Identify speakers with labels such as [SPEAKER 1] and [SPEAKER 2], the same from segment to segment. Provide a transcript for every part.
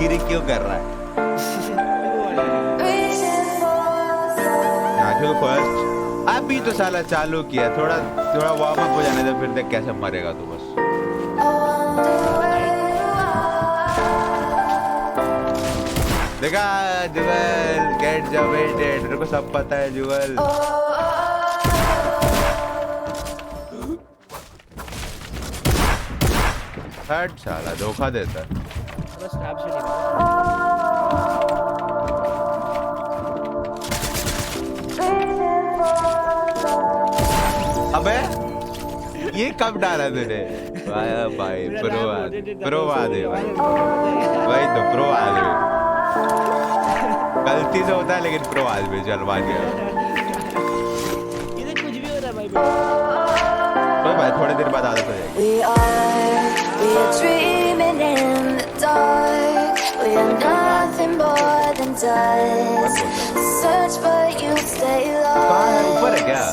[SPEAKER 1] गिरी क्यों कर रहा है? फर्स्ट अभी तो साला चालू किया, थोड़ा वार्म अप हो जाने दे, फिर देख कैसे मरेगा तू बस। देखा जुगल, गेट जवेटेड, तेरे को सब पता है जुगल। हट साला धोखा देता है। अबे ये कब डाला तूने? भाई प्रो आदमी भाई तो प्रो आदमी गलती से होता है, लेकिन प्रो आदमी चलवा गया।
[SPEAKER 2] इधर कुछ भी हो रहा है भाई।
[SPEAKER 1] कोई भाई थोड़ी देर बाद आदत हो जाएगी। ऊपर है क्या?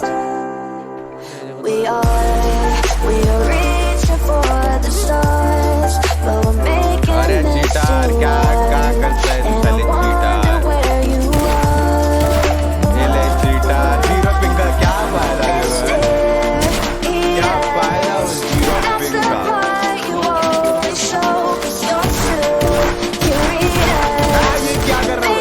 [SPEAKER 3] We are reaching for the stars, but we're making
[SPEAKER 1] अरे
[SPEAKER 3] this
[SPEAKER 1] चीटार क्या करता है तू साले चीटार? ये ले चीटार, जीरो पिंका क्या फायदा है? क्या फायदा उस जीरो पिंका? ये क्या कर रहा है?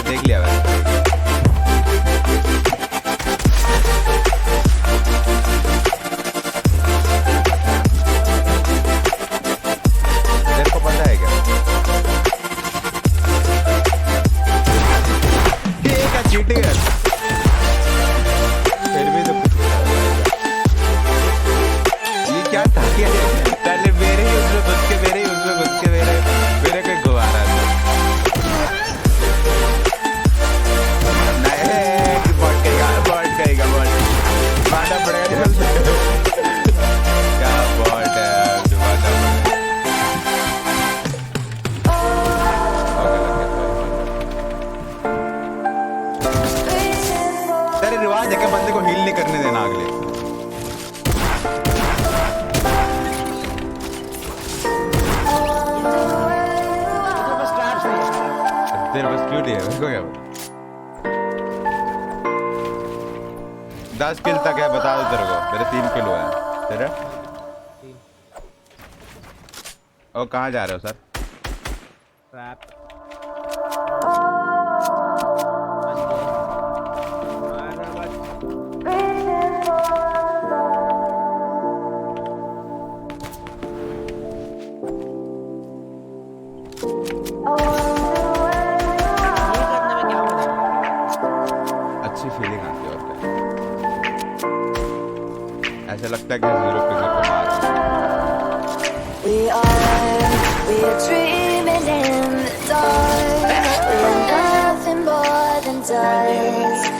[SPEAKER 1] देख लिया भाई। तेरे को पता है क्या? ठीक है चीटिंग है फिर भी तो ये क्या था क्या? पहले मेरे ही उसमें घुस के मेरे कोई गुआ रहा था। मारना पड़ेगा क्या बॉट है तेरे रिवाज है क्या बंदे को हील नहीं करने देना अगले? तेरे बस क्यों नहीं है उसको क्या 10 किल तक है बता दो तेरे को। मेरे 3 किलो है तेरे। और कहाँ जा रहे हो सर? अच्छी फीलिंग आती है और क्या। ऐसा लगता है कि 0 पे मार। We are dreaming in the dark. We are nothing more than dust.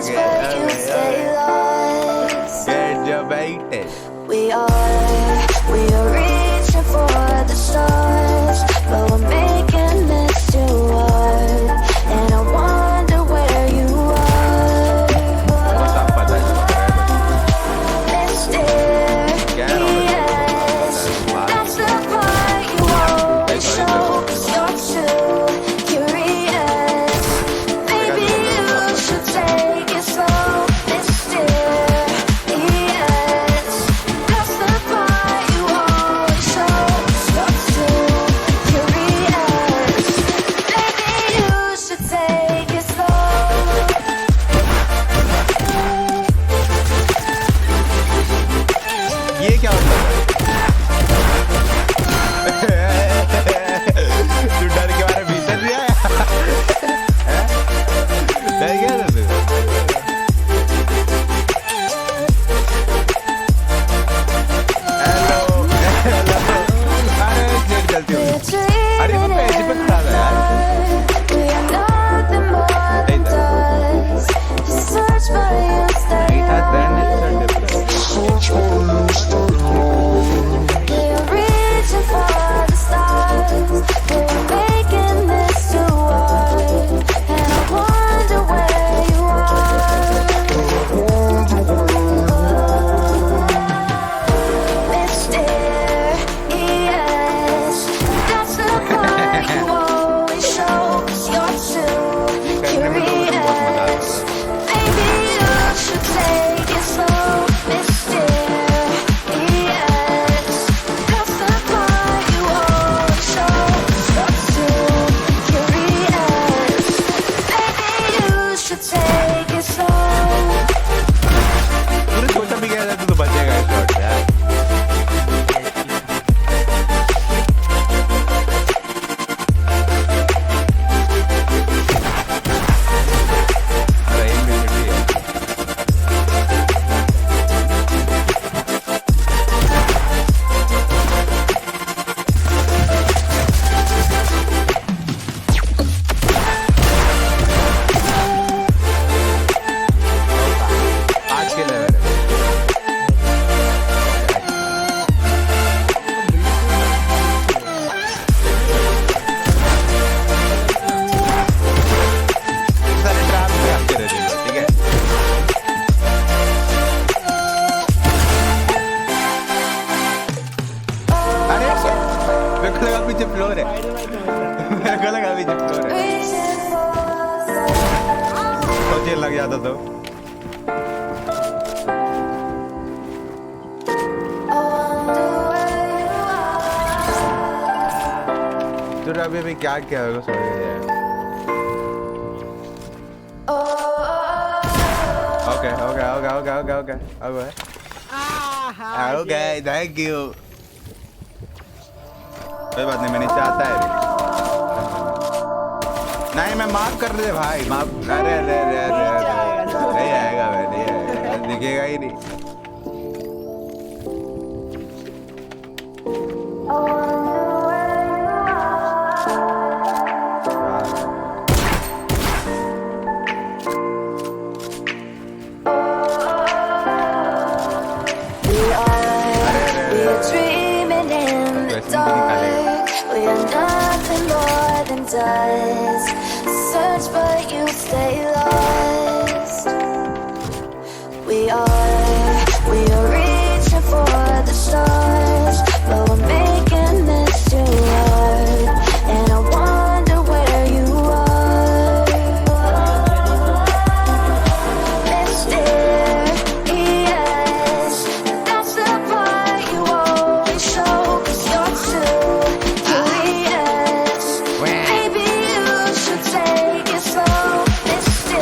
[SPEAKER 3] search,
[SPEAKER 1] okay,
[SPEAKER 3] but you
[SPEAKER 1] okay,
[SPEAKER 3] stay
[SPEAKER 1] okay.
[SPEAKER 3] lost.
[SPEAKER 1] Get your baited.
[SPEAKER 3] We are reaching for the stars, but we're making this too hard. And I wonder where you are.
[SPEAKER 1] What's up, pata hai.
[SPEAKER 3] Mysterious, that's the part you always show. 'Cause you're too curious. Maybe you should take it slow. Mysterious, that's the part you always show. 'Cause you're too curious. Maybe you should take it slow.
[SPEAKER 1] ये क्या होता है? तू डर के मारे भीतर नहीं आया? हैं? डर गया था तू? Hello, hello. अरे जेल चलती हूँ। अरे वो पेज पे खड़ा था यार।
[SPEAKER 3] We are nothing more than dust. You search but you stay
[SPEAKER 1] It has then it's a different.
[SPEAKER 3] We are reaching for the stars. We are making this too hard. And I wonder where you are. Mysterious, that's the part you always show. 'Cause you're too curious. Maybe you should take it slow. Mysterious, that's the part you always show. 'Cause you're too curious. Maybe you should take it slow.
[SPEAKER 1] तूने सोचा भी क्या था तू तो बचेगा इस shot से यार। अरे एक मिनट ही है। आज के लेवल है। सारे ट्रैप में आते रहते हैं, ठीक है? अरे मेरे को लगा पीछे फ्लोर है। मेरे को लगा पीछे फ्लोर है। तो जेल लग जाता तो। तूने अभी भी क्या किया होगा समझ नहीं आया। Okay okay okay okay okay okay okay okay thank you. कोई बात नहीं, मैं नीचे आता है अभी। नहीं मैं माफ कर दे भाई, माफ। अरे अरे अरे अरे नहीं आएगा भाई, नहीं आएगा, दिखेगा ही नहीं।
[SPEAKER 3] We are dreaming in the dark. We are nothing more than dust. Search but you stay lost. We are reaching for the stars, but we're making this too hard. And I wonder where you are. Mysterious, that's the part you always show. 'Cause you're too curious. Maybe you should take it slow. Mysterious.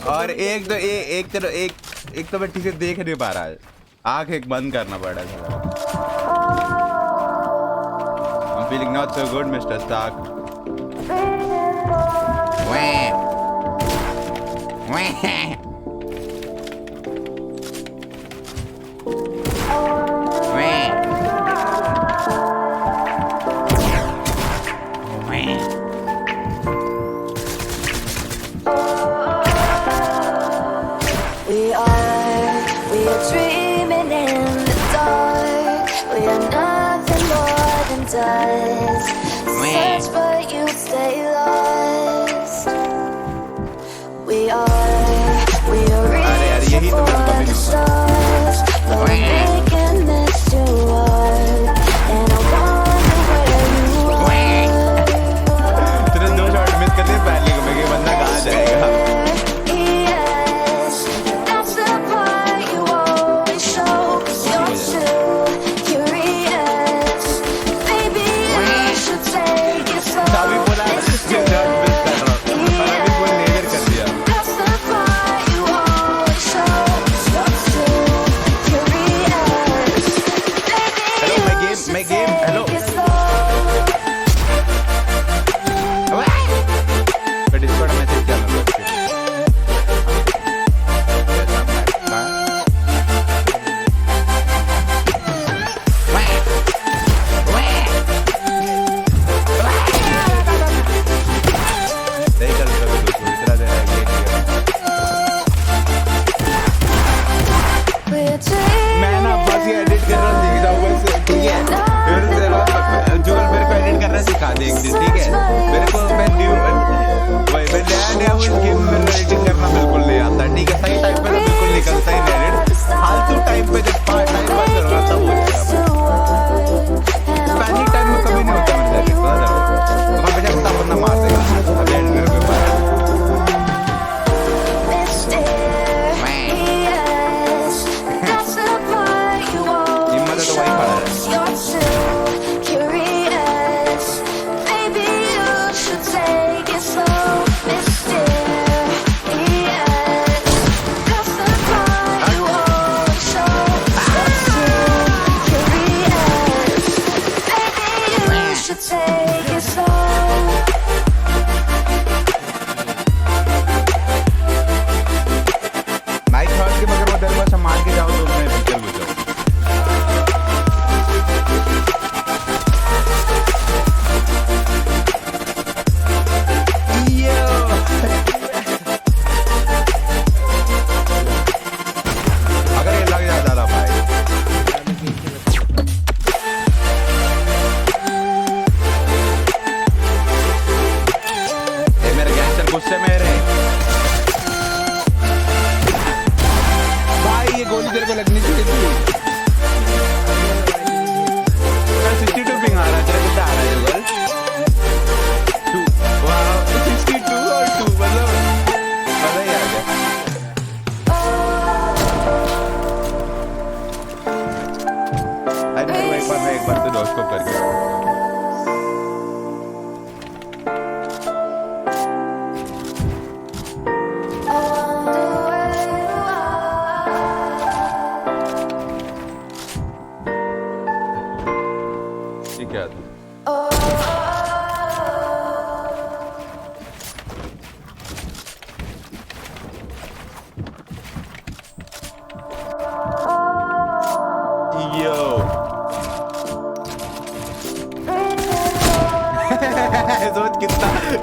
[SPEAKER 1] और एक तो एक तो मैं ठीक से देख नहीं पा रहा है, आँख एक बंद करना पड़ा था। I'm feeling not so good, Mr. Stark.
[SPEAKER 3] We are dreaming in the dark. We are nothing more than dust. Search but you stay lost. We are reaching for the stars, but we're making this too hard. And I wonder where you are.
[SPEAKER 1] तेरे 2 shot miss कर दिए पहले को, मैं कि बंदा कहाँ जाएगा।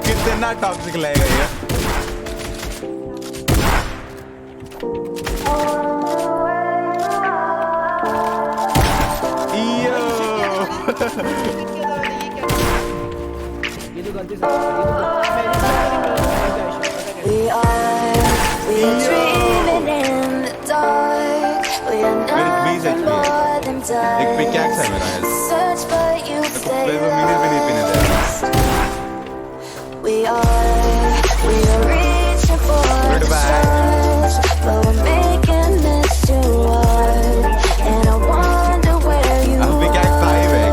[SPEAKER 1] कितना टॉक्सिक लगेगा ये।
[SPEAKER 3] We are dreaming in the dark. We are nothing more than dust.
[SPEAKER 1] एक पिकैक्स है मेरा यार।
[SPEAKER 3] Search but you stay lost. We are reaching for the stars, but we're making this too hard. And I wonder where you are.
[SPEAKER 1] Pickaxe आई है।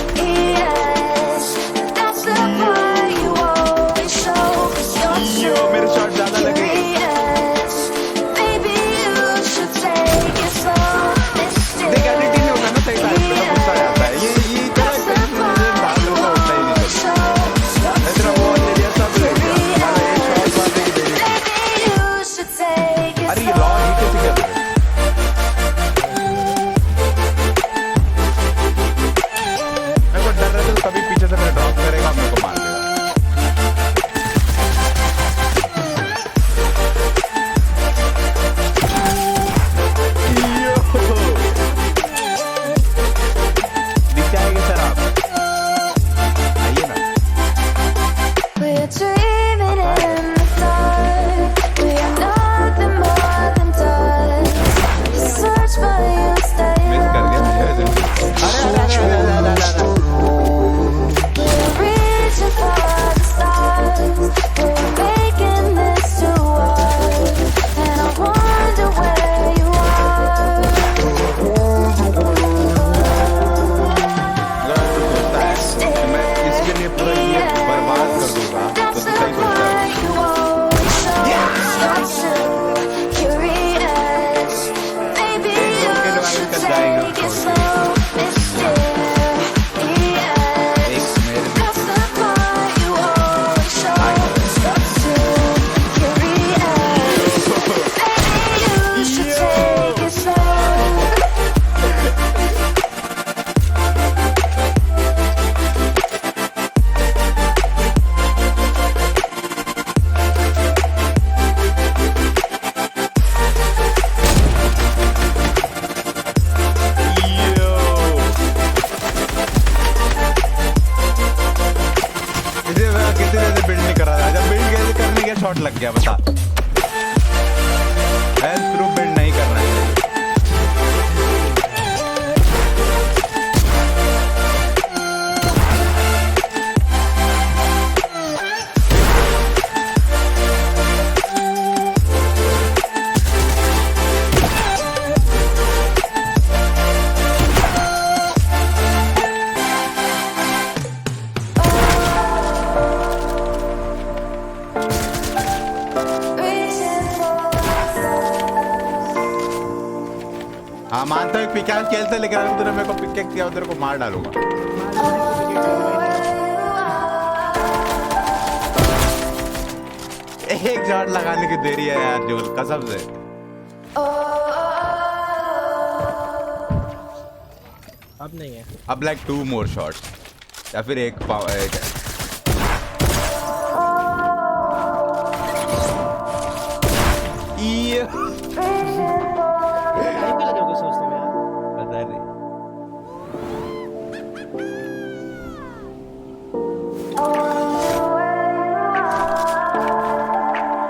[SPEAKER 3] Mysterious, that's the part you are.
[SPEAKER 1] इसे मैं कितने से build नहीं कर रहा था, जब बिल्ड कैसे करने के शॉट लग गया बता। हेल्थ प्रूफ बिल्ड नहीं करना है। हाँ मानता हूँ पिकैक्स खेलते, लेकिन अगर तूने मेरे को पिकैक्स किया तेरे को मार डालूंगा। एक शॉट लगाने की देरी है यार जोल, कसम से।
[SPEAKER 2] अब नहीं है,
[SPEAKER 1] अब लाइक 2 more shots या फिर एक
[SPEAKER 2] टाइम भी लगेगा सोचने में यार।
[SPEAKER 1] पता नहीं।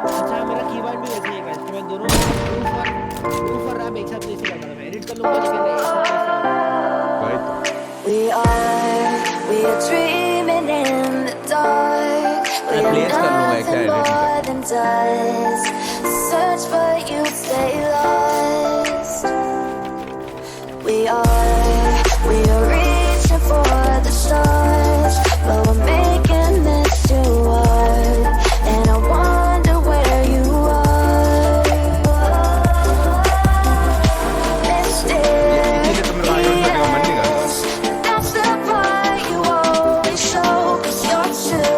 [SPEAKER 2] अच्छा मेरा कीबोर्ड भी वैसे ही है गाइस, मैं दोनों ऊपर रैप एक साथ जैसे लगा मैं एडिट कर लूंगा, लेकिन एक साथ
[SPEAKER 1] वही
[SPEAKER 3] We are dreaming in the dark. We are nothing more than dust. Search but you stay lost. We are reaching for the stars, but we're making this too hard. And I wonder where you are. Mysterious. That's the part you always show, 'cause you're too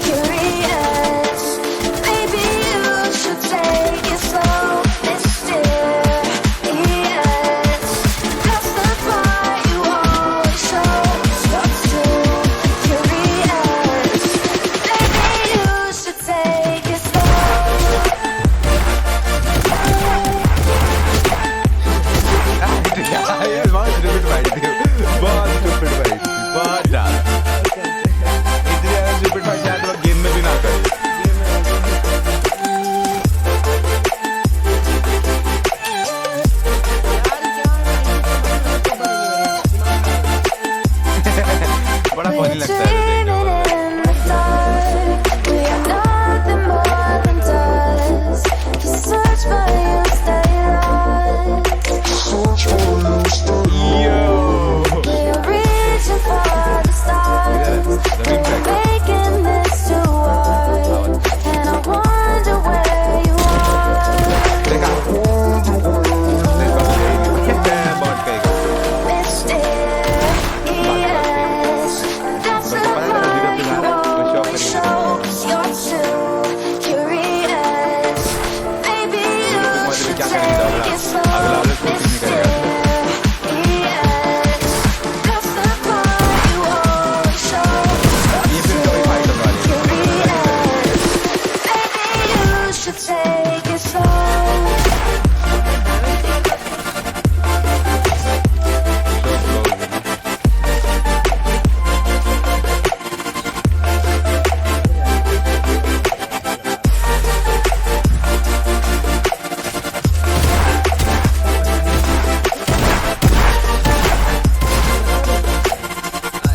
[SPEAKER 3] curious. Maybe you should take it slow. Mysterious. That's the part you always show, 'cause you're too curious. Maybe you should take it slow.
[SPEAKER 1] ये बहुत stupid fight थी, बहुत stupid fight थी, बहुत ज्यादा। इतनी ज्यादा stupid fight शायद वो गेम में भी ना करे। बड़ा funny लगता है देखने में।
[SPEAKER 3] In the dark, we are nothing more than dust. You search but you stay lost.
[SPEAKER 1] Yo!
[SPEAKER 3] We are reaching for the stars, but we're making this too hard. And I wonder where you are.
[SPEAKER 1] देखा? बहुत कहेगा।
[SPEAKER 3] Mysterious. That's the part you always show, 'cause you're too curious. Maybe you should take it slow. Mysterious. That's the part you always show, 'cause
[SPEAKER 1] ये
[SPEAKER 3] you're
[SPEAKER 1] फिर कभी fight होने वाली है।
[SPEAKER 3] curious. Maybe you should take it slow.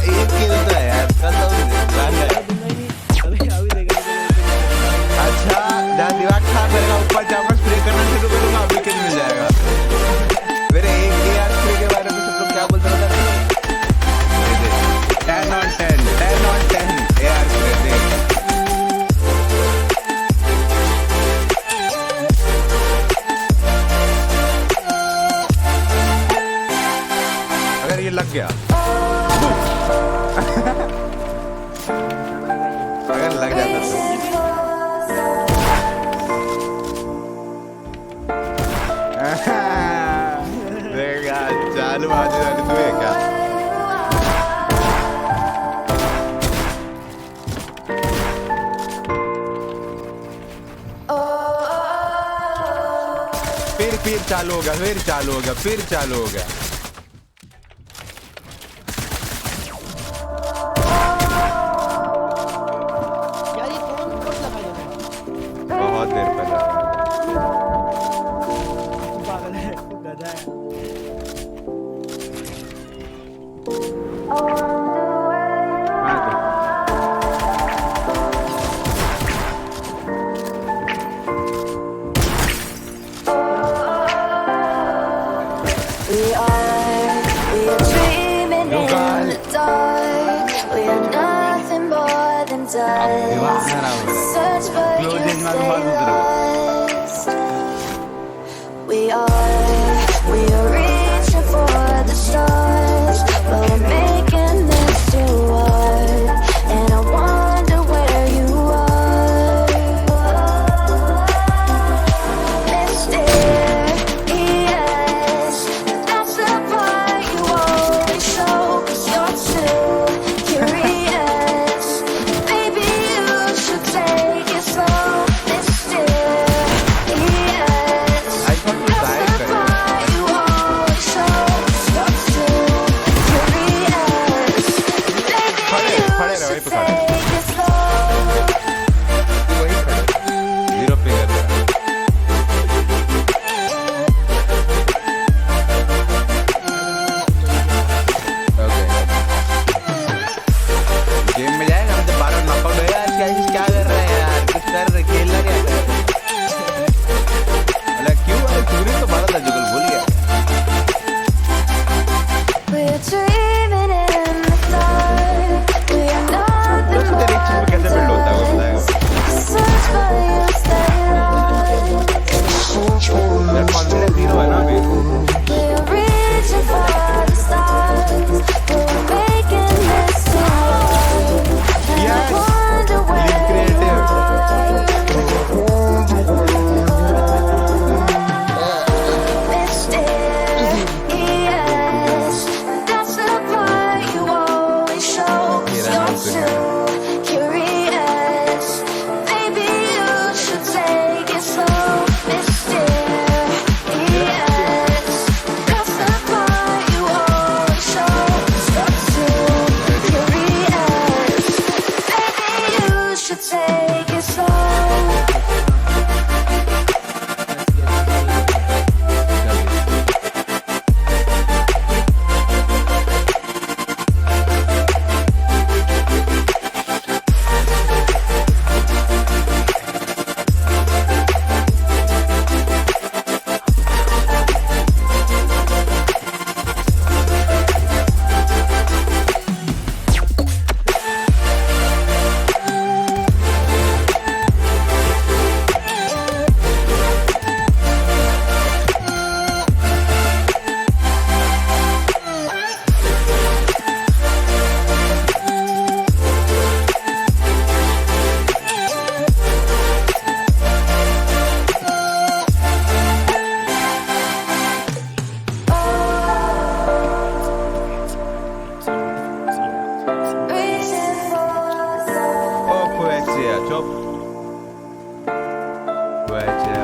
[SPEAKER 1] एक kill तो है यार, कसम से, जान है।
[SPEAKER 2] अभी देगा।
[SPEAKER 1] अच्छा, जहाँ दिमाग खराब करेगा ऊपर जाकर स्प्रे करना शुरू करूंगा, अभी किल मिल जाएगा। मेरे एक AR स्प्रे के बारे में सब लोग क्या बोलते हैं? 10 on 10, 10 on 10 AR स्प्रे देख। अगर ये लग गया, अगर लग जाता तो देखा, चालू आने वाली तू है क्या? फिर चालू हो गया, फिर चालू हो गया, फिर चालू हो गया।
[SPEAKER 3] dust. Search but you stay lost. We are reaching for the stars, but we're making this too hard, and I wonder where you are. Mysterious, that's the part you always show, 'cause you're too curious. Maybe you should take it slow. Mysterious,
[SPEAKER 1] I thought you
[SPEAKER 3] that's
[SPEAKER 1] died,
[SPEAKER 3] the
[SPEAKER 1] guys.
[SPEAKER 3] part you always show, 'cause you're too curious. Maybe
[SPEAKER 1] खड़े
[SPEAKER 3] you
[SPEAKER 1] रहो,
[SPEAKER 3] should
[SPEAKER 1] वहीं पे खड़े।
[SPEAKER 3] take it slow.
[SPEAKER 1] तू वही खड़े 0 पे कर रहा ओके गेम में जाएगा मतलब 12 नॉकआउट हो यार क्या कर रहे हैं यार कुछ कर रहे खेलना क्या है मतलब क्यों अरे पूरी तो मारा था जुगल भूल गया
[SPEAKER 3] We're dreaming in the dark. We are nothing
[SPEAKER 1] तो तेरे एक चीज में कैसे बिल्ड होता है वो बताएगा
[SPEAKER 3] search for you, stay lost.
[SPEAKER 1] यार कॉन्फिडेंस 0 है ना अभी
[SPEAKER 3] We are reaching for the stars, but we're making this too hard. And I
[SPEAKER 1] Yes.
[SPEAKER 3] wonder where
[SPEAKER 1] Leave creative.
[SPEAKER 3] Mysterious, that's the part you always show, 'cause you're too curious. Maybe you should take it slow. Mysterious, that's the part you always show, 'cause you're too curious. Maybe you should take it slow. Reaching for the
[SPEAKER 1] ओ पोएट्रिया चुप पोएट्रिया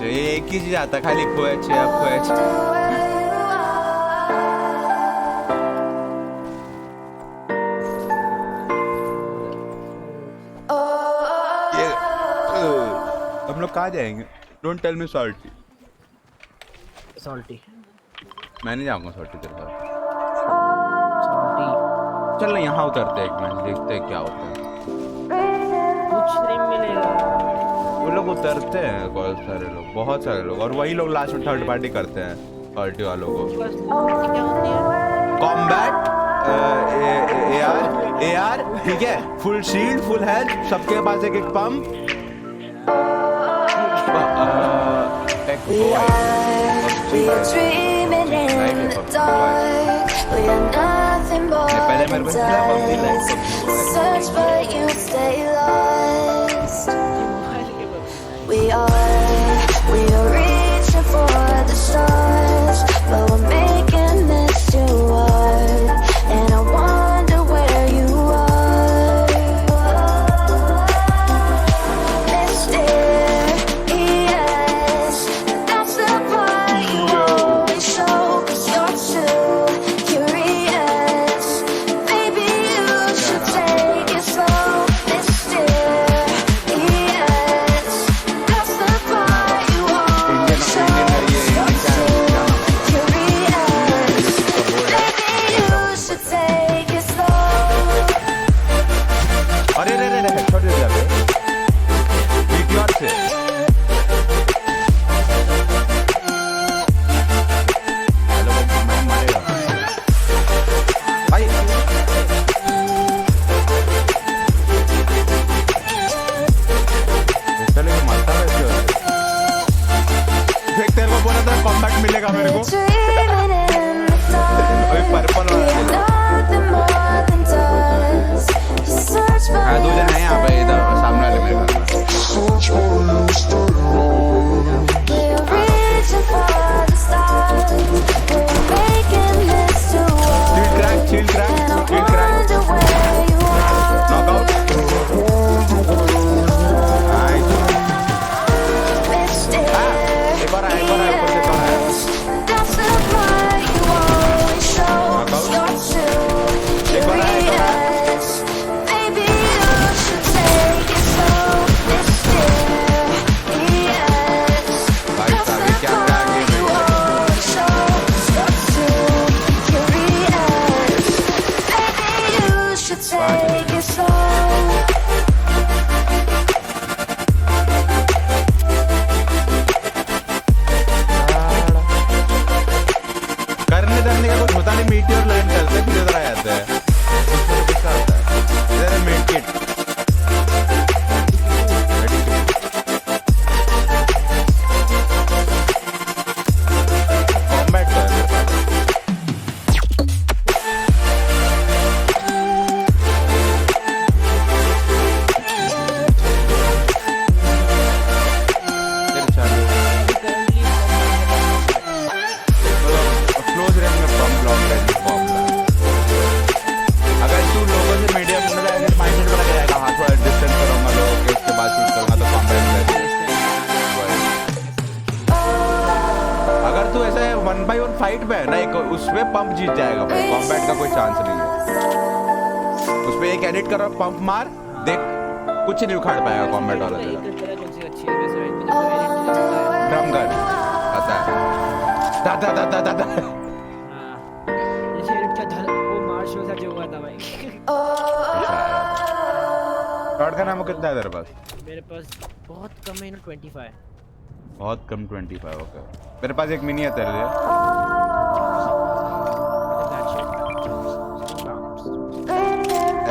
[SPEAKER 1] ये एक ही चीज आता खाली पोएट्रिया ये हम लोग कहाँ जाएंगे don't tell me salty
[SPEAKER 2] salty
[SPEAKER 1] मैं नहीं जाऊंगा सॉल्टी तेरे साथ
[SPEAKER 2] सॉल्टी
[SPEAKER 1] चल ना यहाँ उतरते हैं एक मिनट देखते हैं क्या होता है
[SPEAKER 2] कुछ नहीं मिलेगा।
[SPEAKER 1] वो लोग उतरते हैं बहुत सारे लोग और वही लोग लास्ट में थर्ड पार्टी करते हैं पार्टी वालों को
[SPEAKER 2] क्या होती है?
[SPEAKER 1] कॉम्बैट एआर ठीक है फुल शील्ड फुल हेल्थ सबके पास एक एक pump
[SPEAKER 3] We are dreaming in the dark. We are nothing more than dust. Search but you stay lost. We are reaching for the stars, but we're making this too hard, and I wonder where you are. Mysterious, that's the part you always show, 'cause you're too curious. Maybe you should take it slow. Mysterious, that's the part you always show, 'cause you're too curious. Maybe you should take it slow.
[SPEAKER 1] अरे रे रे रे छोटे जाते video से hello मैं मारेगा भाई मेरे को
[SPEAKER 3] dreaming in the dark.
[SPEAKER 1] अभी purple
[SPEAKER 3] We are nothing more than dust. You search but
[SPEAKER 1] हाँ 2 जन हैं यहाँ पे इधर सामने वाले मेरे घर में
[SPEAKER 3] we are reaching for the stars. We are making this to us.
[SPEAKER 1] Shield crack
[SPEAKER 3] And I
[SPEAKER 1] shield crack
[SPEAKER 3] wonder where you are.
[SPEAKER 1] Knockout nice
[SPEAKER 3] It's there.
[SPEAKER 1] एक और आया ऊपर से एक और आया
[SPEAKER 3] That's the part you always show. You're too curious. Maybe you should take it slow. Mysterious.
[SPEAKER 1] भाई
[SPEAKER 3] That's
[SPEAKER 1] साहब
[SPEAKER 3] the
[SPEAKER 1] क्या क्या
[SPEAKER 3] part
[SPEAKER 1] गेम
[SPEAKER 3] you
[SPEAKER 1] है
[SPEAKER 3] always show. You're too curious. Maybe you should take it slow.
[SPEAKER 1] करने धरने का कुछ होता नहीं मीटियोर लैंड करते फिर इधर आ जाते हैं उसमें तो गुस्सा आता है इधर है मेड किट कॉम्बैट तो है मेरे पास तेरे चालू क्लोज रेंज में पंप लॉन्ग रेंज में पंप अगर तू लोगों से मीडियम में जाएगा माइंड बना जाएगा हाँ थोड़ा डिस्टेंस करूँगा लोगों के उसके बाद शूट करूँगा तो कॉम्बैट रहेगी अगर तू ऐसे 1v1 फाइट में है ना एक उसमें पंप जीत जाएगा भाई कॉम्बैट का कोई चांस नहीं है उसमें एक एडिट करो पंप मार देख कुछ नहीं उखाड़ पाएगा कॉम्बैट वाला तेरा
[SPEAKER 2] कौन सी अच्छी है वैसे राइट में
[SPEAKER 1] ड्रम गन आता है दादा दादा दादा
[SPEAKER 2] हाँ जैसे एडिट का धन वो मार्श में जो हुआ था भाई
[SPEAKER 1] शॉट का नाम कितना है तेरे पास
[SPEAKER 2] मेरे पास बहुत कम है ना 25
[SPEAKER 1] बहुत कम 25 ओके मेरे पास एक मिनी है तेरे लिए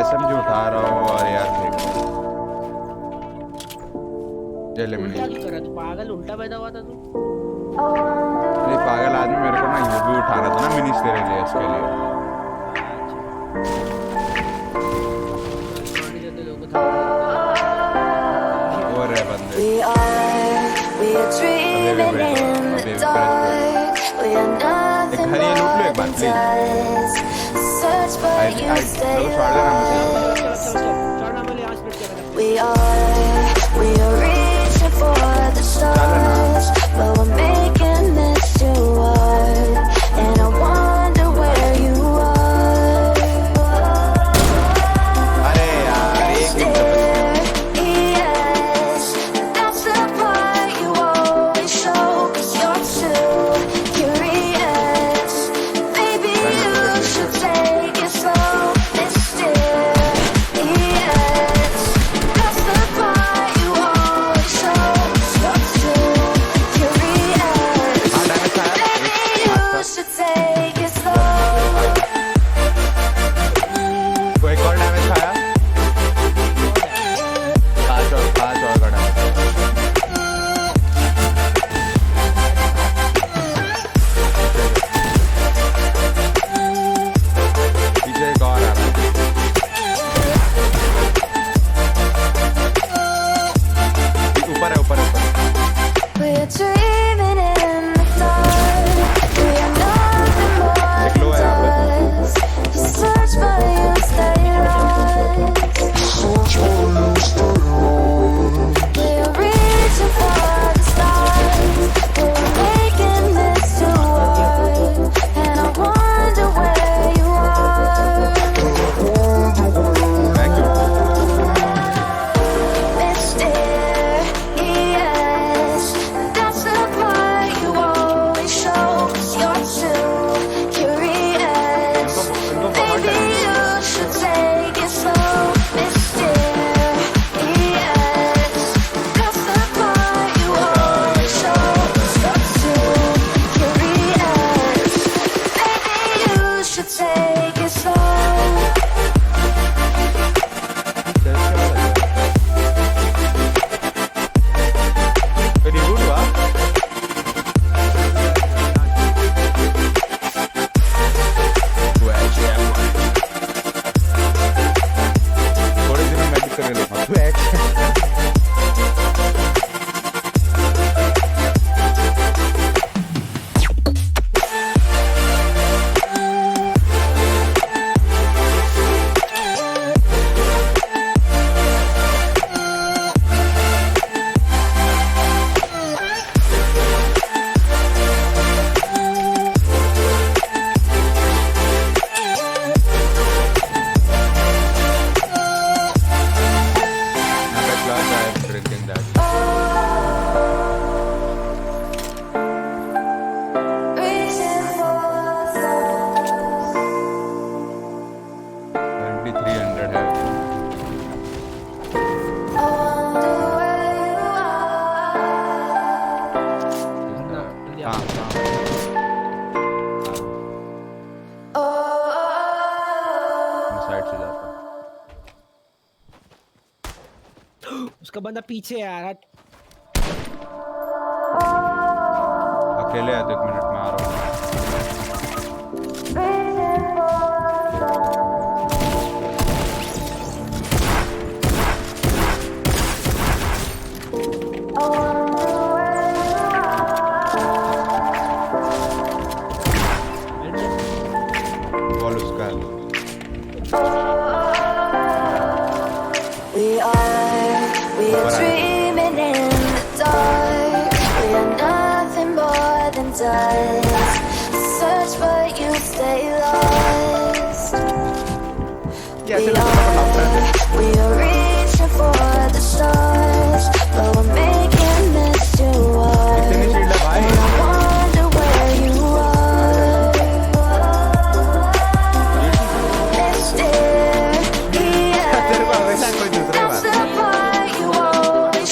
[SPEAKER 1] एसएमजी उठा रहा हूँ और यार फेंक रहा हूँ ये ले मिनी
[SPEAKER 2] क्या कर रहा तू पागल उल्टा पैदा हुआ था तू
[SPEAKER 1] ये पागल आदमी मेरे को ना ये भी उठाना था ना मिनी तेरे लिए इसके लिए और है बंदे
[SPEAKER 3] We are dreaming in the dark. We are nothing
[SPEAKER 1] घर ये लूट लो
[SPEAKER 3] more
[SPEAKER 1] एक बार
[SPEAKER 3] than
[SPEAKER 1] please
[SPEAKER 3] dust. Search but you stay
[SPEAKER 1] लोग छोड़ देना मुझे
[SPEAKER 3] We are reaching for the stars, but we're making this too hard. And I wonder where you are.
[SPEAKER 1] अरे यार एक
[SPEAKER 3] Yes, that's the part you always show. 'Cause you're too curious. Maybe you should take it slow. Mysterious. That's the part
[SPEAKER 1] I'm drinking that.
[SPEAKER 3] Reaching for the stars.
[SPEAKER 1] 2300 है.
[SPEAKER 3] I wonder where you are.
[SPEAKER 1] हाँ. Side से जाता.
[SPEAKER 2] उसका बंदा पीछे है यार हट।
[SPEAKER 1] अकेले है तो 1 मिनट में आ रहा हूँ. बॉल उसका है.
[SPEAKER 3] We are dreaming in the dark. We are nothing more than dust. Search but you stay lost. We are reaching for the stars, but we're making this too hard. And I wonder where you are. Let's stare.
[SPEAKER 1] तेरे को हमेशा कोई दूसरी बात.
[SPEAKER 3] That's the part you always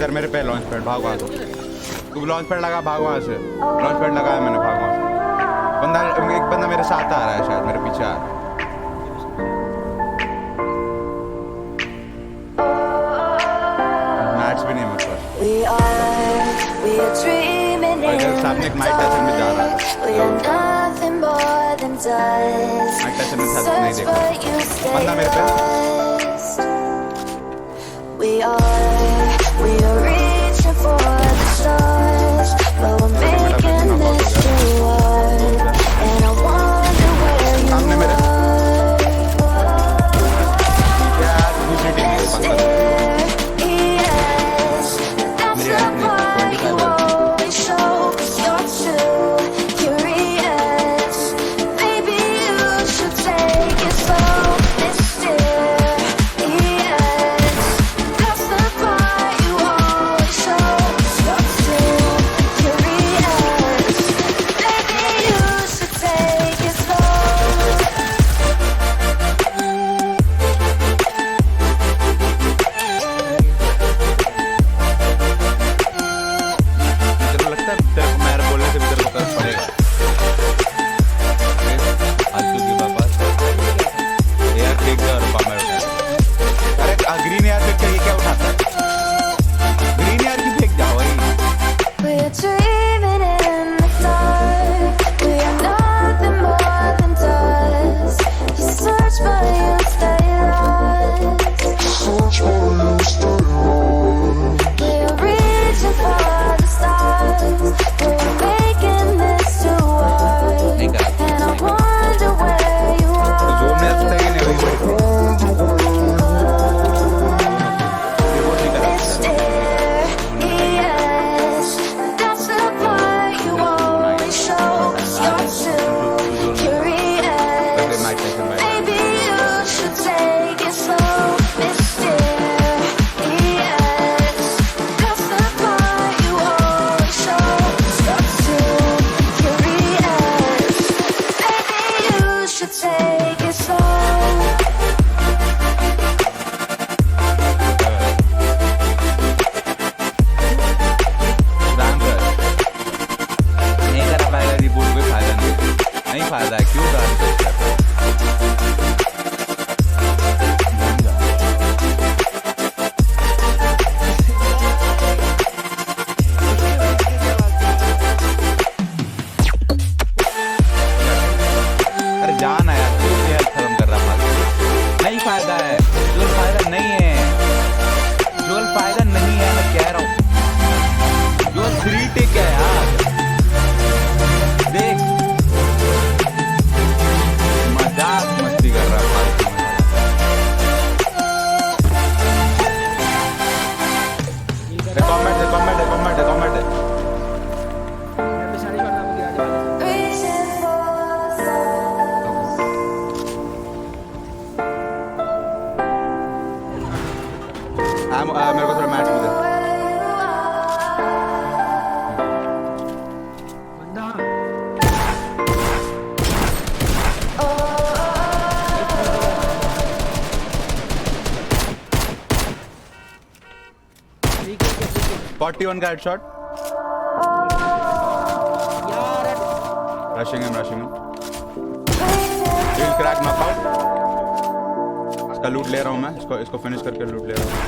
[SPEAKER 1] इधर मेरे पे launch pad, भाग वहाँ से। तू लॉन्च पैड लगा, भाग वहाँ से। लॉन्च पैड लगाया मैंने, भाग वहाँ से। एक बंदा मेरे साथ आ रहा है, शायद मेरे पीछे आ रहा है। मैट्स भी नहीं है मेरे पास। और इधर सामने एक माइक टाइसन में जा रहा है। माइक टाइसन में साथ नहीं देखा बंदा मेरे पे।
[SPEAKER 3] We are reaching for the stars, but we're making this too hard, and I wonder where you
[SPEAKER 1] सामने मेरे
[SPEAKER 3] are.
[SPEAKER 1] यार दूसरी टीम है पक्का।
[SPEAKER 3] Yes, that's the part you always show, 'cause you're too curious. Maybe you should take it slow, mysterious. That's the part you always show, 'cause you're too curious. Maybe you should take it slow.
[SPEAKER 1] तेरे को लगता है तेरे को मेरे बोलने से भी तेरे को फर्क पड़ेगा? आज तू के पास यार फेंक दे और पामर उठा। अरे ग्रीन यार फेंक के ये क्या उठाता है? ग्रीन यार की फेंक जाओ भाई।
[SPEAKER 3] We're dreaming in the dark. We are nothing more than dust. You search but you stay lost. We are reaching for the stars. We're making this too hard,
[SPEAKER 1] नहीं कर
[SPEAKER 3] and I wonder where you
[SPEAKER 1] तो जोर में
[SPEAKER 3] are.
[SPEAKER 1] आता है कि नहीं वही ये वो नहीं कर
[SPEAKER 3] Mysterious. That's the part you always show, 'cause you're too curious.
[SPEAKER 1] Mike Tyson भाई।
[SPEAKER 3] Maybe you should take it slow, mysterious. That's the part you always show, 'cause you're too curious. Maybe you should take it slow.
[SPEAKER 1] Ram कर नहीं कर पाएगा report कोई फायदा नहीं फायदा है क्यों राम कर अरे जाना यार क्यों यार खत्म कर रहा फालतू नहीं फायदा है जो फायदा नहीं है जो फायदा नहीं है मैं कह रहा हूँ जो 3 टिक है यार देख मजाक मस्ती कर रहा फालतू में कमेंट है कमेंट है कमेंट है कमेंट है
[SPEAKER 2] मैं सारी बात नाम की आगे
[SPEAKER 3] Reaching for the
[SPEAKER 1] मेरे को थोड़ा मैच में दे
[SPEAKER 2] बंदा ठीक है
[SPEAKER 1] 41 का हेडशॉट
[SPEAKER 2] यार
[SPEAKER 1] rushing him drill crack knockout इसका लूट ले रहा हूं मैं इसको फिनिश करके लूट ले रहा हूं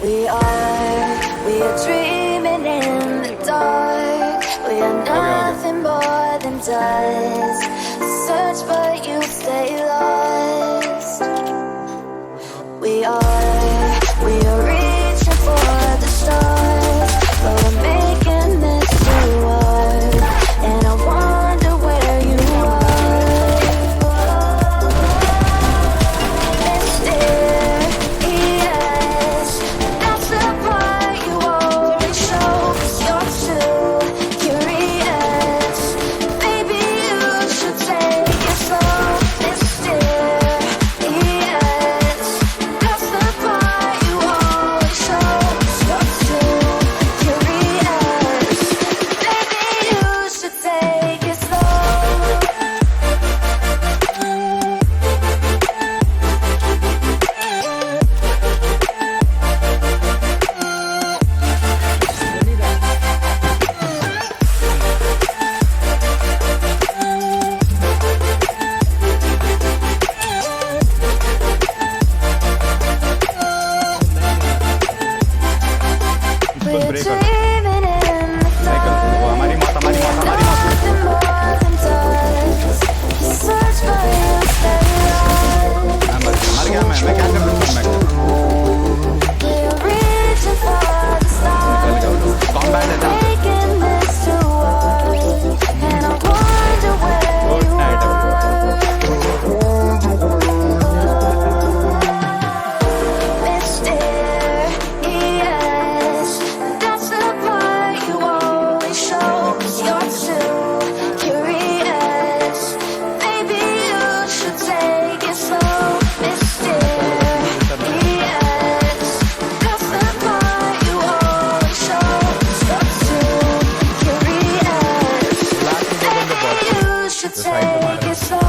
[SPEAKER 3] We are dreaming in the dark. We are nothing more than dust. Search but you stay lost. We are reaching for the stars, but we're making this too hard, and I wonder where you are. Mysterious. That's the part you always show, 'cause you're too curious. Maybe you should take it slow. Mysterious. should
[SPEAKER 1] The side of
[SPEAKER 3] take
[SPEAKER 1] our-
[SPEAKER 3] it slow.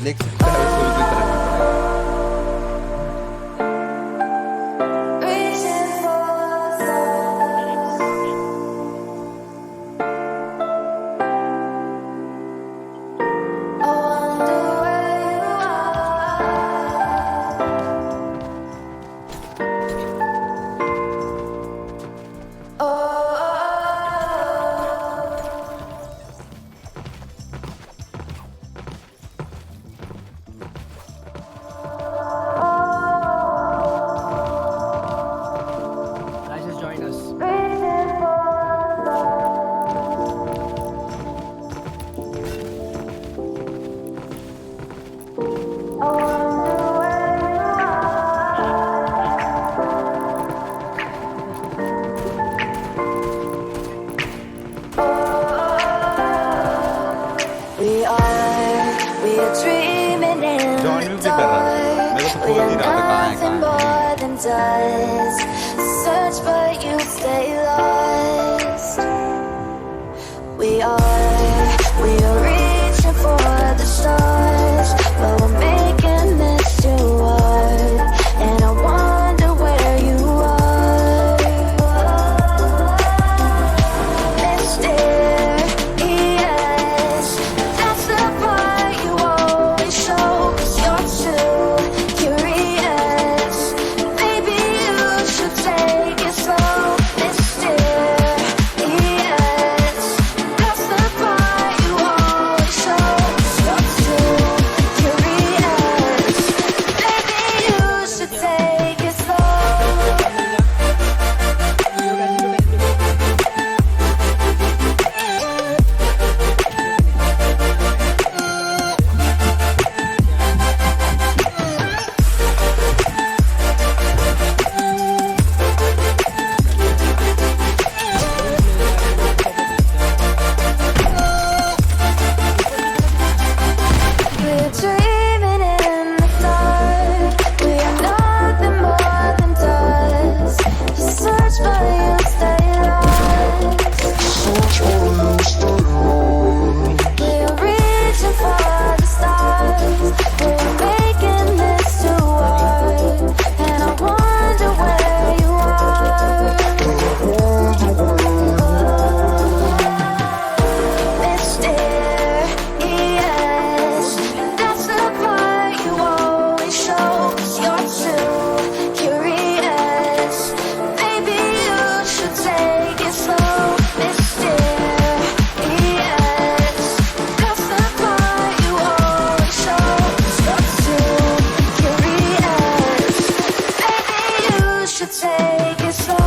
[SPEAKER 1] लिख सकता है वैसे उसी तरह भी पड़ेगा।
[SPEAKER 3] Reaching for the stars. I wonder where you are. Oh.
[SPEAKER 2] Guys, just join us.
[SPEAKER 3] Reaching for the stars. I wonder where you are. We are dreaming in
[SPEAKER 1] John
[SPEAKER 3] the
[SPEAKER 1] Wick भी कर रहा है। मेरे को तो
[SPEAKER 3] dark. We
[SPEAKER 1] खोज
[SPEAKER 3] are
[SPEAKER 1] नहीं रहा था कहाँ है,
[SPEAKER 3] nothing
[SPEAKER 1] कहाँ है।
[SPEAKER 3] more than dust. Search but you stay lost. We are reaching for the stars, but we're making this too hard. And I wonder where you are. Mysterious, that's the part you always show. 'Cause you're too curious. Maybe you should take it slow. Mysterious, that's the part you always show. 'Cause you're too curious. Maybe you should take it slow. We're dreaming in the dark. We are nothing more than dust. You search but you stay lost. We are reaching for the stars. We are making this too hard. And I wonder where you are. Mysterious, that's the part you always show. 'Cause you're too curious. Maybe you should take it slow. Mysterious, that's the part you always show. 'Cause you're too curious. Maybe you should take it slow.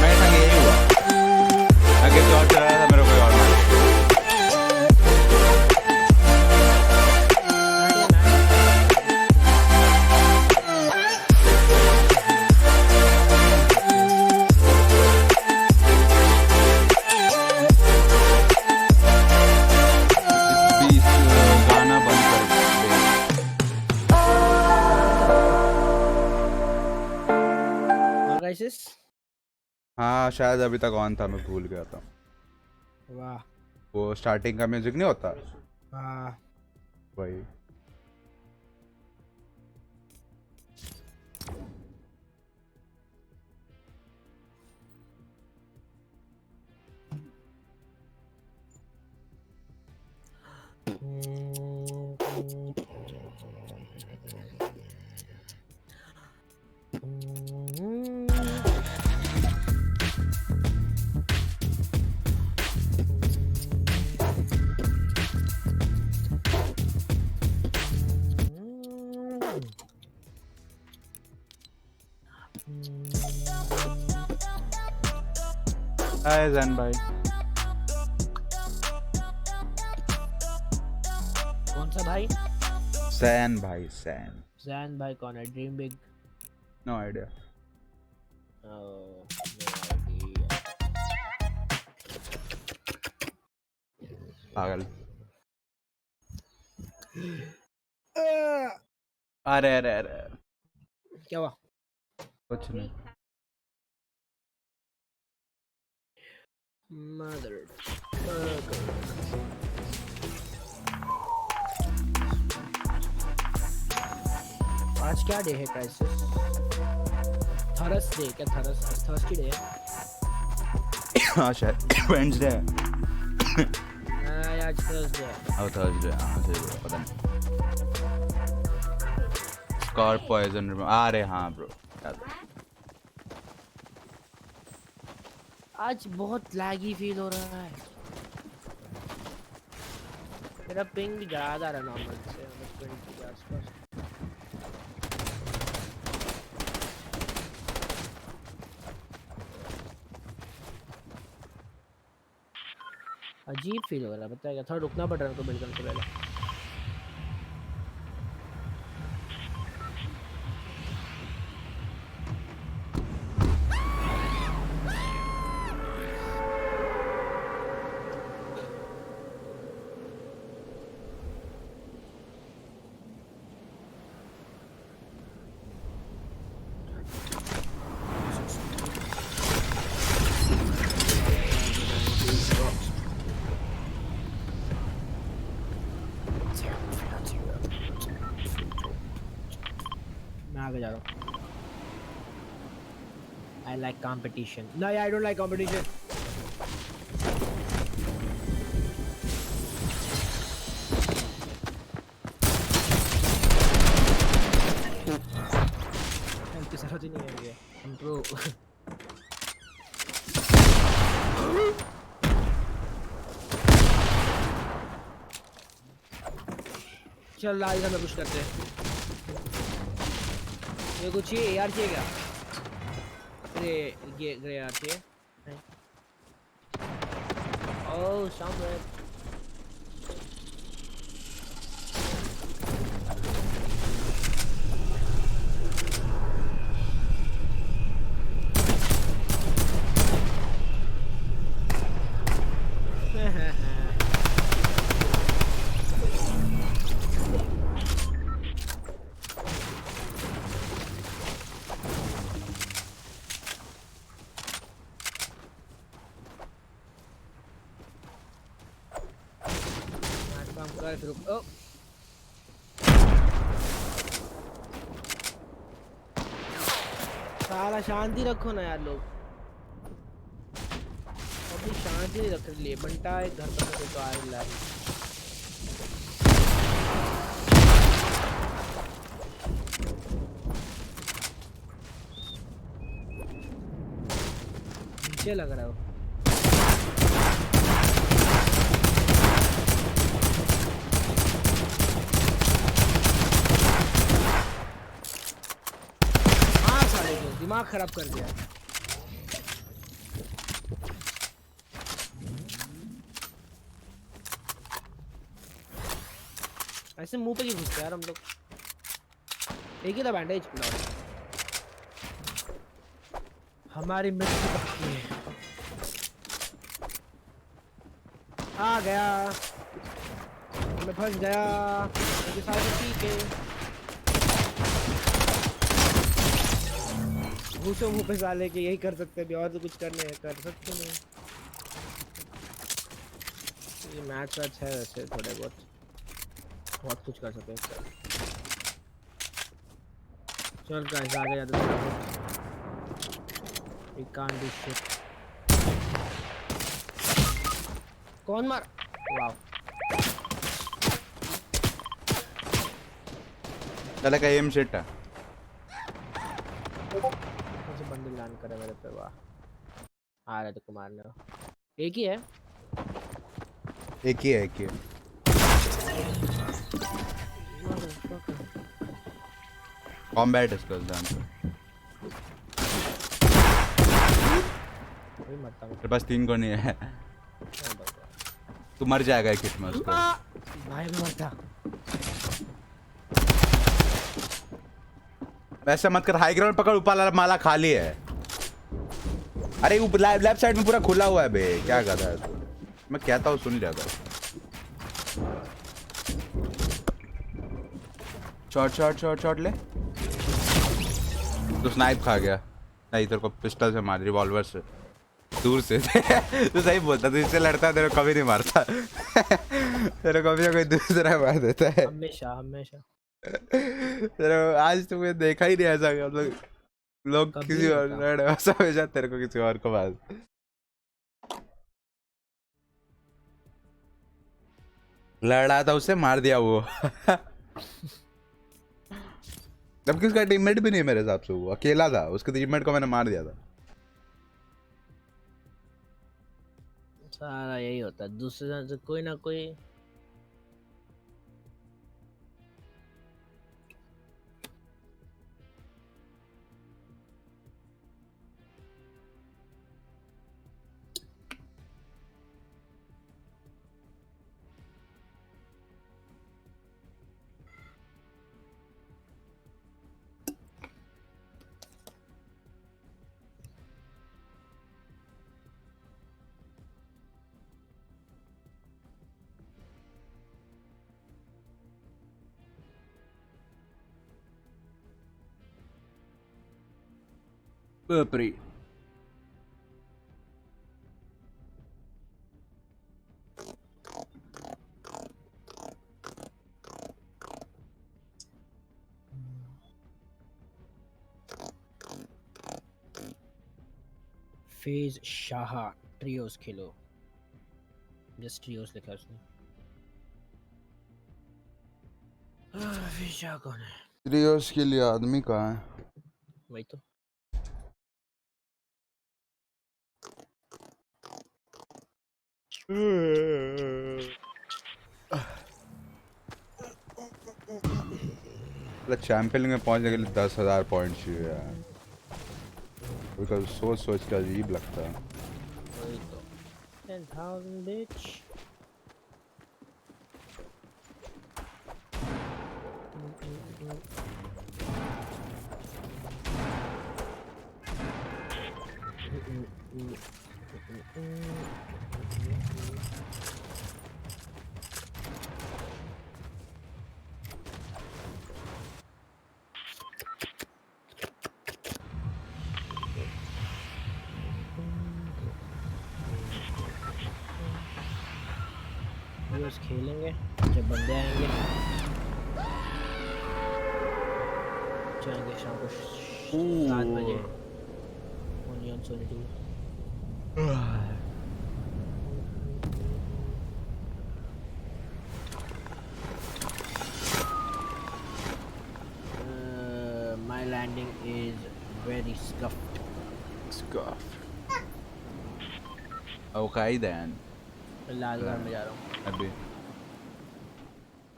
[SPEAKER 1] मेरे संग यही हुआ। मैं किसी और चला रहा था, मेरे को कोई और मार दिया। बीस गाना बंद कर दे।
[SPEAKER 2] Guys,
[SPEAKER 1] हाँ शायद अभी तक ऑन था, मैं भूल गया था।
[SPEAKER 2] वाह,
[SPEAKER 1] वो स्टार्टिंग का म्यूजिक नहीं होता
[SPEAKER 2] हाँ
[SPEAKER 1] वही। हाय जैन भाई।
[SPEAKER 2] कौन सा भाई?
[SPEAKER 1] सैन भाई सैन।
[SPEAKER 2] जैन भाई कौन है? Dream big?
[SPEAKER 1] No idea. पागल। अरे अरे अरे
[SPEAKER 2] क्या हुआ?
[SPEAKER 1] कुछ नहीं।
[SPEAKER 2] मदर आज क्या डे है क्राइसिस? थर्स डे क्या? थर्सडे डे है?
[SPEAKER 1] हाँ शायद वेडनेसडे है।
[SPEAKER 2] आज थर्सडे है।
[SPEAKER 1] और थर्सडे हाँ सही बोला पता नहीं। स्कॉर पॉइजन अरे हाँ ब्रो याद है।
[SPEAKER 2] आज बहुत लैगी फील हो रहा है। मेरा पिंग ज्यादा रहा नॉर्मल से, 20 के आसपास। अजीब फील हो रहा है, बताएगा थोड़ा रुकना पड़ रहा है तो बिल्कुल से पहले। आगे जा रहा हूँ। I like competition. No, I don't like competition. की जरूरत ही नहीं है मुझे। Bro. चल लाइव में कुछ करते हैं। ये कुछ ये यार चाहिए क्या? ग्रे यार चाहिए। ओह समवेयर। ओ साला शांति रखो ना यार लोग, अभी शांति नहीं रख लिए। बंटा एक घर पर तो आ रहा है। नीचे लग रहा है वो। दिमाग खराब कर दिया। ऐसे मुंह पे क्यों घुसते यार हम लोग? एक ही था बैंडेज। हमारी मृत्यु बाकी है। आ गया मैं, फंस गया। मेरे साथ ठीक है। घुसो मुंह पे साले के, यही कर सकते हैं, और तो कुछ कर सकते नहीं। ये मैच वैच है वैसे थोड़े बहुत कुछ कर सकते हैं इससे। चल गाइस आगे जाते हैं। We can't do shit. कौन मार? वाव।
[SPEAKER 1] चला का एम शिट है।
[SPEAKER 2] मुझे बंदे लैंड करे मेरे पे वाह। आ रहे थे मारने। एक ही है।
[SPEAKER 1] एक ही है। कॉम्बैट इसका ध्यान से।
[SPEAKER 2] कोई मरता नहीं।
[SPEAKER 1] तेरे पास 3 को नहीं है। तू मर जाएगा एक हिट में उसको।
[SPEAKER 2] भाई भी मरता।
[SPEAKER 1] वैसे मत कर, हाई ग्राउंड पकड़, ऊपर वाला माला खाली है। अरे वो लेफ्ट साइड में पूरा खुला हुआ है बे, क्या कर रहा है तू? मैं कहता हूँ सुन जाता। शॉट ले। तो स्नाइप खा गया। नहीं तेरे को पिस्टल से मार, रिवॉल्वर से दूर से। तू सही बोलता, तू इससे लड़ता तेरे को कभी नहीं मारता। तेरे को कभी ना कोई दूसरा मार देता है
[SPEAKER 2] हमेशा।
[SPEAKER 1] तेरे आज तुम्हें देखा ही नहीं ऐसा, लोग किसी और हमेशा तेरे को किसी और को मार। लड़ा था उससे, मार दिया वो। जबकि उसका टीममेट भी नहीं मेरे हिसाब से, वो अकेला था, उसके टीममेट को मैंने मार दिया था।
[SPEAKER 2] सारा यही होता है, दूसरे से कोई ना कोई।
[SPEAKER 1] बापरे।
[SPEAKER 2] फेज शाह ट्रियोस खेलो, जस्ट ट्रियोस लिखा है उसने। फेज शाह कौन है?
[SPEAKER 1] ट्रियोस के लिए आदमी कहाँ है?
[SPEAKER 2] वही तो।
[SPEAKER 1] चैंपियन में पहुंचने के लिए 10,000 पॉइंट चाहिए यार। सोच के अजीब लगता है।
[SPEAKER 2] वही तो 10,000 bitch। बस खेलेंगे जब बंदे आएंगे, जाएंगे शाम को 7 बजे। ओनियन सोलिटी my landing is very scuffed.
[SPEAKER 1] Okay then.
[SPEAKER 2] Lalgarh में जा रहा हूँ
[SPEAKER 1] अभी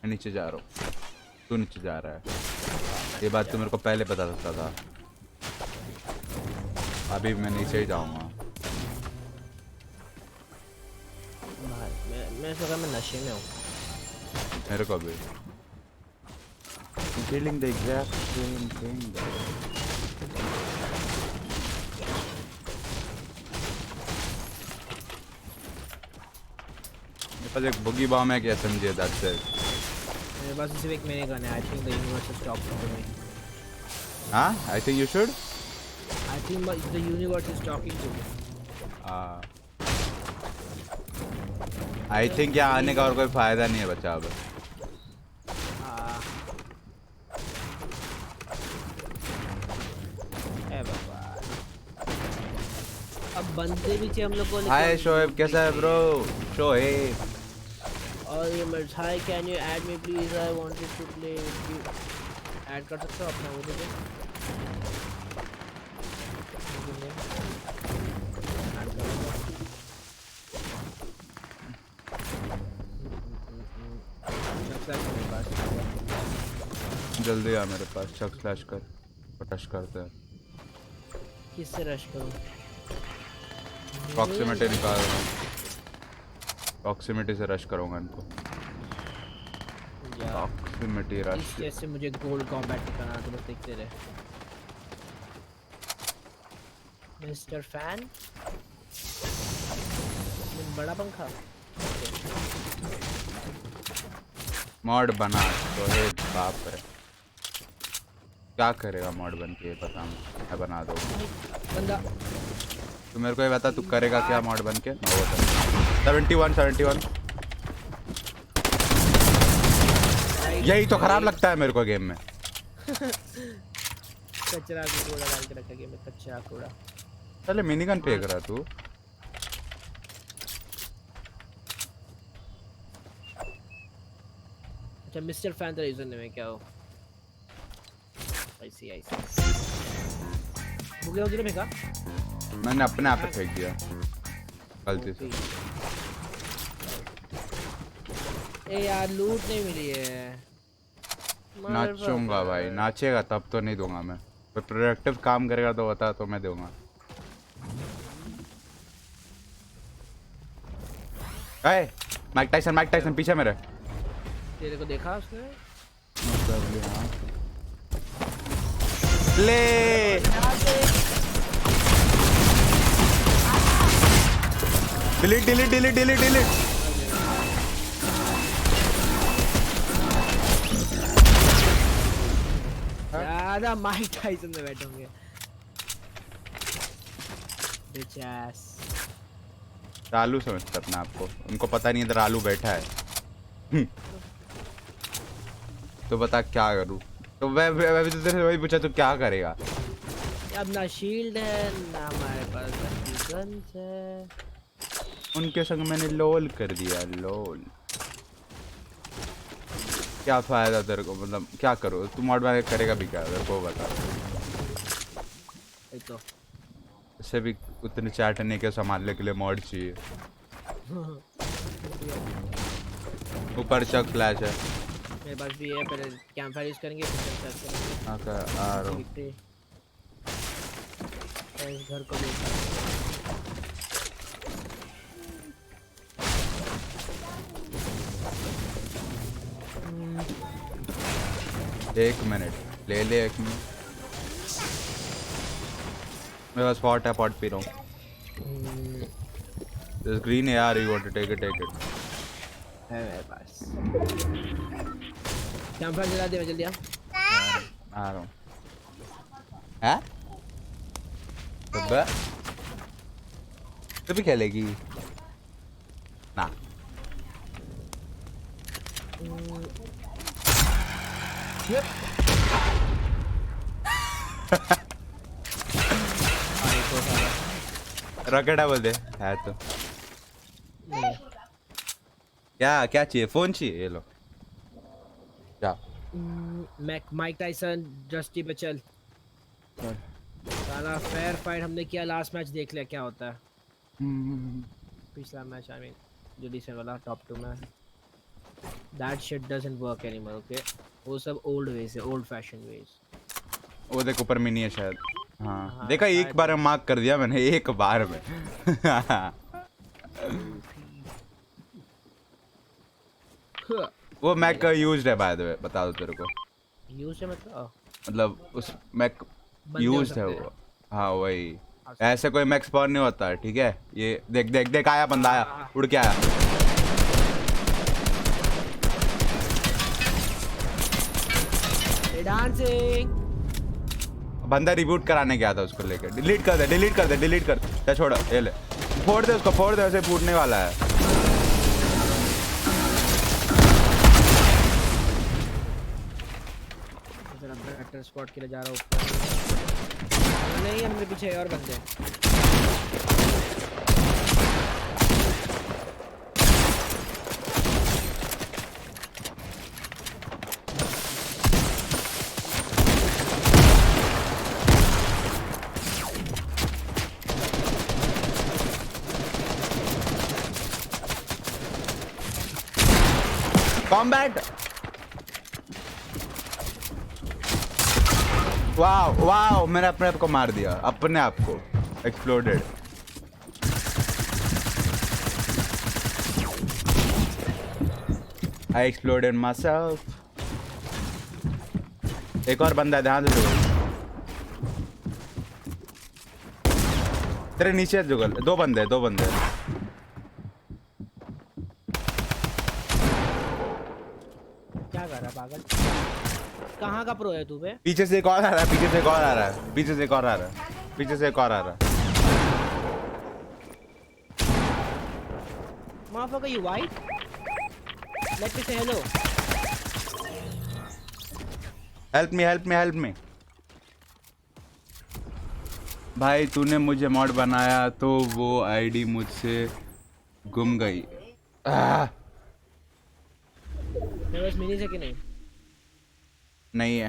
[SPEAKER 1] मैं नीचे जा रहा हूँ, तू नीचे जा रहा है। ये बात तो मेरे को पहले पता सकता था। अभी मैं नीचे ही जाऊँगा।
[SPEAKER 2] मैं सोचा मैं नशे में हूँ।
[SPEAKER 1] मेरे को भी feeling the exact same thing. मेरे पास एक बुगी बॉम्ब है, क्या समझिए दैट्स इट।
[SPEAKER 2] मेरे पास सिर्फ एक मेरे गन है। I think the universe is talking to me.
[SPEAKER 1] हाँ, I think you should.
[SPEAKER 2] I think the universe is talking to me.
[SPEAKER 1] I think यहाँ आने का और कोई फायदा नहीं है बच्चा अब।
[SPEAKER 2] हाँ ए बाबा, अब बंदे भी चाहिए हम लोग को।
[SPEAKER 1] हाय शोएब, कैसा है ब्रो? शोएब
[SPEAKER 2] और ये मर्ज, hi can you add me please, I wanted to play with you. Add कर सकते हो अपना वो मुझे?
[SPEAKER 1] जल्दी आ मेरे पास, चक स्लैश कर, रश करते हैं।
[SPEAKER 2] किससे रश करूं?
[SPEAKER 1] प्रॉक्सिमिटी निकाल रहा हूं, प्रॉक्सिमिटी से रश करूंगा इनको। प्रॉक्सिमिटी रश
[SPEAKER 2] जैसे मुझे गोल्ड कॉम्बैट करना तो बस देखते रहे। मिस्टर फैन, बड़ा पंखा
[SPEAKER 1] मॉड बना तो है बाप रे। क्या करेगा मॉड बन के, पता मैं बना दो।
[SPEAKER 2] बंदा
[SPEAKER 1] तू मेरे को ये बता, तू करेगा क्या मॉड बन के? 71 यही तो खराब लगता है मेरे को गेम में।
[SPEAKER 2] कचरा कूड़ा डाल के रखा गेम में, कचरा कूड़ा।
[SPEAKER 1] चले मिनीगन फेंक रहा तू।
[SPEAKER 2] अच्छा मिस्टर फैन तो रीजन में क्या हो? आई सी मुझे उधर फेंका,
[SPEAKER 1] मैंने अपने आप पे फेंक दिया गलती से।
[SPEAKER 2] ए यार लूट नहीं मिली है।
[SPEAKER 1] नाचूंगा भाई, नाचेगा तब तो नहीं दूंगा मैं। कोई प्रोडक्टिव काम करेगा तो बता, तो मैं दूंगा। ए माइक टाइसन पीछे मेरे।
[SPEAKER 2] तेरे को देखा उसने?
[SPEAKER 1] ले डिलीट।
[SPEAKER 2] ज्यादा माइक टाइसन में बैठे होंगे। Bitch ass।
[SPEAKER 1] रालू समझता अपने आप को, उनको पता नहीं इधर आलू बैठा है। तो बता क्या करूं? तो मैं भी तो तेरे से वही पूछा, तो क्या करेगा?
[SPEAKER 2] अब ना शील्ड है ना हमारे पास गन्स है।
[SPEAKER 1] उनके संग मैंने लोल कर दिया, लोल। क्या फायदा तेरे को, मतलब क्या करो? तू मॉड में करेगा भी क्या तेरे को बता।
[SPEAKER 2] तो
[SPEAKER 1] इससे भी उतने चैटने के संभालने के लिए मॉड चाहिए। ऊपर चक फ्लैश है
[SPEAKER 2] मेरे पास भी है, पहले कैंप फायर यूज करेंगे फिर सर्च करेंगे।
[SPEAKER 1] हाँ का आ रहा हूँ।
[SPEAKER 2] इस घर को देखा।
[SPEAKER 1] एक मिनट ले ले, 1 मिनट। मेरे पास पॉट है, पॉट पी रहा हूँ। दिस ग्रीन यार, you want to take it
[SPEAKER 2] है मेरे पास। कैंप फायर जला दे, मैं जल्दी आ
[SPEAKER 1] रहा हूँ। हैं? तो भी खेलेगी ना? रॉकेट बोल दे है तो। क्या चाहिए? फोन चाहिए? ये लो क्या?
[SPEAKER 2] माइक टाइसन जस्टी पे चल। साला फेयर फाइट हमने किया, लास्ट मैच देख लिया क्या होता है। पिछला मैच आई मीन जो डिसेंबर वाला टॉप 2 में, that shit doesn't work anymore. Okay वो सब ओल्ड वेज है, ओल्ड फैशन वेज।
[SPEAKER 1] वो देख ऊपर मिनी है शायद। हाँ देखा, एक बार में मार्क कर दिया मैंने, एक बार में। वो मैक का यूज्ड है बाय द वे, बता दो तेरे को।
[SPEAKER 2] यूज्ड है
[SPEAKER 1] मतलब उस मैक यूज्ड है वो। हाँ वही, ऐसे कोई मैक स्पॉन नहीं होता है, ठीक है? ये देख देख देख, आया बंदा, आया उड़ के आया।
[SPEAKER 2] डांसिंग
[SPEAKER 1] बंदा रिबूट कराने गया था, उसको लेकर। डिलीट कर दे, छोड़, ये ले, फोड़ दे उसको, फोड़ दे, वैसे फूटने वाला है।
[SPEAKER 2] बेटर स्पॉट के लिए जा रहा हूँ ऊपर। नहीं है मेरे पीछे और बंदे हैं।
[SPEAKER 1] कॉम्बैट। वाओ वाओ, मैंने अपने आप को मार दिया, अपने आप को। Exploded. I exploded my self. एक और बंदा है, ध्यान से जुगल। तेरे नीचे जुगल, दो बंदे हैं, दो बंदे हैं।
[SPEAKER 2] क्या कर रहा पागल? कहाँ का प्रो है तू बे?
[SPEAKER 1] पीछे से एक और आ रहा है, पीछे से एक और आ रहा है, पीछे से एक और आ रहा है, पीछे से एक और आ रहा है।
[SPEAKER 2] Motherfucker, you white? Let me say hello.
[SPEAKER 1] Help me, help me, help me. भाई तूने मुझे मॉड बनाया तो वो आईडी मुझसे गुम गई।
[SPEAKER 2] मेरे पास मिनी से कि नहीं?
[SPEAKER 1] नहीं है।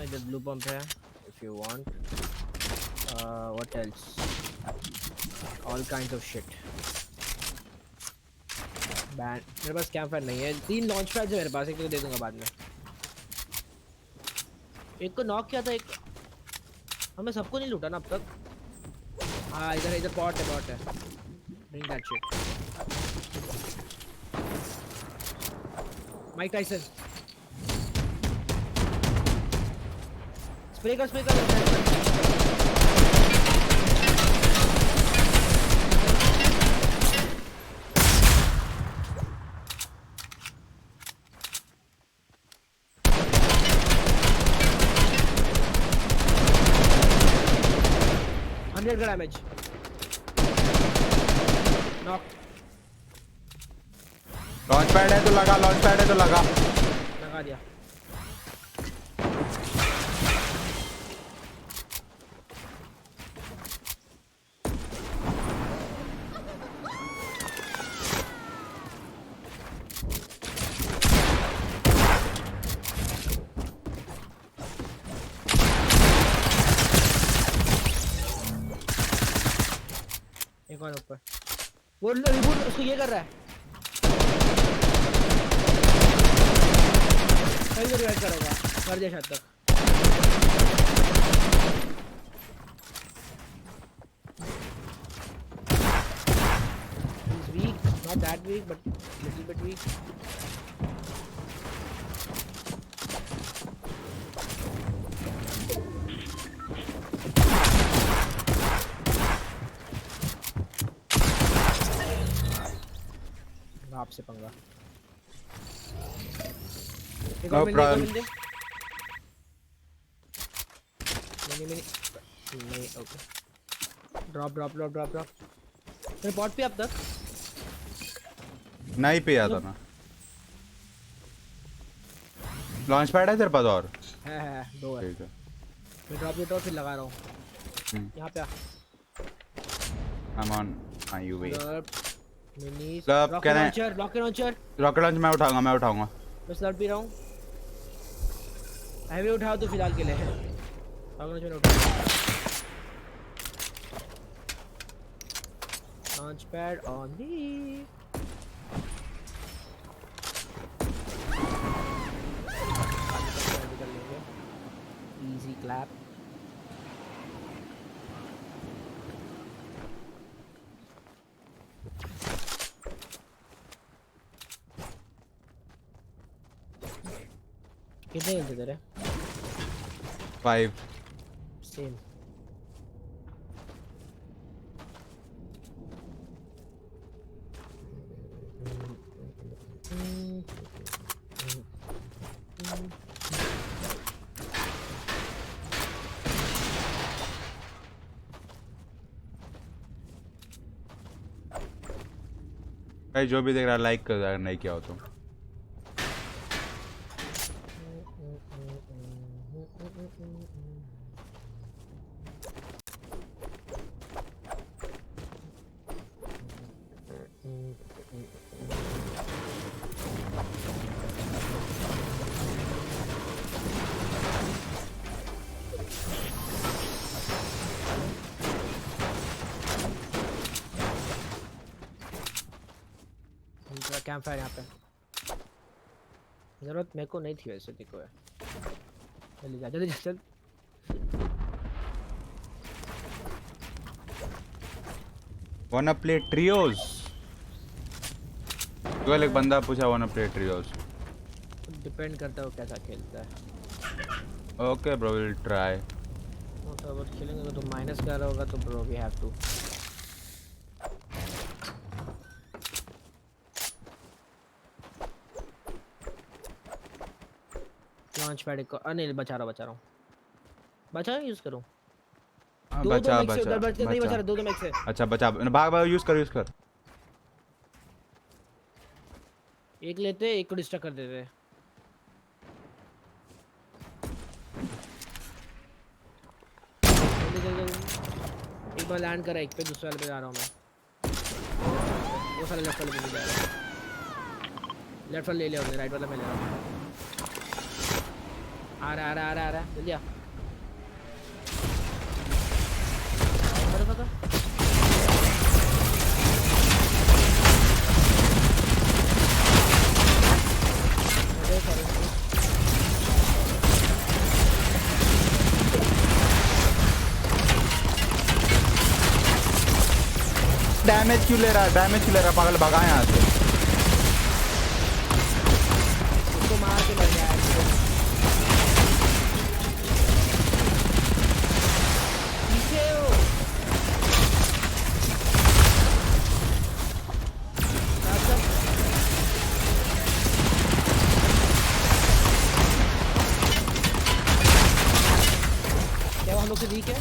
[SPEAKER 2] इधर ब्लू पंप है if you want. What else? All kinds of shit. मेरे पास कैंपफायर नहीं है। 3 लॉन्च पैड्स है मेरे पास, एक तो दे दूंगा बाद में। एक को नॉक किया था, एक हमें सबको नहीं लूटा ना अब तक। हाँ इधर इधर बॉट है, बॉट है। Bring that shit. Mike Tyson. Spray कर, स्प्रे कर। का डैमेज। नॉक।
[SPEAKER 1] लॉन्च पैड है तो लगा, लॉन्च पैड है तो लगा।
[SPEAKER 2] लगा दिया। एक और ऊपर। वो उसको ये कर रहा है। कहीं तो रिवाइव करोगा, कर दिया शायद तक। He's weak, not that weak, but little bit weak. आपसे पंगा।
[SPEAKER 1] No problem.
[SPEAKER 2] नहीं ओके। ड्रॉप। मेरे बॉट पे अब तक
[SPEAKER 1] नहीं पे आता ना। लॉन्च पैड है तेरे पास और?
[SPEAKER 2] है 2 है।
[SPEAKER 1] ठीक है।
[SPEAKER 2] मैं ड्रॉप देता हूँ फिर लगा रहा हूँ। यहाँ पे आ।
[SPEAKER 1] I'm on my way.
[SPEAKER 2] Mini
[SPEAKER 1] rocket
[SPEAKER 2] launcher.
[SPEAKER 1] Rocket launch मैं उठाऊंगा।
[SPEAKER 2] मैं स्लर्प पी रहा हूँ। हैवी उठाओ तो फिलहाल के लिए है। रॉकेट लॉन्चर उठा। Launch pad on me. Easy clap. कितने हिलते तेरे?
[SPEAKER 1] 5
[SPEAKER 2] सेम।
[SPEAKER 1] भाई जो भी देख रहा है लाइक कर अगर नहीं किया हो तो।
[SPEAKER 2] कैंप फायर यहाँ पे जरूरत मेरे को नहीं थी वैसे देखो है। जल्दी जा जल्दी चल।
[SPEAKER 1] वाना प्ले ट्रियोस। तो एक बंदा पूछा वाना प्ले ट्रियोस।
[SPEAKER 2] डिपेंड करता है वो कैसा खेलता है।
[SPEAKER 1] Okay bro will try.
[SPEAKER 2] तो अब खेलेंगे तो माइनस कर रहा होगा तो bro we have to. Launch pad को नहीं बचा रहा हूँ यूज करूँ।
[SPEAKER 1] बचा
[SPEAKER 2] नहीं बचा रहा दो मैक्स है।
[SPEAKER 1] अच्छा बचा भाग भाग यूज कर
[SPEAKER 2] एक लेते एक को डिस्ट्रैक्ट कर देते। एक बार लैंड करा एक पे दूसरे वाले पे जा रहा हूँ मैं। वो साले लेफ्ट वाले पे नहीं जा रहा। लेफ्ट वाले ले लिया उसने राइट वाला मैं ले रहा हूँ। आ रहा जल्दी आ।
[SPEAKER 1] डैमेज क्यों ले रहा पागल भगा यहाँ से।
[SPEAKER 2] उसको मार के मर गया है। पीछे हो। क्या हम लोग से वीक है।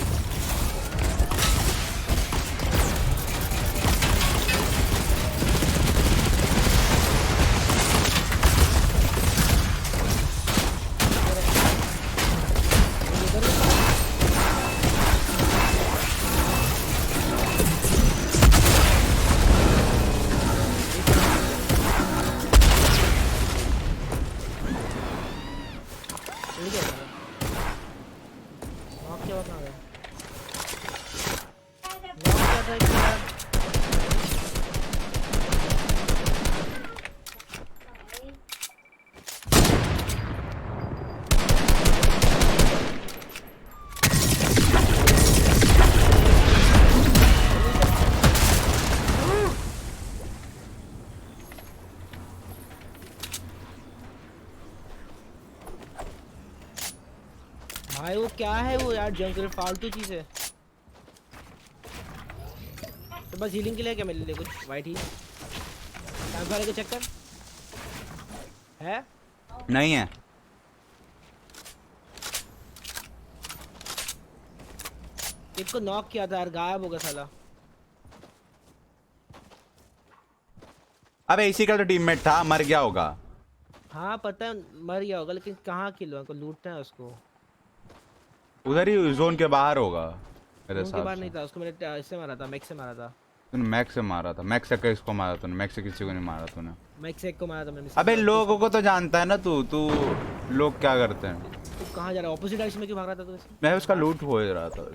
[SPEAKER 2] भाई वो क्या है वो यार जंगल फालतू चीज है। तो बस हीलिंग के लिए क्या मिल ले कुछ वाइट ही कैंप फायर के चक्कर है
[SPEAKER 1] नहीं है।
[SPEAKER 2] इसको नॉक किया था यार गायब हो गया साला।
[SPEAKER 1] अबे इसी का तो टीममेट था मर गया होगा।
[SPEAKER 2] हाँ पता है मर गया होगा लेकिन कहाँ किल हुआ को लूटना है उसको।
[SPEAKER 1] उधर ही जोन के बाहर होगा मेरे
[SPEAKER 2] उसके
[SPEAKER 1] हिसाब
[SPEAKER 2] बाहर
[SPEAKER 1] से।
[SPEAKER 2] नहीं था उसको मैंने इससे मारा था मैक्स से मारा था।
[SPEAKER 1] तूने मैक्स से मारा था। मैक्स से किसको मारा तूने। मैक्स से किसी को नहीं मारा तूने।
[SPEAKER 2] मैक्स से एक को मारा था मैंने।
[SPEAKER 1] अबे लोगों को तो जानता है ना तू लोग क्या करते हैं।
[SPEAKER 2] तू कहाँ जा रहा है ऑपोजिट डायरेक्शन में क्यों भाग रहा था तू वैसे।
[SPEAKER 1] मैं उसका लूट हो रहा था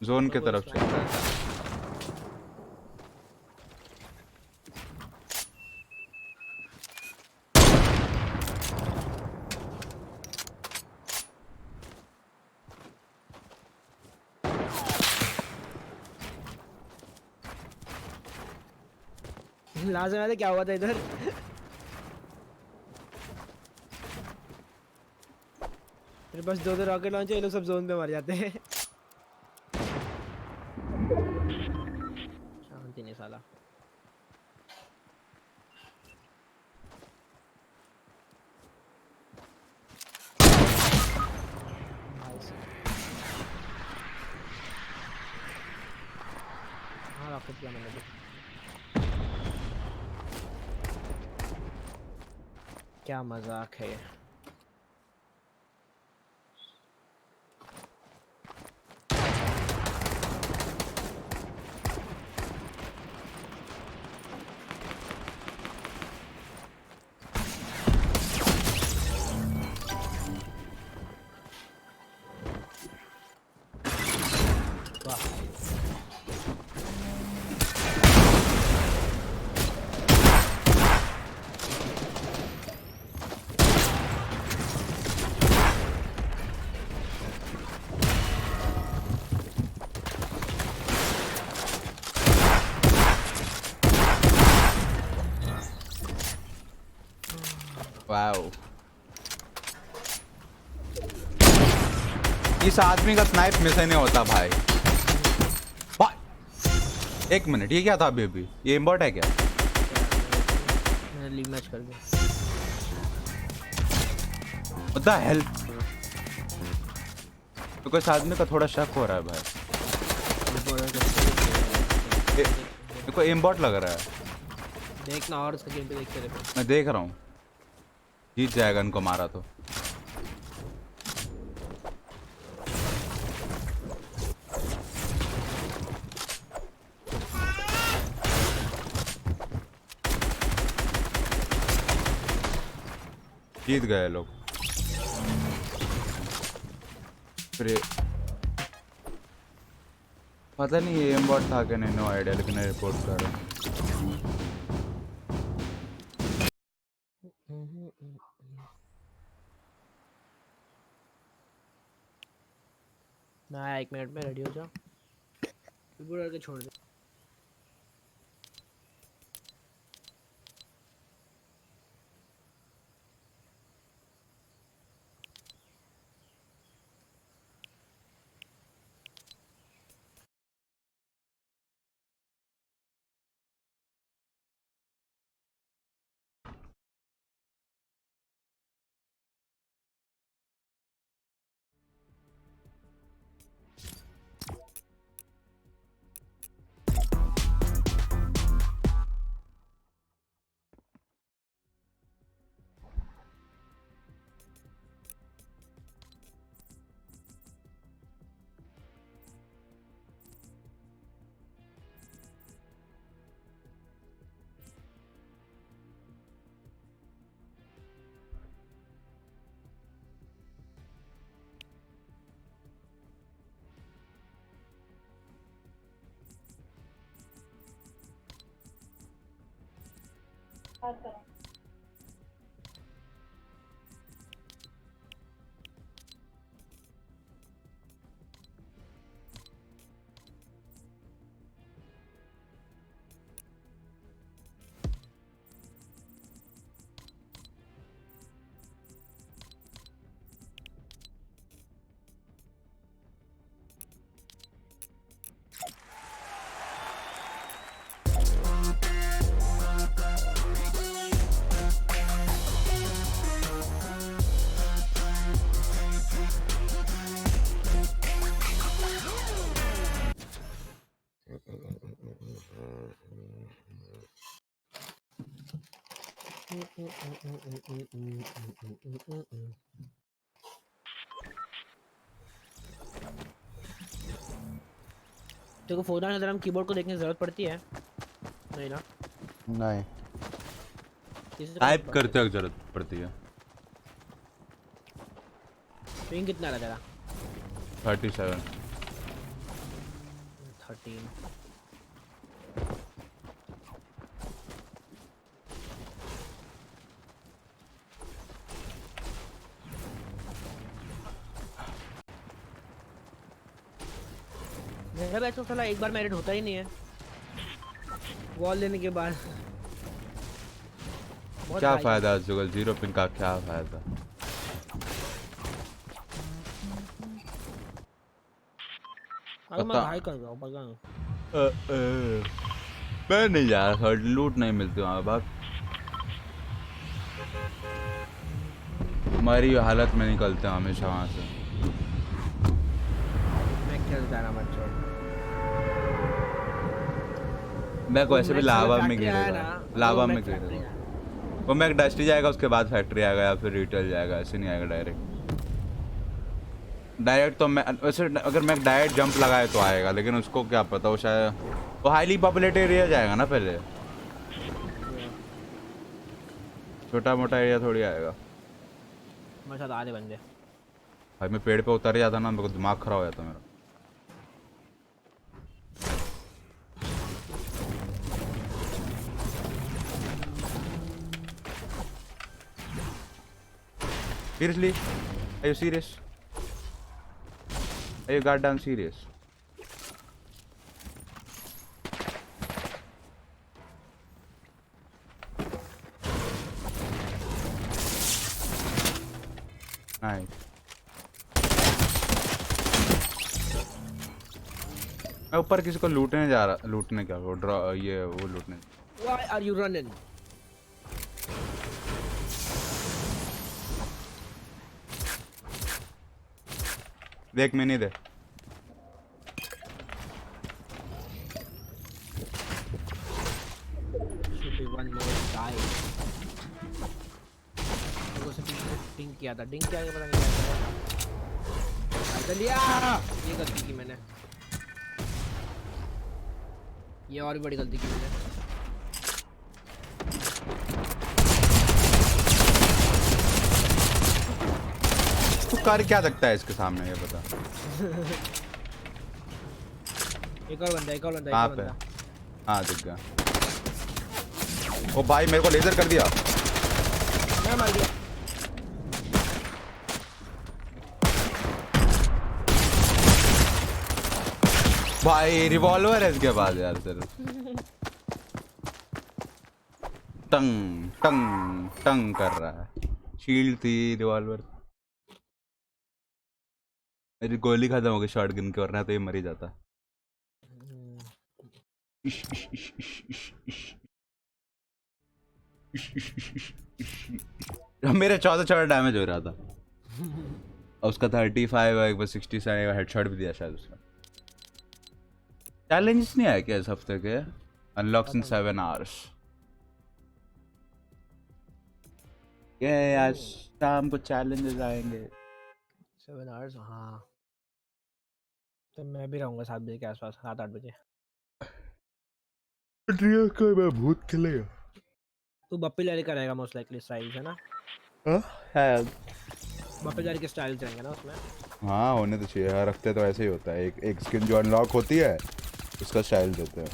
[SPEAKER 1] जोन की तरफ से।
[SPEAKER 2] लास्ट में क्या हुआ था इधर। फिर बस दो रॉकेट लॉन्च है ये लोग सब जोन पे मर जाते हैं। शांति नहीं साला। हाँ रॉकेट किया मैंने भी। क्या मजाक है ये।
[SPEAKER 1] वाओ, इस आदमी का स्नाइप मिस ही नहीं होता भाई। एक मिनट, ये क्या था अभी? ये इम्बॉट है क्या?
[SPEAKER 2] मैंने लीव मैच कर दिया।
[SPEAKER 1] What the hell? तो कुछ आदमी का थोड़ा शक हो रहा है भाई। मेरे को इम्बॉट लग रहा है।
[SPEAKER 2] देखना और उसका गेम पे देख के देखो।
[SPEAKER 1] मैं देख रहा हूँ, जीत जाएगा इनको मारा तो। जीत गए लोग। फिर पता नहीं ये एम्बॉट था कि नहीं, नो आइडिया, लेकिन मैं रिपोर्ट कर रहा हूँ।
[SPEAKER 2] मैं 1 मिनट में रेडी हो जाओ, बुरा के छोड़ दे। तेरे को फोर्टनाइट अगर हम कीबोर्ड को देखने की जरूरत पड़ती है? नहीं ना?
[SPEAKER 1] नहीं,
[SPEAKER 2] किसी
[SPEAKER 1] टाइप करते वक्त जरूरत पड़ती है।
[SPEAKER 2] पिंग कितना रहा तेरा?
[SPEAKER 1] 37।
[SPEAKER 2] 13। मेरा बैच तो साला एक बार मेरिट होता ही नहीं है वॉल लेने के बाद।
[SPEAKER 1] क्या फायदा जुगल, 0 पिन का क्या फायदा?
[SPEAKER 2] अरे मैं भाई कर रहा हूँ पता नहीं।
[SPEAKER 1] मैं नहीं जा रहा, लूट नहीं मिलती वहाँ बात। हमारी हालत में निकलते हैं हमेशा वहाँ से।
[SPEAKER 2] मैं खेल जाना मत छोड़।
[SPEAKER 1] मैं को ऐसे भी लावा में गिरेगा, लावा में गिरेगा। वो मैक डस्ट ही जाएगा, उसके बाद फैक्ट्री आएगा या फिर रिटेल जाएगा, ऐसे नहीं आएगा डायरेक्ट। तो मैं वैसे अगर मैं डायरेक्ट जंप लगाए तो आएगा, लेकिन उसको क्या पता, वो शायद वो हाईली पॉपुलेटेड एरिया जाएगा ना पहले, छोटा मोटा एरिया थोड़ी आएगा।
[SPEAKER 2] मेरे साथ आधे बंदे
[SPEAKER 1] भाई मैं पेड़ पे उतर ही जाता ना, मेरे को दिमाग खराब हो जाता मेरा। Seriously? Are you serious? Are you goddamn serious? Nice. मैं ऊपर किसी को लूटने जा रहा, लूटने क्या वो ड्रॉ ये वो लूटने।
[SPEAKER 2] Why are you running?
[SPEAKER 1] देख मैं नहीं दे।
[SPEAKER 2] Should be one more die. वो सब डिंग किया था, डिंग किया पता नहीं क्या था। चलिए ये गलती की मैंने, ये और भी बड़ी गलती की मैंने।
[SPEAKER 1] तू कर क्या सकता है इसके सामने, ये बता।
[SPEAKER 2] एक और बंदा, एक और बंदा,
[SPEAKER 1] कहाँ पे? हाँ दिख गया। ओ भाई मेरे को लेजर कर दिया।
[SPEAKER 2] मैं मार दिया।
[SPEAKER 1] भाई रिवॉल्वर है इसके पास यार तेरे। टंग टंग टंग कर रहा है, शील्ड थी रिवॉल्वर। मेरी गोली खत्म हो गई शॉटगन के, वरना तो ये मर ही जाता। इश, इश, इश, इश, इश, इश। इश, इश, इश, इश, इश। मेरे 14 डैमेज हो रहा था और उसका 35 और एक बार 67 हेडशॉट भी दिया शायद उसका। चैलेंजेस नहीं आए क्या इस हफ्ते के? अनलॉक्स इन 7 आवर्स। ये आज शाम को चैलेंजेस आएंगे
[SPEAKER 2] 7 आवर्स। हाँ तो मैं भी रहूँगा 7 बजे के आसपास, 7-8 बजे।
[SPEAKER 1] मैं भूत खेलेगा।
[SPEAKER 2] तू बप्पी लड़ी का रहेगा मोस्ट लाइकली, स्टाइल्स है ना?
[SPEAKER 1] हाँ
[SPEAKER 2] बप्पी लड़ी के स्टाइल्स रहेंगे ना उसमें।
[SPEAKER 1] हाँ होने तो चाहिए, हर हफ्ते तो ऐसे ही होता है। एक स्किन जो अनलॉक होती है उसका स्टाइल देते हैं।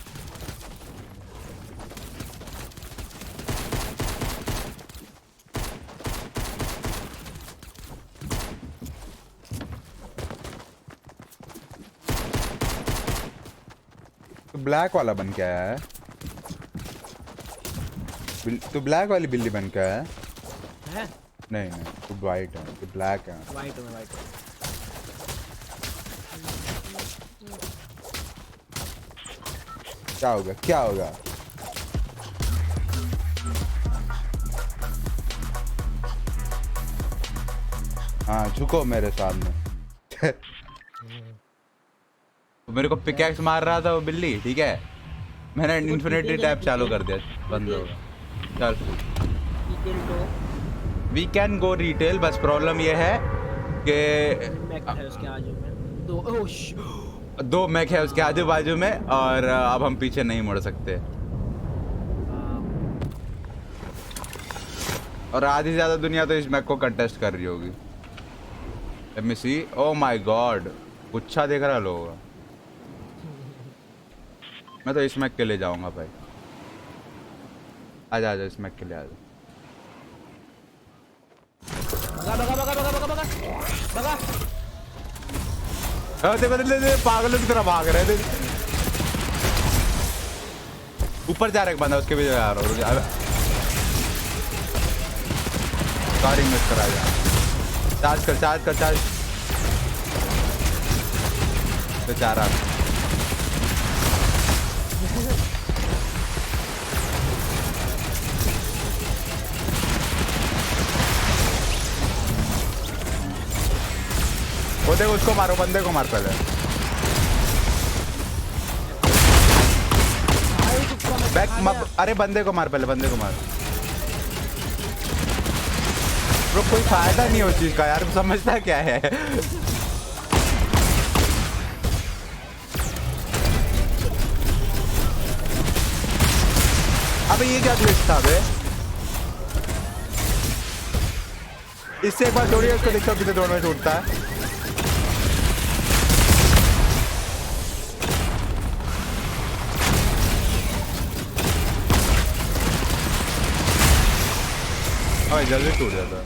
[SPEAKER 1] तो ब्लैक वाला बन के आया है, तो ब्लैक वाली बिल्ली बन के आया
[SPEAKER 2] है?
[SPEAKER 1] नहीं नहीं तो वाइट है, तो ब्लैक है।
[SPEAKER 2] वाइट में वाइट।
[SPEAKER 1] क्या होगा क्या होगा? हाँ झुको मेरे सामने। मेरे को पिकैक्स मार रहा था वो बिल्ली, ठीक है, मैंने इन्फिनिटी टैप चालू कर दिया, बंद हो गया। चल वी कैन गो रिटेल, बस प्रॉब्लम ये है कि
[SPEAKER 2] उसके आजू में
[SPEAKER 1] दो मैक है उसके आजू बाजू में, और अब हम पीछे नहीं मुड़ सकते। और आधी से ज्यादा दुनिया तो इस मैक को कंटेस्ट कर रही होगी। Let me see. Oh my god, गुच्छा देख रहा लोगों का। मैं तो इस मैक के लिए जाऊंगा भाई। आजा आजा इस मैक के लिए आजा। देखो पागलों की तरह भाग रहे थे। ऊपर जा रहा है एक बंदा, उसके भी जा रहा हूँ। सॉरी मिस करा जा। चार्ज कर चार्ज कर चार्ज तो जा रहा। वो देखो उसको मारो, बंदे को मार पहले। बैक अरे बंदे को मार पहले, बंदे को मार। ब्रो कोई फायदा नहीं है उस चीज का यार, समझता क्या है। अबे ये क्या ग्लिच था बे? इससे एक बार छोड़िए उसको, देखो कितने दोनों में छूटता है। भाई जल्दी टूट जाता है।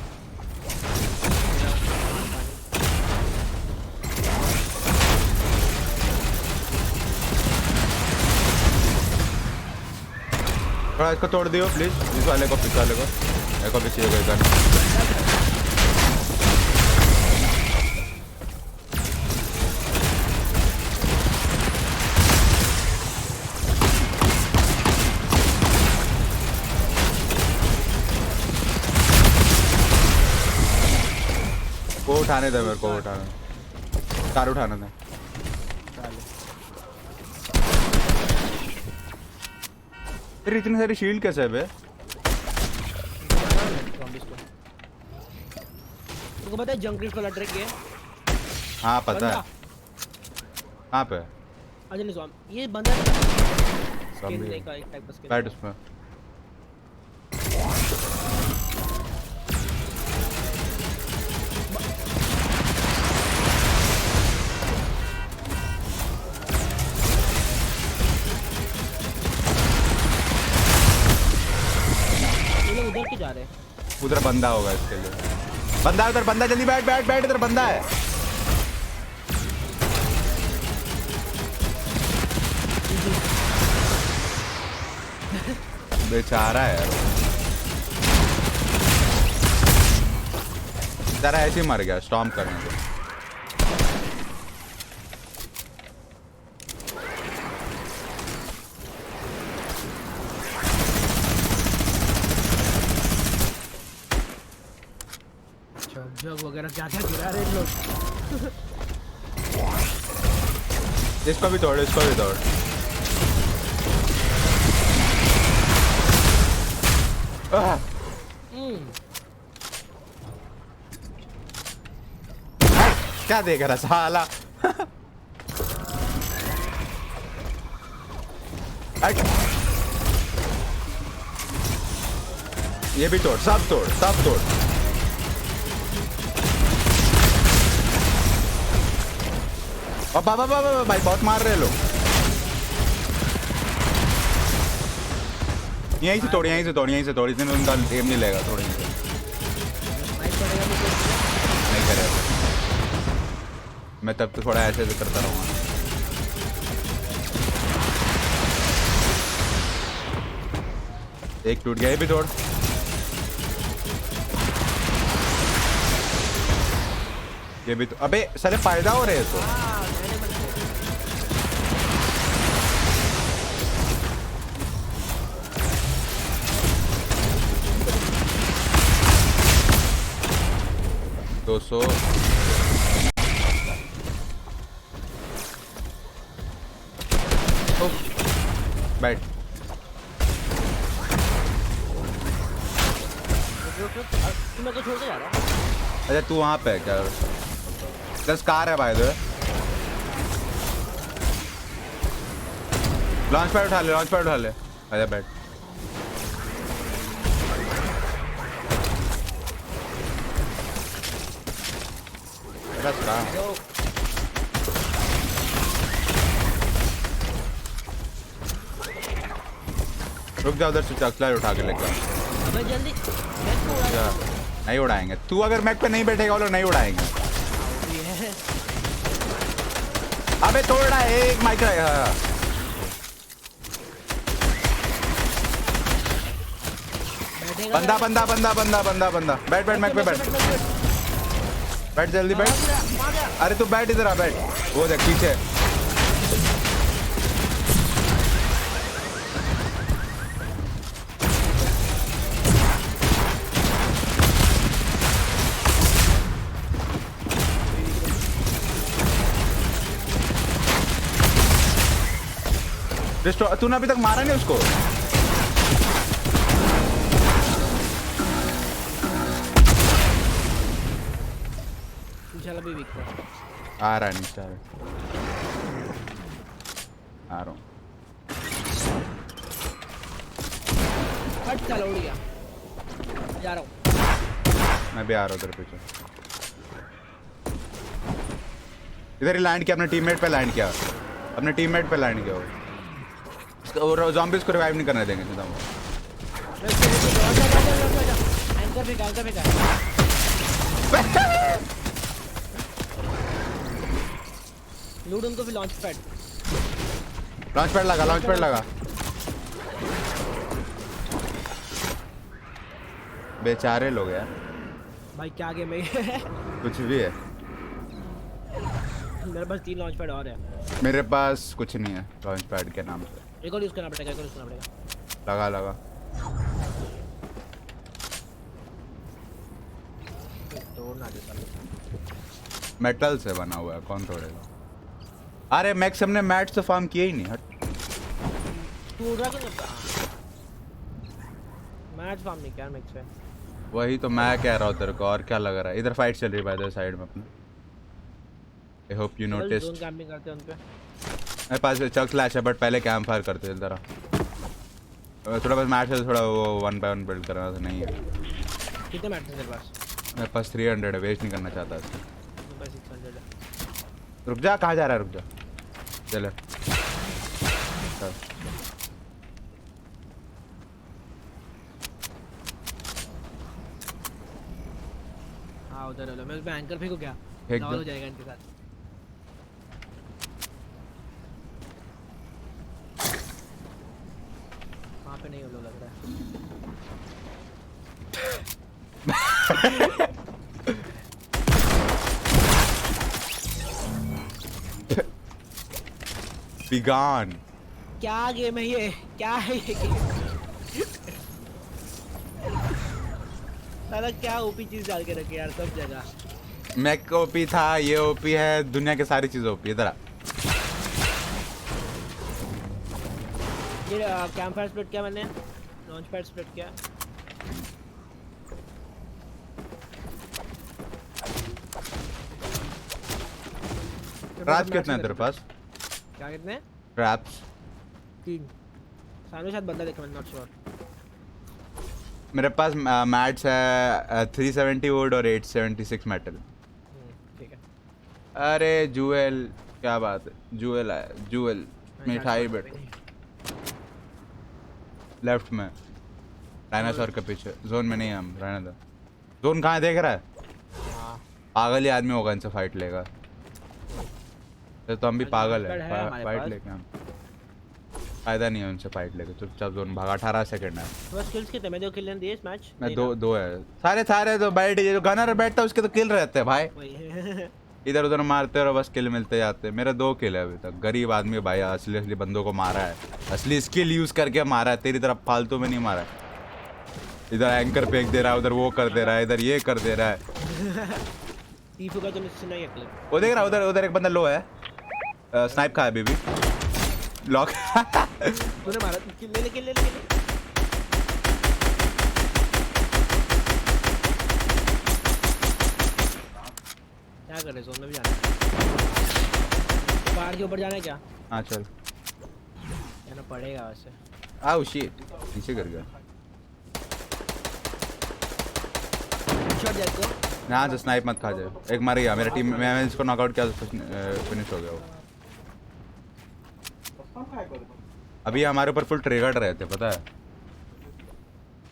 [SPEAKER 1] थोड़ा इसको तोड़ दियो प्लीज, इस वाले को, पिछ वाले को, एक को पीछे कोई गन। वो उठाने दे मेरे को, उठाने, कार उठाने दे। फिर इतनी सारी शील्ड कैसे है बे?
[SPEAKER 2] तुमको पता है जंगल वाला ट्रिक है?
[SPEAKER 1] हाँ पता है। कहाँ पे?
[SPEAKER 2] अजय नहीं स्वाम, ये बंदा स्किन का एक टाइप का स्किन।
[SPEAKER 1] बैठ उसमें।
[SPEAKER 2] उधर की जा रहे हैं,
[SPEAKER 1] उधर बंदा होगा इसके लिए। बंदा है उधर, बंदा, जल्दी बैठ बैठ बैठ, इधर बंदा है। बेचारा है यार, बेचारा ऐसे ही मर गया स्टॉर्म करने को।
[SPEAKER 2] जग वगैरह क्या क्या गिरा रहे हैं लोग।
[SPEAKER 1] इसको भी तोड़, इसको भी तोड़। क्या देख रहा साला? ये भी तोड़, सब तोड़, सब तोड़। बाबा बाबा भाई बहुत मार रहे लोग। यहीं से तोड़, यहीं से तोड़, यहीं से तोड़। इसमें उनका एम नहीं लेगा, थोड़ी नहीं करेगा। मैं तब तो थोड़ा ऐसे करता रहूँगा। एक टूट गया, ये भी तोड़। ये भी तो, अबे सारे फायदा हो रहे हैं तो। दो सौ बैठ।
[SPEAKER 2] मैं तो छोड़ के जा रहा हूँ।
[SPEAKER 1] अच्छा तू वहाँ पे है क्या? 10 कार है भाई। दो लॉन्च पैड उठा ले, लॉन्च पैड उठा ले। आजा बैठ। बस कहाँ रुक जा, उधर से चक्ला उठा के लेकर।
[SPEAKER 2] अबे जल्दी
[SPEAKER 1] नहीं उड़ाएंगे। तू अगर मैक पे नहीं बैठेगा वो लोग नहीं उड़ाएंगे। अबे तोड़ रहा है एक माइक। बंदा बंदा बंदा बंदा बंदा बंदा। बैठ बैठ मैक पे बैठ, बैठ जल्दी बैठ। अरे तू बैठ, इधर आ बैठ। वो देख पीछे। तूने अभी तक मारा नहीं उसको?
[SPEAKER 2] पीछे वाला भी वीक है।
[SPEAKER 1] आ रहा है नीचे आ रहा हूँ।
[SPEAKER 2] हट चल उड़ गया। जा रहा हूँ।
[SPEAKER 1] मैं भी आ रहा हूँ तेरे पीछे। इधर ही लैंड किया, अपने टीममेट पे लैंड किया, अपने टीममेट पे लैंड किया और ज़ॉम्बीज़ को रिवाइव नहीं करने देंगे सीधा वो।
[SPEAKER 2] एंकर फेंका। लूट उनको फिर लॉन्च पैड
[SPEAKER 1] लगा। बेचारे लोग यार।
[SPEAKER 2] भाई क्या गेम है।
[SPEAKER 1] कुछ भी है।
[SPEAKER 2] मेरे पास 3 लॉन्च पैड और है।
[SPEAKER 1] मेरे पास कुछ नहीं है लॉन्च पैड के नाम से।
[SPEAKER 2] एक और यूज करना पड़ेगा।
[SPEAKER 1] लगा
[SPEAKER 2] तोड़ना दे साले।
[SPEAKER 1] मेटल से बना हुआ है, कौन तोड़ेगा। अरे मैक्स हमने मैट से फार्म किया ही नहीं। हट
[SPEAKER 2] तू उड़ रहा क्यों करता? मैच फार्म नहीं क्या मैक्स है।
[SPEAKER 1] वही तो मैं कह रहा हूँ तेरे को, और क्या लग रहा है। इधर फाइट चल रही है बाय द साइड में अपने। I hope you noticed.
[SPEAKER 2] Zone camping करते हैं उन पे।
[SPEAKER 1] मेरे पास चक स्लैश है बट पहले कैंप फायर करते हैं जरा। थोड़ा बस मैच है, थोड़ा वो 1 by 1 बिल्ड करना तो नहीं है।
[SPEAKER 2] कितने मैच है तेरे पास?
[SPEAKER 1] मेरे पास 300 है, वेस्ट नहीं करना चाहता इसको।
[SPEAKER 2] मेरे पास 600 है।
[SPEAKER 1] रुक जा, कहाँ जा रहा है, रुक जा। चले
[SPEAKER 2] हाँ उधर मैं उस पे एंकर फेंकू क्या?
[SPEAKER 1] फेंक
[SPEAKER 2] डबल
[SPEAKER 1] दो।
[SPEAKER 2] हो जाएगा इनके साथ। वहाँ पे नहीं हो लग रहा है।
[SPEAKER 1] Be gone.
[SPEAKER 2] क्या गेम है ये? क्या है ये गेम? साला क्या ओपी चीज डाल के रखे यार सब जगह।
[SPEAKER 1] मैक ओपी था, ये ओपी है, दुनिया की सारी चीजें ओपी है। इधर आ।
[SPEAKER 2] ये कैंप फायर स्प्लिट किया मैंने, लॉन्च पैड स्प्लिट किया।
[SPEAKER 1] ट्रैप्स कितने हैं तेरे पास?
[SPEAKER 2] क्या कितने?
[SPEAKER 1] ट्रैप्स
[SPEAKER 2] 3। सामने शायद बंदा देखा, मैं नॉट श्योर।
[SPEAKER 1] मेरे पास मैट्स है 370 वुड और 876 मेटल।
[SPEAKER 2] ठीक है।
[SPEAKER 1] अरे जूएल, क्या बात है। जूएल आया, जूएल मिठाई बेटा। लेफ्ट में डायनासोर के पीछे। जोन में नहीं है हम, रहने दो। जोन कहाँ है देख रहा है? पागल ही आदमी होगा इनसे फाइट लेगा। तो हम भी पागल है, फाइट लेके हम फायदा नहीं है उनसे फाइट लेके। चुपचाप जोन भागा। 18 सेकंड है
[SPEAKER 2] बस। किल्स कितने? मैं 2 किल दिए इस मैच।
[SPEAKER 1] मैं दो है। सारे तो बैठ, जो गनर बैठता है उसके तो किल रहते हैं भाई। इधर उधर मारते और बस किल मिलते जाते हैं। मेरा 2 किल है अभी तक। गरीब आदमी भाई, असली बंदों को मारा है, असली स्किल यूज करके मारा है। तेरी तरफ फालतू में नहीं मारा है। इधर एंकर फेंक दे रहा है, उधर वो कर दे रहा है, इधर ये कर दे रहा है।
[SPEAKER 2] टीफू का तो मुझसे नहीं अकल।
[SPEAKER 1] वो देख रहा है, उधर एक बंदा लो है। स्नाइप खा है अभी भी। लॉक
[SPEAKER 2] तूने मारा? किल ले। क्या कर रहे? जोन में भी जाना है? पहाड़ के ऊपर जाना है क्या?
[SPEAKER 1] हाँ चल।
[SPEAKER 2] जाना पड़ेगा वैसे।
[SPEAKER 1] आओ शिट, नीचे गिर गया।
[SPEAKER 2] शॉट जाए तो
[SPEAKER 1] यहाँ से स्नाइप मत खा जाए। एक मर गया मेरा टीम। मैं इसको नॉकआउट किया, फिनिश हो गया वो। अभी हमारे ऊपर फुल ट्रिगर्ड रहते, पता है।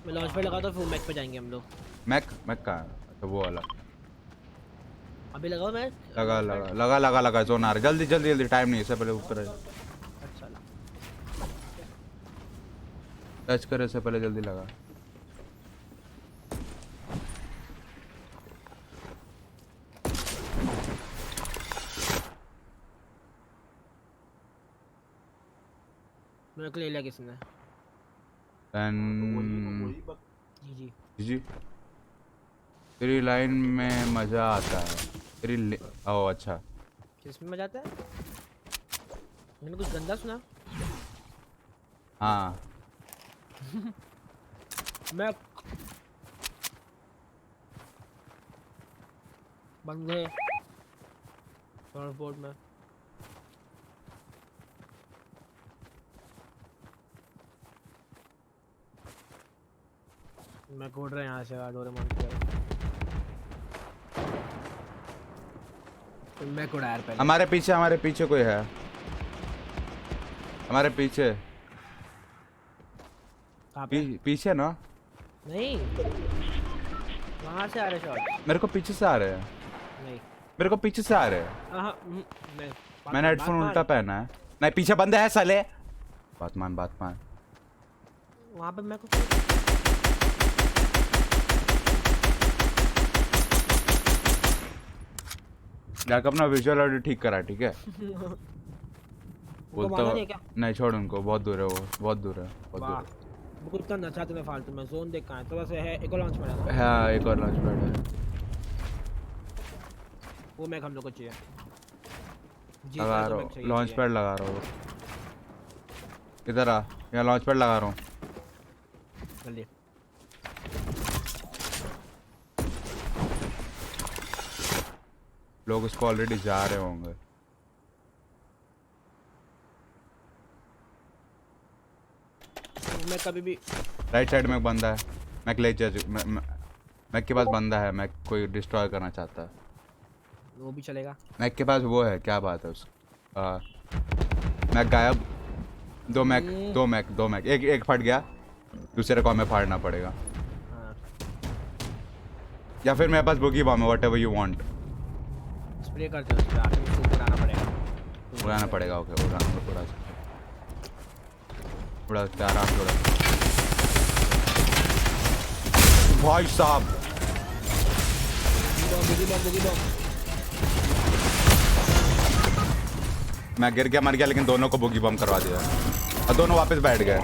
[SPEAKER 2] मैं लॉन्च पे लगा तो फिर मैक पे जाएंगे हम लोग।
[SPEAKER 1] मैक कहाँ है? अच्छा वो वाला।
[SPEAKER 2] अभी लगाओ मैक।
[SPEAKER 1] लगा जोन आ रहा है। जल्दी टाइम नहीं है, इससे पहले ऊपर है।
[SPEAKER 2] अच्छा
[SPEAKER 1] टच करे इससे पहले जल्दी लगा।
[SPEAKER 2] मेरे को ले लिया किसने?
[SPEAKER 1] जी तेरी लाइन में मजा आता है। ओह अच्छा।
[SPEAKER 2] किसमें मजा आता है? मैंने कुछ गंदा सुना?
[SPEAKER 1] हाँ
[SPEAKER 2] मैं बंदे सर्फबोर्ड में मैं कूद रहा यहाँ से डोरेमोन की तरफ। मैं कूदा यार पहले।
[SPEAKER 1] हमारे पीछे कोई है, हमारे पीछे।
[SPEAKER 2] कहाँ पे?
[SPEAKER 1] पीछे ना,
[SPEAKER 2] नहीं वहाँ से आ रहे शॉट।
[SPEAKER 1] मेरे को पीछे से आ रहे हैं,
[SPEAKER 2] नहीं
[SPEAKER 1] मेरे को पीछे से आ रहे हैं।
[SPEAKER 2] नहीं
[SPEAKER 1] मैंने हेडफोन उल्टा पहना है। नहीं पीछे बंद है साले। बात मान
[SPEAKER 2] वहाँ पे मेरे को
[SPEAKER 1] जाकर अपना विजुअल ऑडियो ठीक करा, ठीक है। बोलता
[SPEAKER 2] मारना नहीं है क्या?
[SPEAKER 1] नहीं, छोड़ उनको, बहुत दूर है वो, बहुत दूर है, बहुत दूर
[SPEAKER 2] वाह मुझे इतना नचा तूने फालतू में। जोन देख कहाँ है? थोड़ा सा है, एक और लॉन्च पड़ा
[SPEAKER 1] है। हाँ एक और लॉन्च पैड है।
[SPEAKER 2] वो मैं हम लोग को चाहिए।
[SPEAKER 1] लगा रहा हूँ लॉन्च पैड, लगा रहा हूँ। इधर आ, यहाँ लॉन्च पैड लगा रहा हूँ।
[SPEAKER 2] जल्दी
[SPEAKER 1] लोग उसको ऑलरेडी जा रहे होंगे।
[SPEAKER 2] मैं कभी भी
[SPEAKER 1] राइट साइड में एक बंदा है, मैक ले जा, मैक के पास बंदा है, मैक कोई डिस्ट्रॉय करना चाहता है।
[SPEAKER 2] वो भी चलेगा।
[SPEAKER 1] मैक के पास वो है, क्या बात है उसका। मैक गायब। दो मैक, एक फट गया, दूसरे को हमें फाड़ना पड़ेगा।
[SPEAKER 2] हाँ
[SPEAKER 1] या फिर मेरे पास बुगी बॉम्ब है, व्हाटएवर यू वांट।
[SPEAKER 2] स्प्रे करते हैं उस पे, आखिर में शूट कराना पड़ेगा।
[SPEAKER 1] उड़ाना पड़ेगा, ओके उड़ा आराम से उड़ा। भाई साहब
[SPEAKER 2] बुगी बम।
[SPEAKER 1] मैं गिर गया, मर गया, लेकिन दोनों को बुगी बम करवा दिया और दोनों वापस बैठ गए।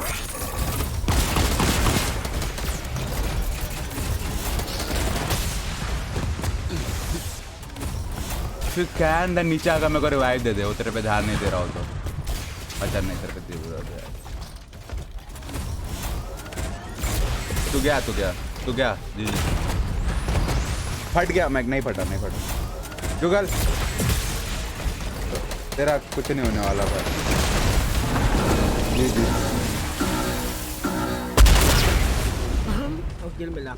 [SPEAKER 1] फिर कैन देन नीचे आकर मेरे को रिवाइव दे दे, वो तेरे पे ध्यान नहीं दे रहा हो तो। अच्छा नहीं, तेरे पे दे रहा है। तू गया जी। फट गया मैक, नहीं फटा जुगल, तेरा कुछ नहीं होने वाला भाई। जी
[SPEAKER 2] और किल मिला।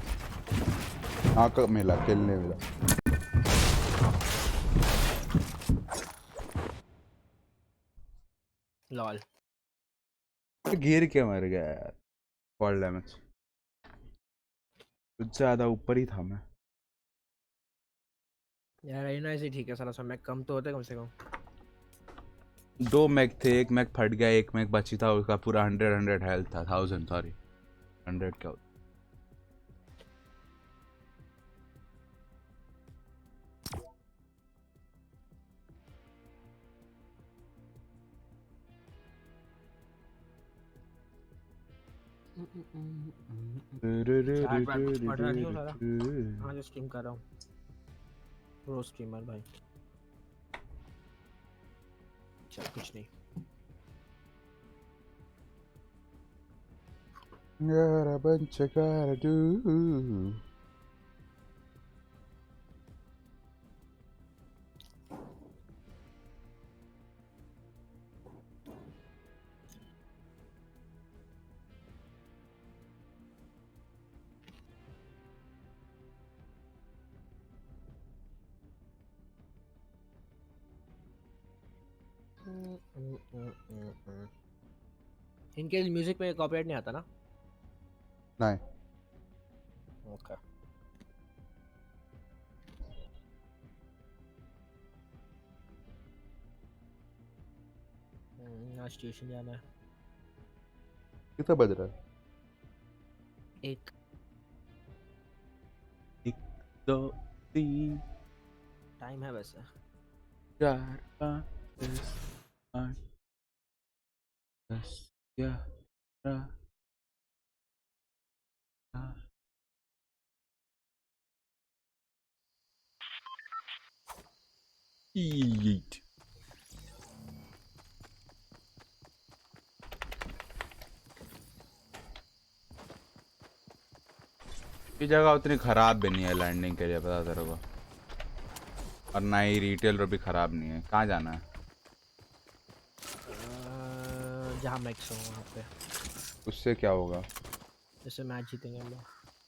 [SPEAKER 1] हाँ कब मिला, किल नहीं मिला।
[SPEAKER 2] लॉल
[SPEAKER 1] गिर के मर गया यार, फॉल डैमेज। कुछ ज्यादा ऊपर ही था मैं
[SPEAKER 2] यार। रहना ऐसे ठीक है, साला समय कम तो होता है कम से कम।
[SPEAKER 1] 2 मैक थे, एक मैक फट गया, एक मैक बची था, उसका पूरा 100 हेल्थ था। 1000 सॉरी 100 क्या होता।
[SPEAKER 2] पढ़ रहा नहीं हो सारा। हाँ जो स्ट्रीम कर रहा हूँ, प्रो स्ट्रीमर भाई। चल कुछ नहीं।
[SPEAKER 1] Got a bunch I gotta do.
[SPEAKER 2] इनके म्यूजिक में कॉपीराइट नहीं आता ना?
[SPEAKER 1] नहीं,
[SPEAKER 2] ओके। आज स्टेशन जाना है।
[SPEAKER 1] कितना बज रहा है?
[SPEAKER 2] 1
[SPEAKER 1] 1 2 3
[SPEAKER 2] टाइम है वैसे।
[SPEAKER 1] 4 5 6 8 10 11 8। ये जगह उतनी खराब भी नहीं है लैंडिंग के लिए, पता तेरे को। और ना ही रिटेलर भी ख़राब नहीं है। कहाँ जाना है?
[SPEAKER 2] जहाँ मैक्स हो वहाँ पे।
[SPEAKER 1] उससे क्या होगा?
[SPEAKER 2] जैसे मैच जीतेंगे हम लोग।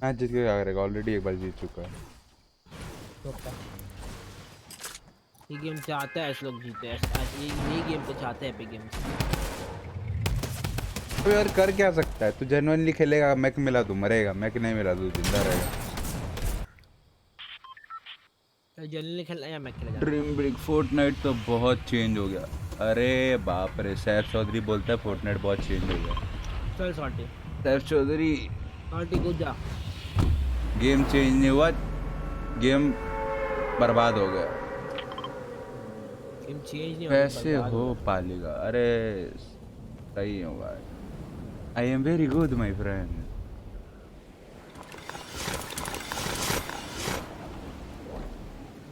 [SPEAKER 1] मैच जीत के क्या करेगा? ऑलरेडी एक बार जीत चुका है।
[SPEAKER 2] तो क्या? ये गेम चाहता है ऐसे लोग जीते, ये गेम तो चाहते हैं एपिक गेम्स।
[SPEAKER 1] तो यार कर क्या सकता है? तू जेन्युइनली खेलेगा, मैक मिला तू मरेगा, मैक नहीं मिला तू जिंदा रहेगा।
[SPEAKER 2] जनरली खेलना या मैक खेला जाना?
[SPEAKER 1] ड्रीम बिग फोर्टनाइट तो बहुत चेंज हो गया। अरे बाप रे, सैफ चौधरी बोलता है फोर्टनाइट बहुत चेंज हो गया।
[SPEAKER 2] चल सॉल्टी।
[SPEAKER 1] सैफ चौधरी,
[SPEAKER 2] सॉल्टी कूद जा।
[SPEAKER 1] गेम चेंज नहीं हुआ, गेम बर्बाद हो गया।
[SPEAKER 2] गेम चेंज नहीं
[SPEAKER 1] कैसे हो पालेगा? अरे सही हो भाई। I am very good my friend.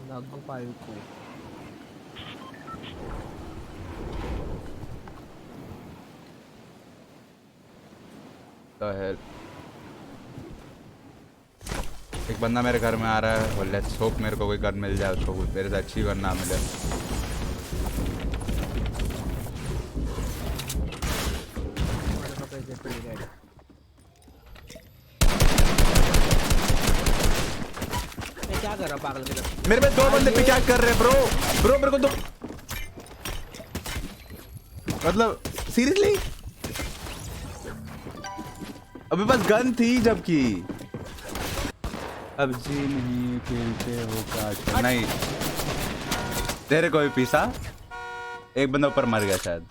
[SPEAKER 2] NagarPalika।
[SPEAKER 1] एक बंदा मेरे घर में आ रहा है और लेट्स होप मेरे को कोई गन मिल जाए, उसको मेरे से अच्छी गन ना मिले।
[SPEAKER 2] क्या कर रहा पागल की तरह?
[SPEAKER 1] मेरे पे दो बंदे पिकैक कर रहे हैं ब्रो। ब्रो मेरे को तो मतलब सीरियसली अभी बस गन थी जबकि अब जी नहीं खेलते हो का नहीं। तेरे को भी पीसा, एक बंदा ऊपर मर गया शायद।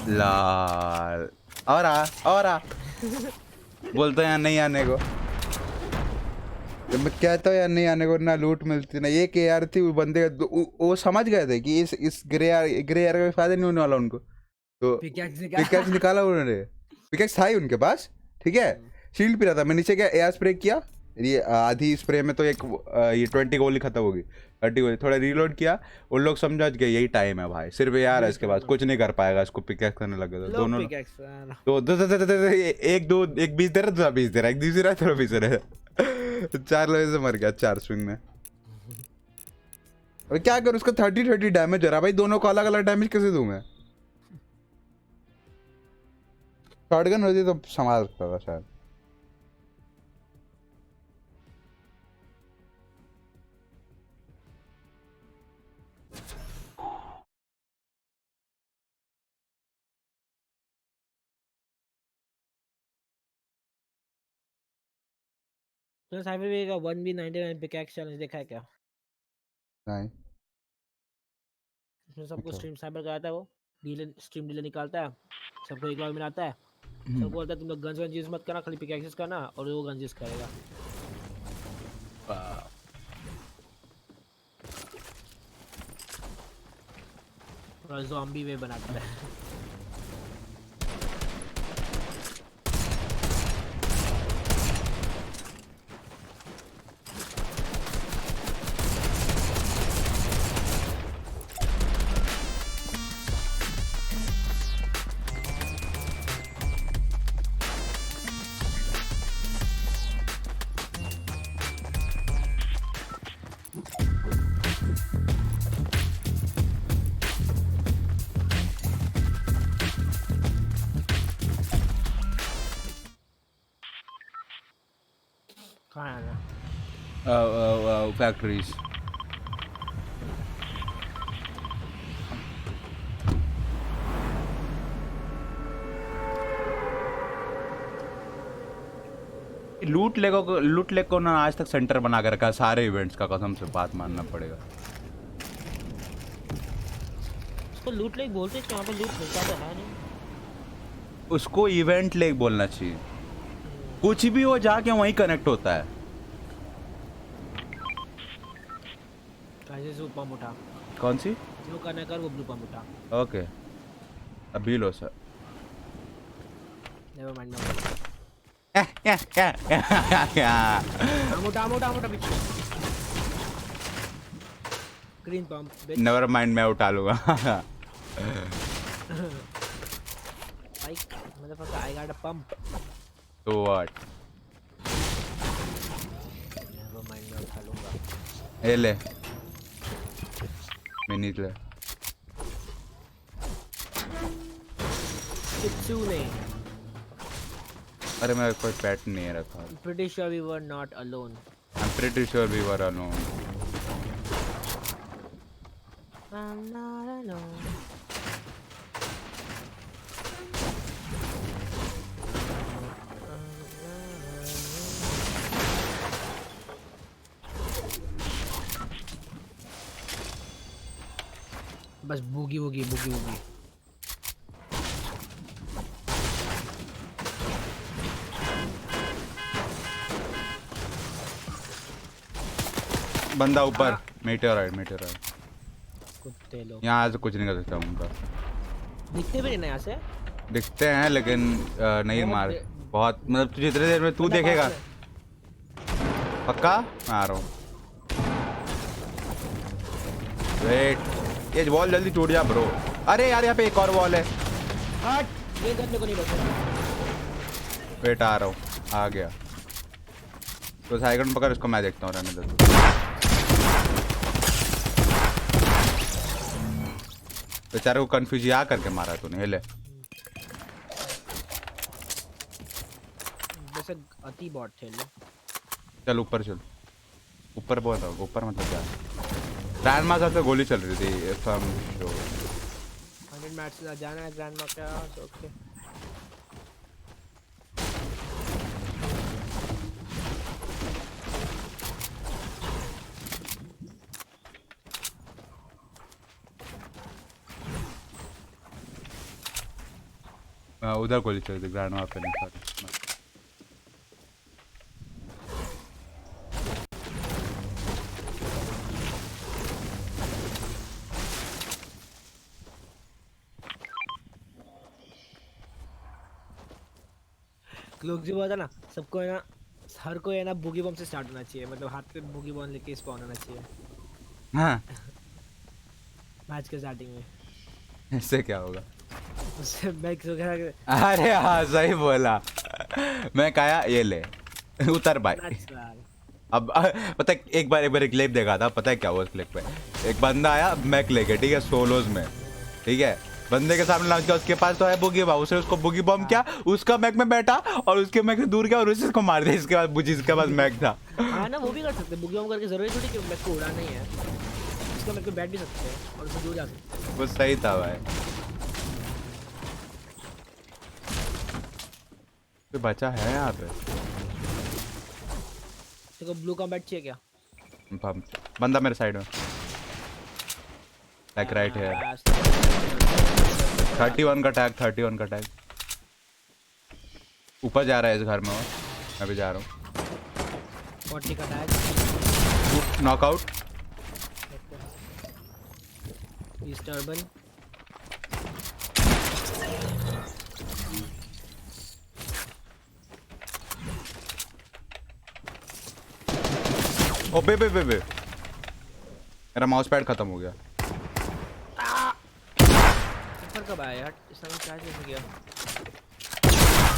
[SPEAKER 1] लाल और आ बोलते हैं नहीं आने को। जब मैं कहता हूँ यार नहीं आने को, ना लूट मिलती ना। एक यार थी वो बंदे वो समझ गए थे कि इस ग्रे यार का फायदा नहीं होने वाला उनको, तो पिकैक्स निकाला उन्होंने। पिकैक्स था ही उनके पास, ठीक है। शील्ड पे रहा था, मैं नीचे गया, एयर स्प्रे किया। ये आधी स्प्रे में तो एक ये 20 गोली खत्म होगी, 30 गोली। थोड़ा रीलोड किया, उन लोग समझ गए यही टाइम है भाई, सिर्फ यार है इसके पास, कुछ नहीं कर पाएगा। इसको पिकैक्स करने लगे थे दोनों। तो एक 20 दे रहा, दूसरा 20 दे रहा, एक 20 दे रहा, थोड़ा 20 दे रहा। 4 लोगों से मर गया 4 स्विंग में। अरे क्या करूं, उसका 30 डैमेज हो रहा भाई। दोनों को अलग अलग डैमेज कैसे दूं मैं? शॉटगन होती तो संभाल सकता था शायद।
[SPEAKER 2] तो साइबर वे का 1v99 पिकैक्स चैलेंज देखा है क्या?
[SPEAKER 1] नहीं।
[SPEAKER 2] उसमें सबको
[SPEAKER 1] अच्छा।
[SPEAKER 2] स्ट्रीम साइबर कराता है, वो डीलर स्ट्रीम डीलर निकालता है, सबको एक बार मिलाता है, सबको बोलता है तुम लोग गन्स यूज मत करना, खाली पिकैक्सेस करना, और वो गन्स यूज करेगा। और ज़ॉम्बी वे बनाता है। कहाँ है ना?
[SPEAKER 1] फैक्ट्रीज। लूट लेग को ना आज तक सेंटर बना के रखा है सारे इवेंट्स का, कसम से बात मानना पड़ेगा।
[SPEAKER 2] उसको लूट लेग बोलते हैं, यहाँ पे लूट मिलता तो है नहीं।
[SPEAKER 1] उसको इवेंट लेग बोलना चाहिए। कुछ भी हो जाके वहीं कनेक्ट होता है।
[SPEAKER 2] कैसे पंप उठा?
[SPEAKER 1] कौन सी?
[SPEAKER 2] जो करना कर वो ब्लू पंप उठा।
[SPEAKER 1] ओके अभी लो सर।
[SPEAKER 2] Never mind. मोटा पीछे। Green pump.
[SPEAKER 1] नेवर माइंड, मैं उठा लूंगा।
[SPEAKER 2] Motherfucker, I got a pump.
[SPEAKER 1] तो व्हाट?
[SPEAKER 2] Never mind, मैं उठा लूंगा।
[SPEAKER 1] ये ले मिनीज ले।
[SPEAKER 2] Kitsune.
[SPEAKER 1] अरे मेरा कोई पेट नहीं है रखा।
[SPEAKER 2] I'm pretty sure we were not alone.
[SPEAKER 1] I'm pretty sure we were alone.
[SPEAKER 2] I'm not alone. बस बूगी वूगी बूगी वूगी।
[SPEAKER 1] बंदा ऊपर। मेटेओराइट।
[SPEAKER 2] कुत्ते लोग
[SPEAKER 1] यहाँ से कुछ नहीं कर सकता उनका।
[SPEAKER 2] दिखते भी नहीं ना यहाँ से।
[SPEAKER 1] दिखते हैं लेकिन नहीं मार। बहुत मतलब तुझे जितने देर में तू देखेगा। पक्का मैं आ रहा हूँ। वेट ये वॉल जल्दी टूट जा ब्रो। अरे यार यहाँ पे एक और वॉल है।
[SPEAKER 2] हट ये करने को नहीं बचा।
[SPEAKER 1] वेट आ रहा हूँ। आ गया तो साइकिल पकड़ उसको मैं देखता हूँ रहने दे। बेचारे को कंफ्यूज या करके मारा तूने। ले
[SPEAKER 2] वैसे अति बॉट थे लो।
[SPEAKER 1] चल ऊपर चल। ऊपर बहुत है। ऊपर मतलब क्या ग्रैंडमा साथ गोली चल रही थी।
[SPEAKER 2] 100 मैच से जाना है ग्रैंडमा का। ओके
[SPEAKER 1] उधर गोली चल रही थी ग्रैंडमा पे नहीं।
[SPEAKER 2] लोग जो बोलता ना सबको है ना हर कोई है ना बुगी बम से स्टार्ट होना चाहिए। मतलब हाथ पे बुगी बम लेके स्पॉन होना चाहिए
[SPEAKER 1] हाँ
[SPEAKER 2] मैच के स्टार्टिंग में।
[SPEAKER 1] इससे क्या होगा?
[SPEAKER 2] उससे बैक्स वगैरह।
[SPEAKER 1] अरे हाँ सही बोला। मैं कहा ये ले उतर भाई। अब पता है एक बार एक क्लिप देखा था। पता है क्या हुआ उस क्लिप पे? एक बंदा आया मैक लेके, ठीक है, सोलोज में, ठीक है, बंदे के सामने लॉन्च किया। उसके पास तो है बुगी बम। उसने उसको बुगी बम किया, उसका मैक में बैठा और उसके मैक से दूर गया और उसी को मार दिया। इसके बाद बुजी इसके पास मैक था।
[SPEAKER 2] हाँ ना वो भी कर सकते हैं। बुगी बम करके जरूरी थोड़ी कि मैक को उड़ाना ही है। उसका मैक पे बैठ भी सकते हैं और उससे दूर जा सकते हैं।
[SPEAKER 1] वो सही था भाई। तो बचा है यहाँ पे।
[SPEAKER 2] देखो ब्लू कॉम्बैट चाहिए क्या?
[SPEAKER 1] बंदा मेरे साइड में लाइक राइट है। 31 का टैग, 31 का टैग। ऊपर जा रहा है इस घर में। मैं भी जा रहा हूँ।
[SPEAKER 2] 40 का टैग।
[SPEAKER 1] नॉकआउट।
[SPEAKER 2] East urban.
[SPEAKER 1] ओ बे बे बे बे मेरा माउस पैड खत्म हो गया।
[SPEAKER 2] ऊपर कब आया यार? इस समय क्या चीज गया?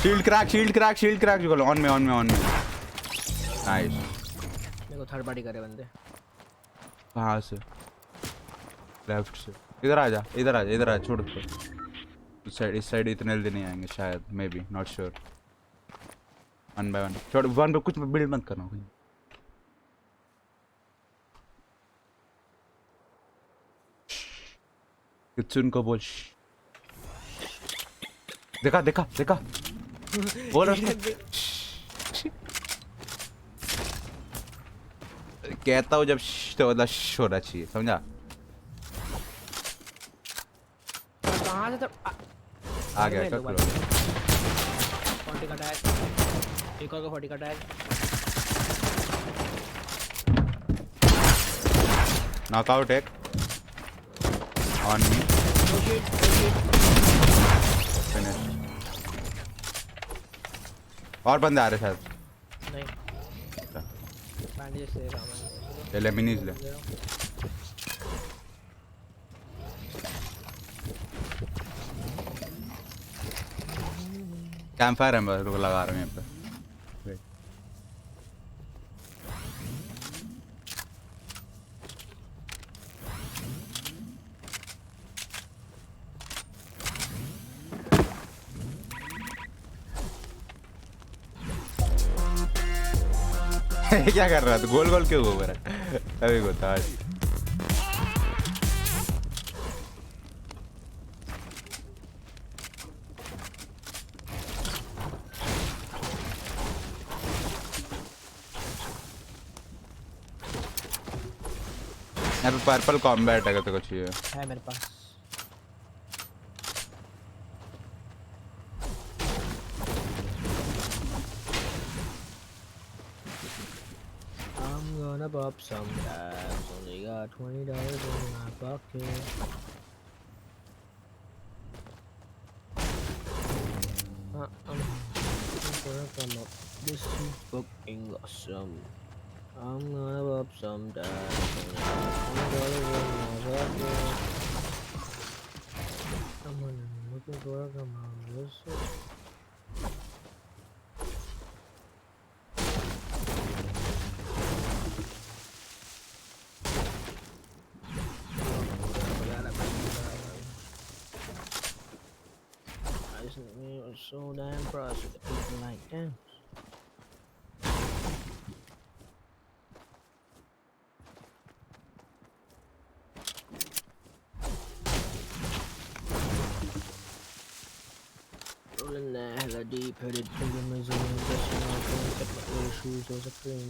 [SPEAKER 1] शील्ड क्रैक जो ऑन में नाइस।
[SPEAKER 2] मेरे को थर्ड पार्टी करे बंदे।
[SPEAKER 1] कहाँ से? लेफ्ट से। इधर आ जा छोड़ दो। इस साइड इतने जल्दी नहीं आएंगे शायद, maybe, not sure. 1 by 1 छोड़। 1 पे कुछ बिल्ड मत करना। किचन को बोल। देखा बोल रहा कहता हूँ जब तो मतलब होना चाहिए, समझा?
[SPEAKER 2] कहाँ से तो
[SPEAKER 1] आ गया क्या?
[SPEAKER 2] 40 का टैग। एक और का 40 का टैग।
[SPEAKER 1] नॉकआउट एक ऑन मी। फिनिश। और बंदे आ रहे शायद।
[SPEAKER 2] नहीं बैंडेज से काम है।
[SPEAKER 1] ले मिनीज ले। कैंप फायर है, मैं लगा रहा हूँ यहाँ पे। ये क्या कर रहा है? गोल गोल क्यों घूम रहा है? अभी बता। यहाँ पे पर्पल कॉम्बैट है, तो कुछ
[SPEAKER 2] है मेरे पास। I'm gonna pop some tags. Only got $20 in my pocket. I'm gonna come up. This is fucking awesome. I'm gonna pop some tags. Only got $20 in my pocket. I'm looking for a come on. This is so damn proud of the people like them. Rolling there, hella deep, headed to the museum, brushing off and check my little shoes, those are clean.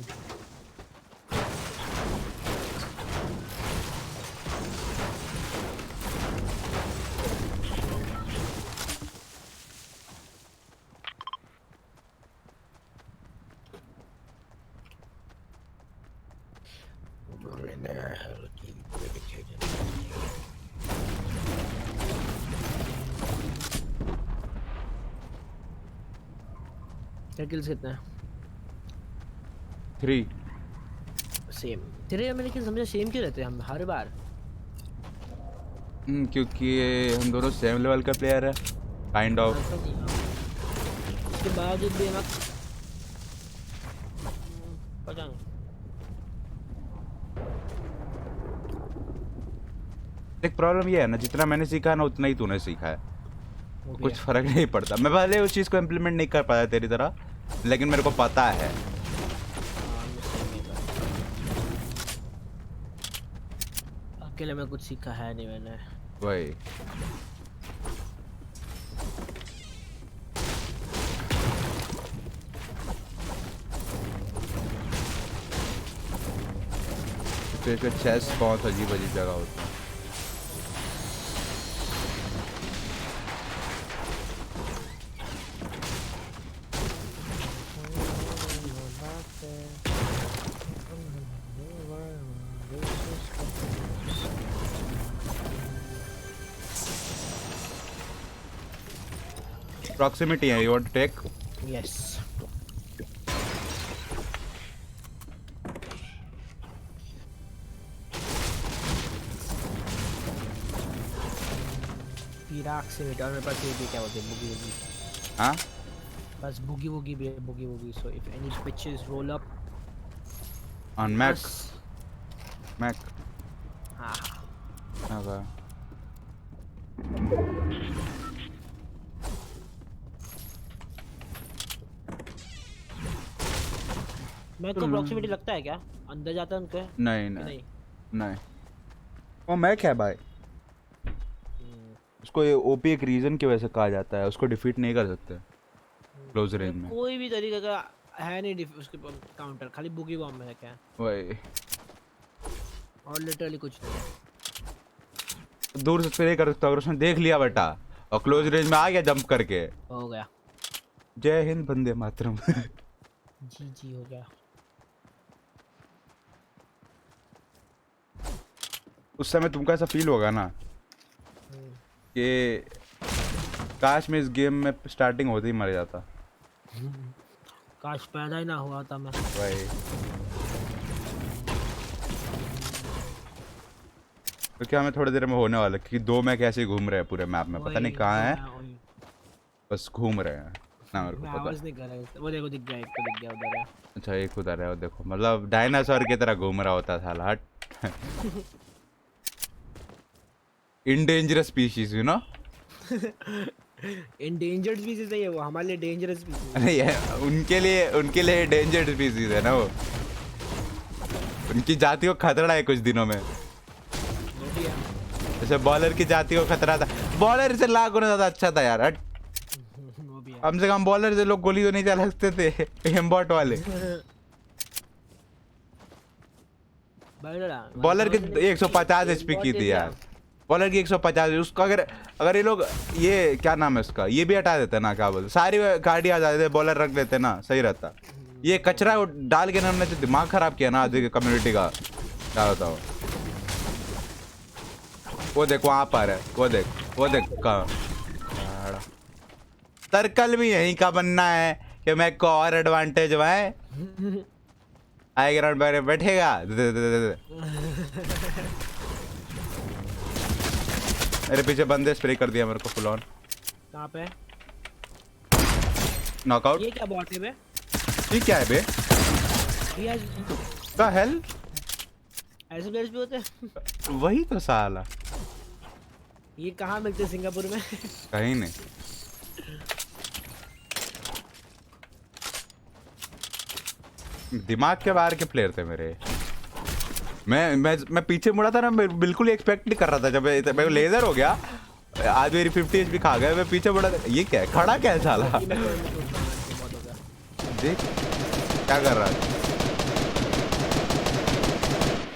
[SPEAKER 2] Rolling there, hella deep, headed to the museum. क्या kills कितना है?
[SPEAKER 1] 3।
[SPEAKER 2] Same तेरे में, लेकिन समझा same क्यों रहते हैं हम हर बार?
[SPEAKER 1] क्योंकि हम दोनों सेम लेवल का प्लेयर है, काइंड ऑफ।
[SPEAKER 2] उसके बावजूद भी हम पता नहीं।
[SPEAKER 1] एक प्रॉब्लम ये है ना, जितना मैंने सीखा है ना उतना ही तूने सीखा है, कुछ फर्क नहीं पड़ता। मैं पहले उस चीज़ को इम्प्लीमेंट नहीं कर पाया तेरी तरह, लेकिन मेरे को पता है।
[SPEAKER 2] अकेले में कुछ सीखा है नहीं मैंने।
[SPEAKER 1] वही तो इसका चेस्ट बहुत अजीब अजीब जगह होता है। Proximity है, you want to take?
[SPEAKER 2] Yes. Proximity और मेरे पास ये भी क्या बोलते हैं, बुगी वुगी।
[SPEAKER 1] हाँ?
[SPEAKER 2] बस बुगी वुगी भी है, बुगी वुगी। So if any bitches roll up
[SPEAKER 1] on Mac. Mac.
[SPEAKER 2] हाँ।
[SPEAKER 1] Okay.
[SPEAKER 2] मैं को proximity लगता है क्या? अंदर जाता है उनके?
[SPEAKER 1] नहीं। वो मैक है भाई। उसको ये ओपी एक रीजन की वजह से कहा जाता है, उसको डिफीट नहीं कर सकते क्लोज रेंज में।
[SPEAKER 2] कोई भी तरीके का है नहीं उसके काउंटर, खाली बुगी बॉम्ब है क्या?
[SPEAKER 1] वही,
[SPEAKER 2] और लिटरली कुछ नहीं।
[SPEAKER 1] दूर से स्प्रे कर सकता अगर उसने देख लिया बेटा और क्लोज रेंज में आ गया जंप करके।
[SPEAKER 2] हो गया।
[SPEAKER 1] जय हिंद बंदे मातरम।
[SPEAKER 2] जी हो गया।
[SPEAKER 1] उस समय तुमको ऐसा फील होगा ना कि काश मैं इस गेम में स्टार्टिंग होते ही मर जाता।
[SPEAKER 2] काश पैदा ही ना हुआ था मैं।
[SPEAKER 1] वही तो क्या हमें थोड़ी देर में होने वाला, क्योंकि 2 मैक ऐसे ही घूम रहे हैं पूरे मैप में, पता नहीं कहाँ है, बस घूम रहे हैं ना। मेरे को पता
[SPEAKER 2] आवाज नहीं कर रहा है। वो देखो दिख गया, एक तो दिख गया उधर है।
[SPEAKER 1] अच्छा एक उधर है, वो देखो, मतलब डायनासोर की तरह घूम रहा होता था। हट। Endangerous species, you know.
[SPEAKER 2] Endangered species नहीं है वो, हमारे लिए डेंजरस स्पीशीज है।
[SPEAKER 1] नहीं है, उनके लिए डेंजर्ड स्पीशीज है ना वो। उनकी जाति को खतरा है कुछ दिनों में।
[SPEAKER 2] वो भी है।
[SPEAKER 1] जैसे बॉलर की जाति को खतरा था, बॉलर से लाख गुना ज्यादा अच्छा था यार।
[SPEAKER 2] वो भी है।
[SPEAKER 1] कम से कम बॉलर से लोग गोली तो नहीं चला सकते थे एम्बॉट वाले। बॉलर की 150 एचपी की थी यार, बॉलर की 150। उसका अगर ये लोग ये क्या नाम है उसका, ये भी हटा देते ना, क्या बोलते, सारी गाड़ी आ जाते, बॉलर रख लेते ना, सही रहता। ये कचरा डाल के ना उन्होंने दिमाग खराब किया ना आधी कम्युनिटी का। क्या बताओ, वो देख वहां पर है, वो देख का सर्कल भी यहीं का बनना है कि मैं को और एडवांटेज है। हाई ग्राउंड पर बैठेगा। मेरे पीछे बंदे, स्प्रे कर दिया मेरे को फुल ऑन।
[SPEAKER 2] कहाँ पे?
[SPEAKER 1] नॉकआउट।
[SPEAKER 2] ये क्या बॉट है बे?
[SPEAKER 1] ये क्या है बे? क्या हेल?
[SPEAKER 2] ऐसे प्लेयर्स भी होते हैं?
[SPEAKER 1] वही तो साला।
[SPEAKER 2] ये कहाँ मिलते हैं सिंगापुर में?
[SPEAKER 1] कहीं नहीं। दिमाग के बाहर के प्लेयर थे मेरे। मैं पीछे मुड़ा था ना, मैं बिल्कुल ही एक्सपेक्ट नहीं कर रहा था। जब मेरे को लेजर हो गया, आज मेरी 50 एचपी खा गया, मैं पीछे मुड़ा था, ये क्या है, खड़ा क्या है साला? देख क्या कर रहा है।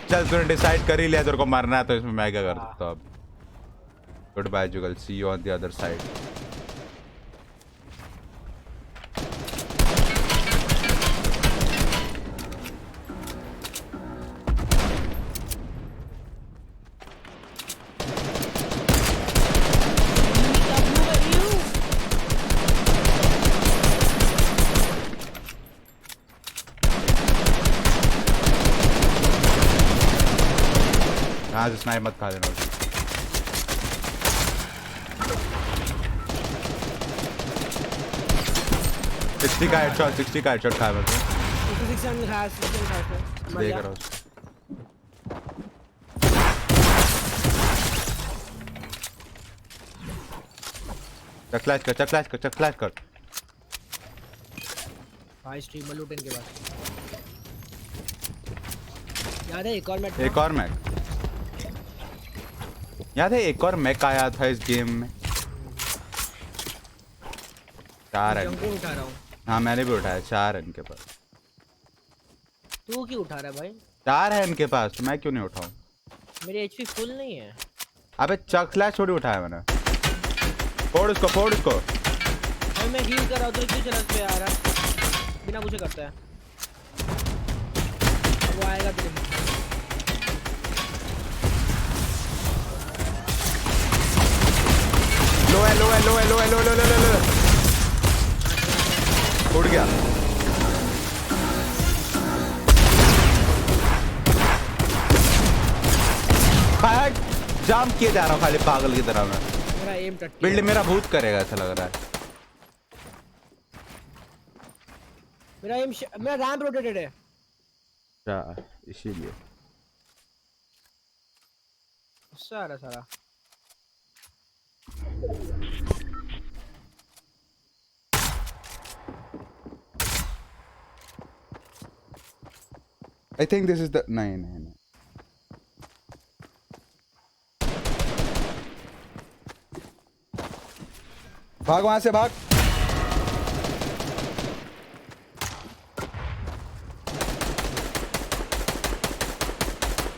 [SPEAKER 1] चल तूने डिसाइड कर ही लिया तेरे को मारना है, तो इसमें मैं क्या कर सकता हूँ अब। Goodbye Jugal, see you on the other side. आज स्नाइप मत खा देना। 60 का हेडशॉट, 60 का हेडशॉट खाया मैं तो।
[SPEAKER 2] 66 खाया, 66 खाया।
[SPEAKER 1] देख रहा हूँ। चक्लाश कर।
[SPEAKER 2] भाई स्ट्रीमर लूट इनके पास। याद है एक और मैच?
[SPEAKER 1] याद है एक और मैक आया था इस गेम में। 4 रन
[SPEAKER 2] उठा रहा हूँ।
[SPEAKER 1] हाँ मैंने भी उठाया 4 रन के पास।
[SPEAKER 2] तू क्यों उठा रहा है भाई?
[SPEAKER 1] 4 है इनके पास, तो मैं क्यों नहीं उठाऊं?
[SPEAKER 2] मेरी एचपी फुल नहीं है।
[SPEAKER 1] अबे चक्लाश थोड़ी उठाया मैंने। फोड़ उसको।
[SPEAKER 2] भाई मैं हील कर रहा हूँ तो क्यों चला पे आ रहा है? बिना पूछे करता है। वो आएगा तेरे में।
[SPEAKER 1] लो है। उड़ गया। जाम किए जा रहा हूँ खाली पागल की तरह मैं।
[SPEAKER 2] मेरा एम टट्टी
[SPEAKER 1] बिल्ड मेरा भूत करेगा ऐसा लग रहा है।
[SPEAKER 2] मेरा रैंप रोटेटेड है।
[SPEAKER 1] क्या इसीलिए
[SPEAKER 2] सारा
[SPEAKER 1] I think this is the नहीं भाग वहां से भाग।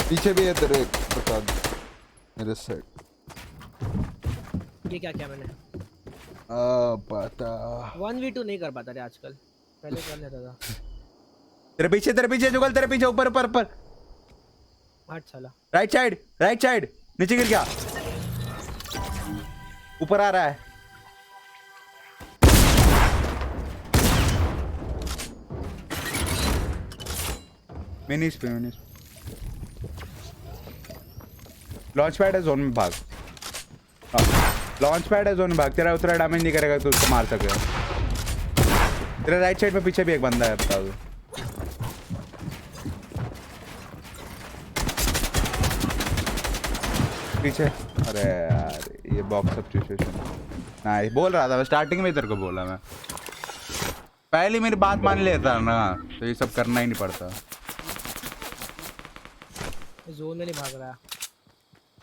[SPEAKER 1] पीछे भी है तेरे, बता दो मेरे साइड।
[SPEAKER 2] ये क्या मैंने
[SPEAKER 1] पता
[SPEAKER 2] 1v2 नहीं कर पाता रे आजकल, पहले कर लेता था।
[SPEAKER 1] तेरे पीछे जुगल, तेरे पीछे ऊपर
[SPEAKER 2] हट साला।
[SPEAKER 1] राइट साइड नीचे गिर गया, ऊपर आ रहा है। मिनीस पे लॉन्च पैड है, जोन में भाग। लॉन्च पैड है, जोन में भाग। तेरा उतना डैमेज नहीं करेगा तो उसको मार सके। तेरे राइट साइड में पीछे भी एक बंदा है, बता दो। पीछे, अरे यार ये बॉक्स अप सिचुएशन नहीं बोल रहा था मैं, स्टार्टिंग में तेरे को बोला मैं। पहले मेरी बात मान लेता ना तो ये सब करना ही नहीं पड़ता।
[SPEAKER 2] जोन में नहीं भाग रहा।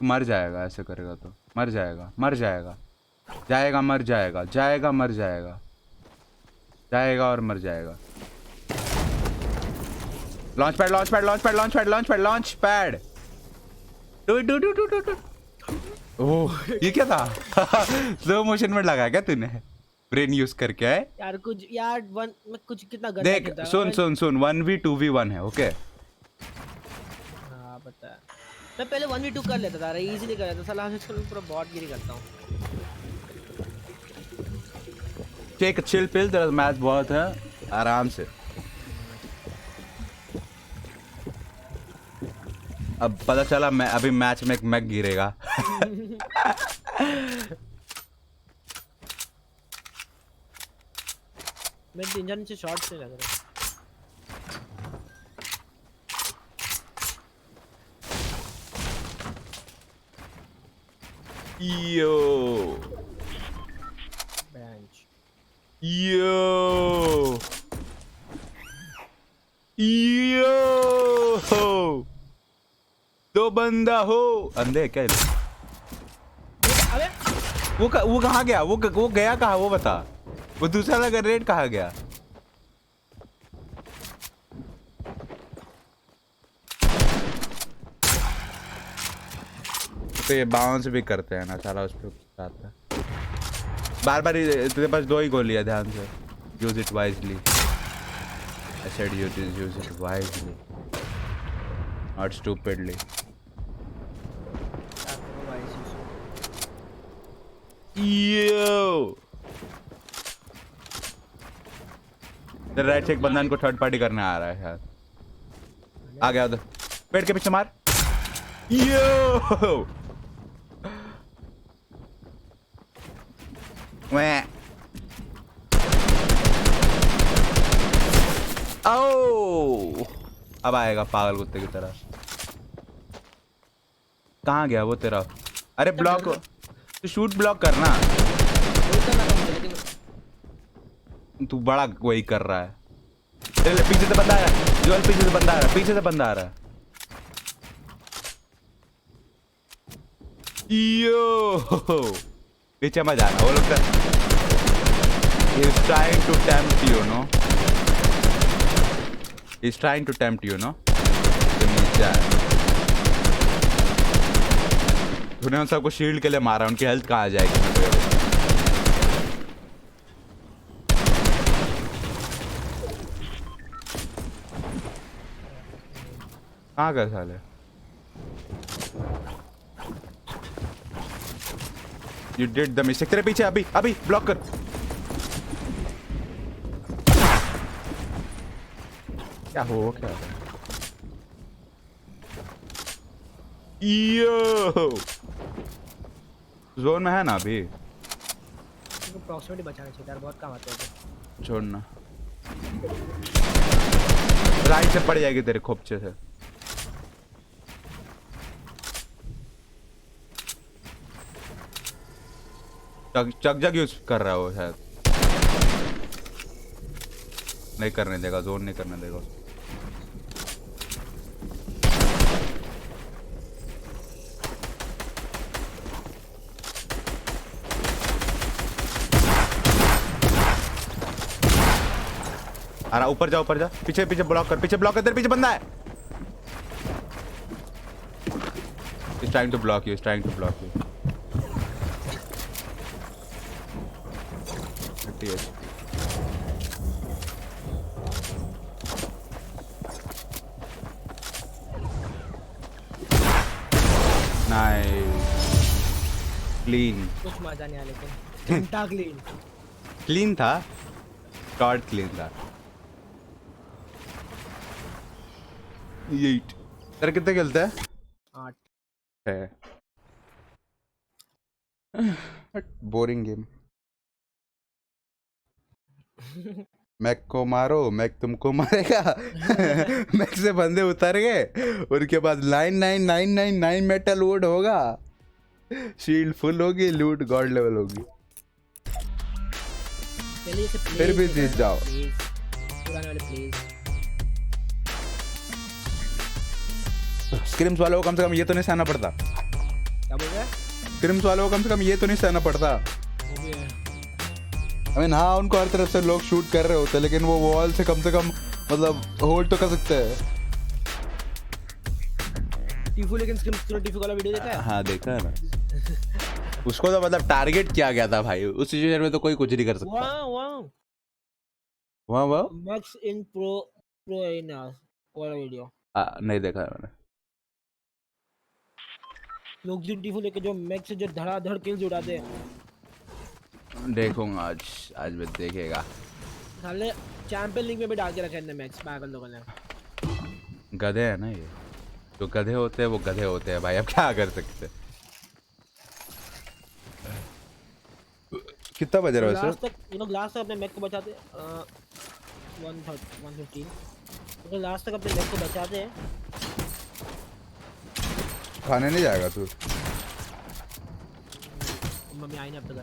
[SPEAKER 1] मर जाएगा ऐसे करेगा तो, मर जाएगा, मर जाएगा, जाएगा मर जाएगा, जाएगा मर जाएगा, जाएगा और मर जाएगा। Launch pad, launch pad, launch pad, launch pad, launch pad, launch pad. डू डू डू डू डू। ओह ये क्या था? स्लो मोशन में लगा क्या तूने? ब्रेन यूज करके है
[SPEAKER 2] यार कुछ यार वन मैं कुछ कितना गंदा
[SPEAKER 1] देख।
[SPEAKER 2] खेलता
[SPEAKER 1] सुन सुन सुन 1v2v1 है ओके।
[SPEAKER 2] हाँ पता है, मैं पहले 1v2 कर लेता था, इजीली कर लेता था, साला आजकल पूरा बॉट गिरी करता हूँ।
[SPEAKER 1] टेक अ चिल पिल, तेरा मैच बहुत है, आराम से। अब पता चला मैं अभी मैच में एक मैक गिरेगा।
[SPEAKER 2] मैं 3 नीचे शॉट्स नहीं लग रहा।
[SPEAKER 1] यो
[SPEAKER 2] बेंच
[SPEAKER 1] यो यो दो बंदा हो अंधे क्या?
[SPEAKER 2] अबे
[SPEAKER 1] वो कहाँ गया? वो गया कहाँ? वो बता, वो दूसरा लगा रेड कहाँ गया? तो ये बाउंस भी करते हैं ना साला, उस पे आता है बार बार। तेरे पास 2 ही गोली है, ध्यान से use it wisely. I said use it wisely, not stupidly. Yo! The right check बंदा इनको थर्ड पार्टी करने आ रहा है यार। आ गया उधर, पेड़ के पीछे मार। यो! मैं ओ अब आएगा पागल कुत्ते की तरह। कहाँ गया वो तेरा? अरे ब्लॉक, तू शूट ब्लॉक करना। तू बड़ा वही कर रहा है। पीछे से बंदा आ रहा है, जो पीछे से बंदा आ रहा है, पीछे से बंदा आ रहा है। यो पीछे मत जाना, वो लोग is trying to tempt you, no? He's trying to tempt you, no? तूने उन सबको शील्ड के लिए मारा, उनकी हेल्थ कहाँ जाएगी? कहाँ गए साले? You did the mistake. तेरे पीछे अभी अभी ब्लॉक कर। क्या हो क्या? यो जोन में है ना अभी?
[SPEAKER 2] प्रॉक्सिमिटी बचाना चाहिए यार, बहुत काम आता है।
[SPEAKER 1] छोड़ना, राइट से पड़ जाएगी तेरे खोपचे से। चक जग यूज कर रहा है वो शायद। नहीं करने देगा, जोन नहीं करने देगा। अरे ऊपर जा, ऊपर जा, पीछे पीछे ब्लॉक कर, पीछे ब्लॉक कर, तेरे पीछे बंदा है। He's trying to block you, he's trying to block you. Nice. Clean.
[SPEAKER 2] कुछ मजा नहीं आया लेकिन घंटा क्लीन।
[SPEAKER 1] क्लीन था, शॉर्ट क्लीन था। 8 तेरे कितने खेलते हैं?
[SPEAKER 2] 8
[SPEAKER 1] है। Boring game. मैक को मारो, मैक तुमको मारेगा। मैक से बंदे उतर गए, उनके बाद 9999 मेटल वुड होगा, शील्ड फुल होगी, लूट गॉड लेवल होगी, फिर भी जीत जाओ।
[SPEAKER 2] पुराने वाले प्लेस
[SPEAKER 1] स्क्रिम्स वालों को कम से कम ये तो नहीं सहना पड़ता।
[SPEAKER 2] क्या बोल रहा है?
[SPEAKER 1] स्क्रिम्स वालों को कम से कम ये तो नहीं सहना पड़ता।
[SPEAKER 2] वो भी है।
[SPEAKER 1] I mean, हाँ उनको हर तरफ से लोग शूट कर रहे होते हैं, लेकिन वो वॉल से कम मतलब होल्ड तो कर सकते हैं।
[SPEAKER 2] टीफू लेकिन टीफू वाला वीडियो देखा है?
[SPEAKER 1] हाँ देखा है ना। उसको तो मतलब टारगेट किया गया था भाई, उस सिचुएशन में तो कोई कुछ नहीं कर सकता। वाह
[SPEAKER 2] मैक्स इन प्रो इन वाला वीडियो
[SPEAKER 1] नहीं देखा है मैंने।
[SPEAKER 2] लोग जिन टीफू लेके जो मैक्स से जो धड़ाधड़ किल्स उड़ाते हैं।
[SPEAKER 1] देखूंगा आज मैं देखेगा।
[SPEAKER 2] साले चैंपियन लीग में भी डाल के रखे हैं मैक्स पागल लोगों ने।
[SPEAKER 1] गधे है ना ये, जो गधे होते हैं वो गधे होते हैं भाई, अब क्या कर सकते। कितना बज रहा है वैसे?
[SPEAKER 2] लास्ट तक ये लोग लास्ट तक अपने मैक को बचाते 115 तो लास्ट तक अपने मैक को बचाते हैं।
[SPEAKER 1] खाने नहीं जाएगा तू?
[SPEAKER 2] मम्मी आई नहीं अब तक।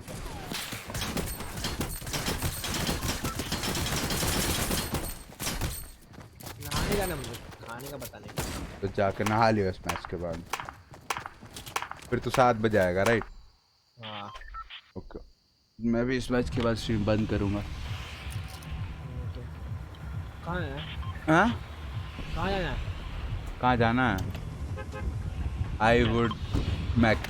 [SPEAKER 2] नहाने का ना मुझे खाने का पता नहीं।
[SPEAKER 1] तो जाके नहा लियो इस मैच के बाद, फिर तो 7 बजे आएगा राइट?
[SPEAKER 2] हाँ
[SPEAKER 1] ओके, मैं भी इस मैच के बाद स्ट्रीम बंद करूंगा।
[SPEAKER 2] कहाँ है?
[SPEAKER 1] हाँ
[SPEAKER 2] कहाँ जाना है?
[SPEAKER 1] कहाँ जाना है? I would mac.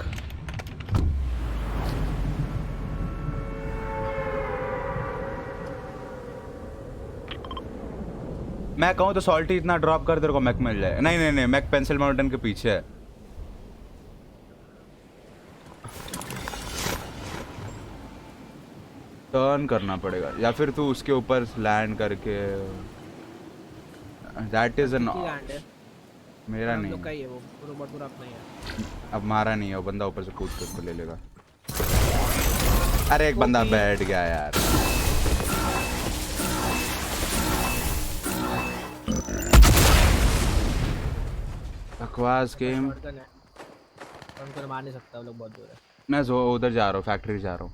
[SPEAKER 1] मैं कहूँ तो सॉल्टी इतना ड्रॉप कर तेरे को मैक मिल जाए। नहीं मैक पेंसिल माउंटेन के पीछे है। टर्न करना पड़ेगा या फिर तू उसके ऊपर लैंड करके। दैट इज एन मेरा नहीं
[SPEAKER 2] लोग का ही है वो, रोबोट पूरा अपना ही है।
[SPEAKER 1] अब मारा नहीं है वो बंदा, ऊपर से कूद कर तो ले लेगा। अरे एक बंदा बैठ गया यार। बकवास गेम।
[SPEAKER 2] उनको मार नहीं सकता, वो लोग बहुत दूर है।
[SPEAKER 1] मैं उधर जा रहा हूँ, फैक्ट्री जा रहा हूँ।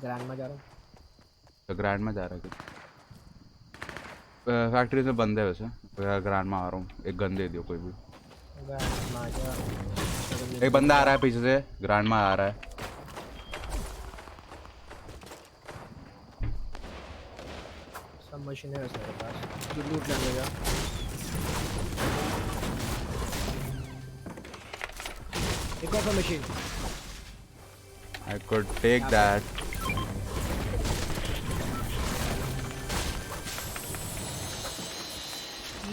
[SPEAKER 2] ग्रैंड में जा रहा हूँ।
[SPEAKER 1] तो ग्रैंड में जा रहा है? फैक्ट्री से बंद है वैसे। ग्रैंड में आ रहा हूँ, एक गन दे दियो कोई भी। एक बंदा आ रहा है पीछे से, ग्रैंड में आ रहा है।
[SPEAKER 2] सब मशीन है वैसे मेरे पास, जो लूट लेगा। एक और machine.
[SPEAKER 1] I could take that.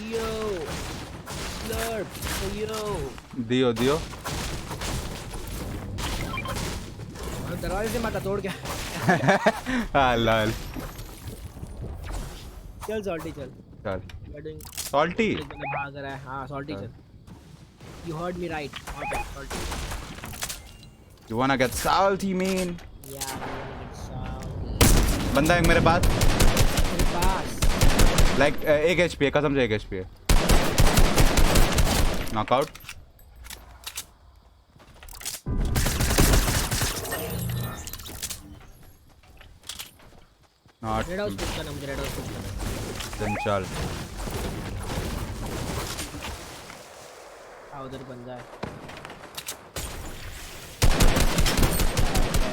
[SPEAKER 2] Yo, slurp, yo.
[SPEAKER 1] दियो
[SPEAKER 2] दरवाजे से माता तोड़ के।
[SPEAKER 1] हाँ लाल।
[SPEAKER 2] चल सॉल्टी चल।
[SPEAKER 1] सॉल्टी
[SPEAKER 2] भाग रहा है। हाँ सॉल्टी चल। You heard me right. Okay, salty.
[SPEAKER 1] You wanna get salty, man?
[SPEAKER 2] Yeah, I wanna get salty.
[SPEAKER 1] बंदा एक मेरे पास।
[SPEAKER 2] मेरे पास।
[SPEAKER 1] Like एक HP है, कसम से एक HP है। Knockout. Not.
[SPEAKER 2] Red house push करना मुझे, red house push करना।
[SPEAKER 1] Then चल।
[SPEAKER 2] उधर बंदा है।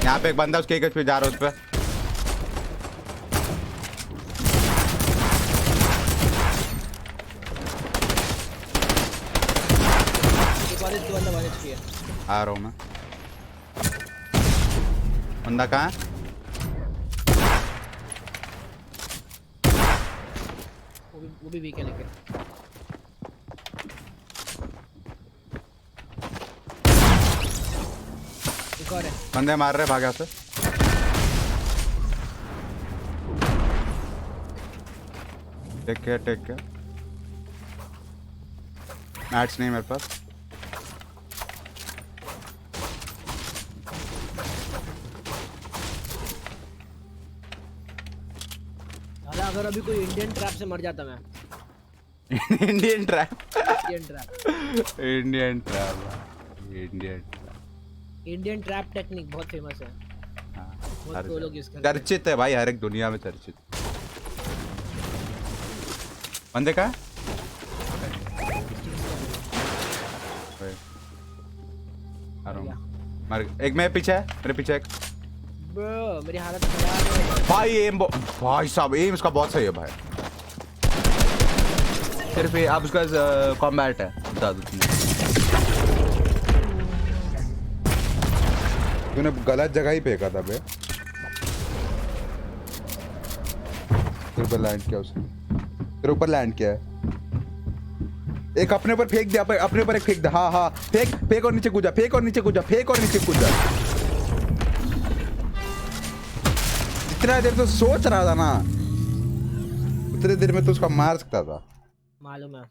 [SPEAKER 1] यहाँ पे एक बंदा उसके एक पे जा रहा है, उस पे। आ रहा हूँ मैं। बंदा कहाँ है?
[SPEAKER 2] वो भी वीक है लेकिन।
[SPEAKER 1] बंदे मार रहे, भाग यहाँ से। Take care. मैच नहीं मेरे पास।
[SPEAKER 2] अगर अभी कोई इंडियन ट्रैप से मर जाता मैं।
[SPEAKER 1] Indian trap.
[SPEAKER 2] Indian trap technique बहुत फेमस है। बहुत लोग यूज करते हैं।
[SPEAKER 1] चर्चित है भाई, हर एक दुनिया में चर्चित। बंदे का आ रहा
[SPEAKER 2] गया।
[SPEAKER 1] हूँ। मर एक मेरे पीछे है, मेरे पीछे एक।
[SPEAKER 2] ब्रो मेरी हालत खराब है
[SPEAKER 1] भाई भाई साहब एम इसका बहुत सही है भाई। सिर्फ ये अब उसका कॉम्बैट है, बता दो तुमने। तूने गलत जगह ही फेंका था बे। तेरे ऊपर लैंड किया उसने, तेरे ऊपर लैंड किया है। एक अपने ऊपर फेंक दिया, अपने ऊपर एक फेंक दिया। हाँ हाँ फेंक फेंक और नीचे कूद जा, फेंक और नीचे कूद जा, फेंक और नीचे कूद जा। इतना देर तो सोच रहा था ना, उतनी देर में तो उसका मार सकता था।
[SPEAKER 2] मालूम है।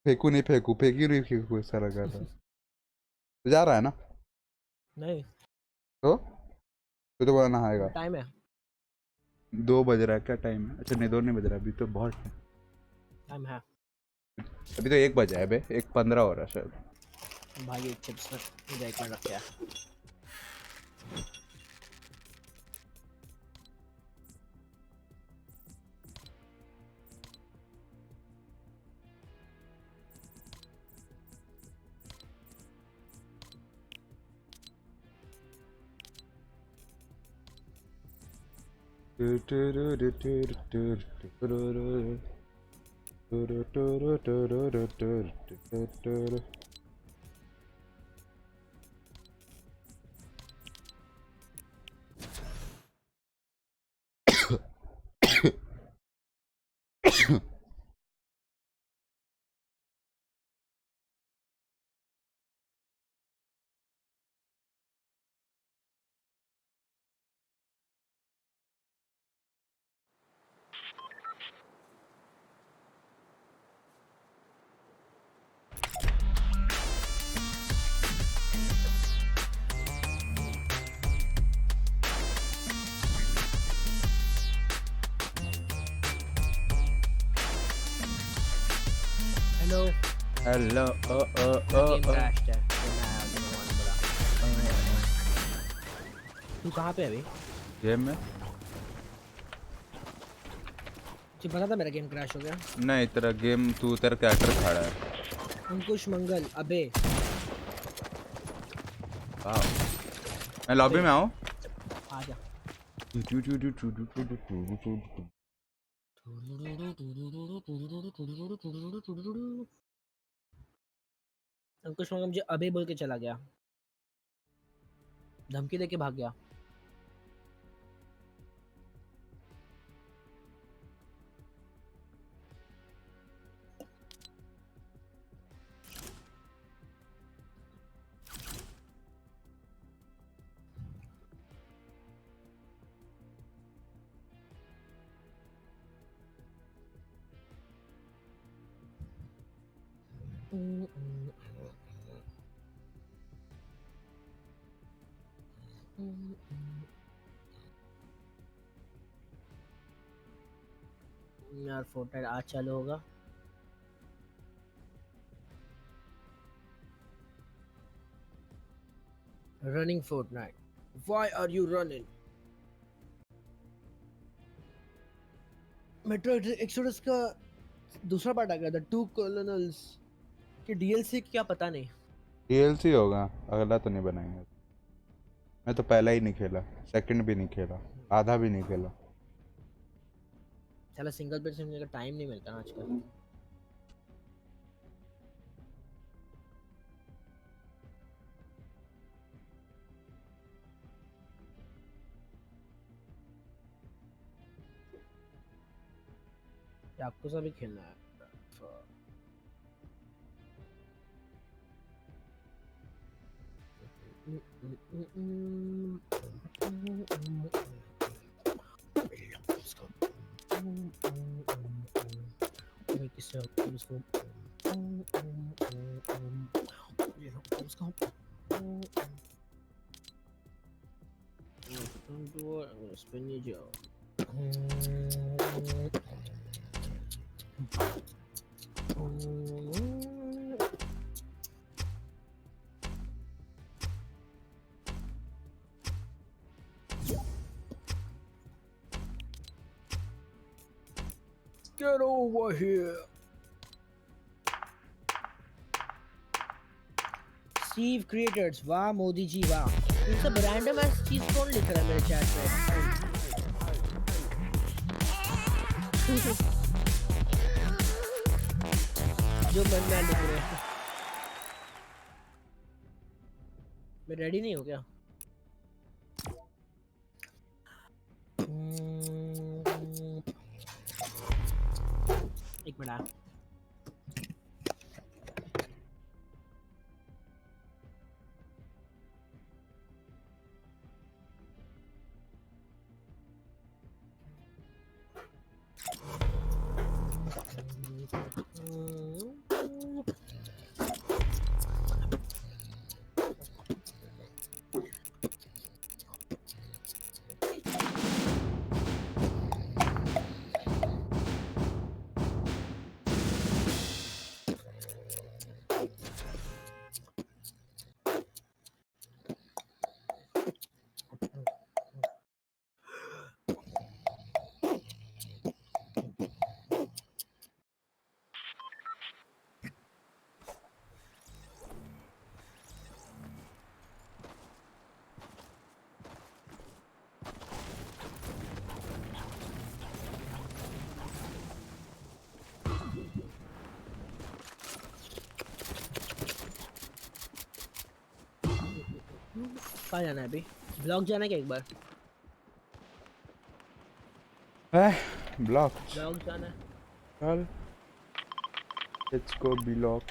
[SPEAKER 1] फेंकू नहीं फेंकू, फेंकी नहीं फेंकू, ऐसा लगा था। तो जा रहा है ना?
[SPEAKER 2] नहीं
[SPEAKER 1] तो बोला नहाएगा।
[SPEAKER 2] टाइम है।
[SPEAKER 1] 2 बज रहा है, क्या टाइम है? अच्छा नहीं 2 नहीं बज रहा, अभी तो बहुत
[SPEAKER 2] टाइम है
[SPEAKER 1] अभी तो 1 बजा है बे, 1:15 हो रहा है शायद।
[SPEAKER 2] भाई। एक चिप्स में मुझे एक मिनट रखा है। हेलो
[SPEAKER 1] हेलो
[SPEAKER 2] गेम क्रैश्ड है तो मैं आया तो मैंने बोला। तू कहाँ पे है अभी?
[SPEAKER 1] गेम में
[SPEAKER 2] तुझे पता था मेरा गेम क्रैश हो गया?
[SPEAKER 1] नहीं, तेरा गेम तू तेरा कैरेक्टर खड़ा है।
[SPEAKER 2] अंकुश मंगल अबे
[SPEAKER 1] वाह, मैं लॉबी में आऊँ?
[SPEAKER 2] आजा। अंकुश मंगल मुझे अबे बोल के चला गया, धमकी देके भाग गया। यार फोर्टनाइट आज चालू होगा। Running Fortnite, why are you running? Metro Exodus का दूसरा पार्ट आ गया था, 2 कॉलोनल्स के डीएलसी क्या पता नहीं।
[SPEAKER 1] डीएलसी होगा, अगला तो नहीं बनाएंगे। मैं तो पहला ही नहीं खेला, सेकंड भी नहीं खेला, आधा भी नहीं खेला।
[SPEAKER 2] चला सिंगल प्लेयर से मुझे टाइम नहीं मिलता ना आजकल। आपको सभी खेलना है। Spin your jaw. Get over here. Steve creators, वाह मोदी जी वाह। ये सब रैंडम एस चीज कौन लिख रहा है मेरे चैट में? जो मन में लिख रहे हैं। मैं रेडी नहीं हूँ क्या? एक मिनट। कहाँ जाना है अभी? ब्लॉक जाना है क्या एक बार?
[SPEAKER 1] ब्लॉक
[SPEAKER 2] जाना है।
[SPEAKER 1] चल लेट्स गो ब्लॉक।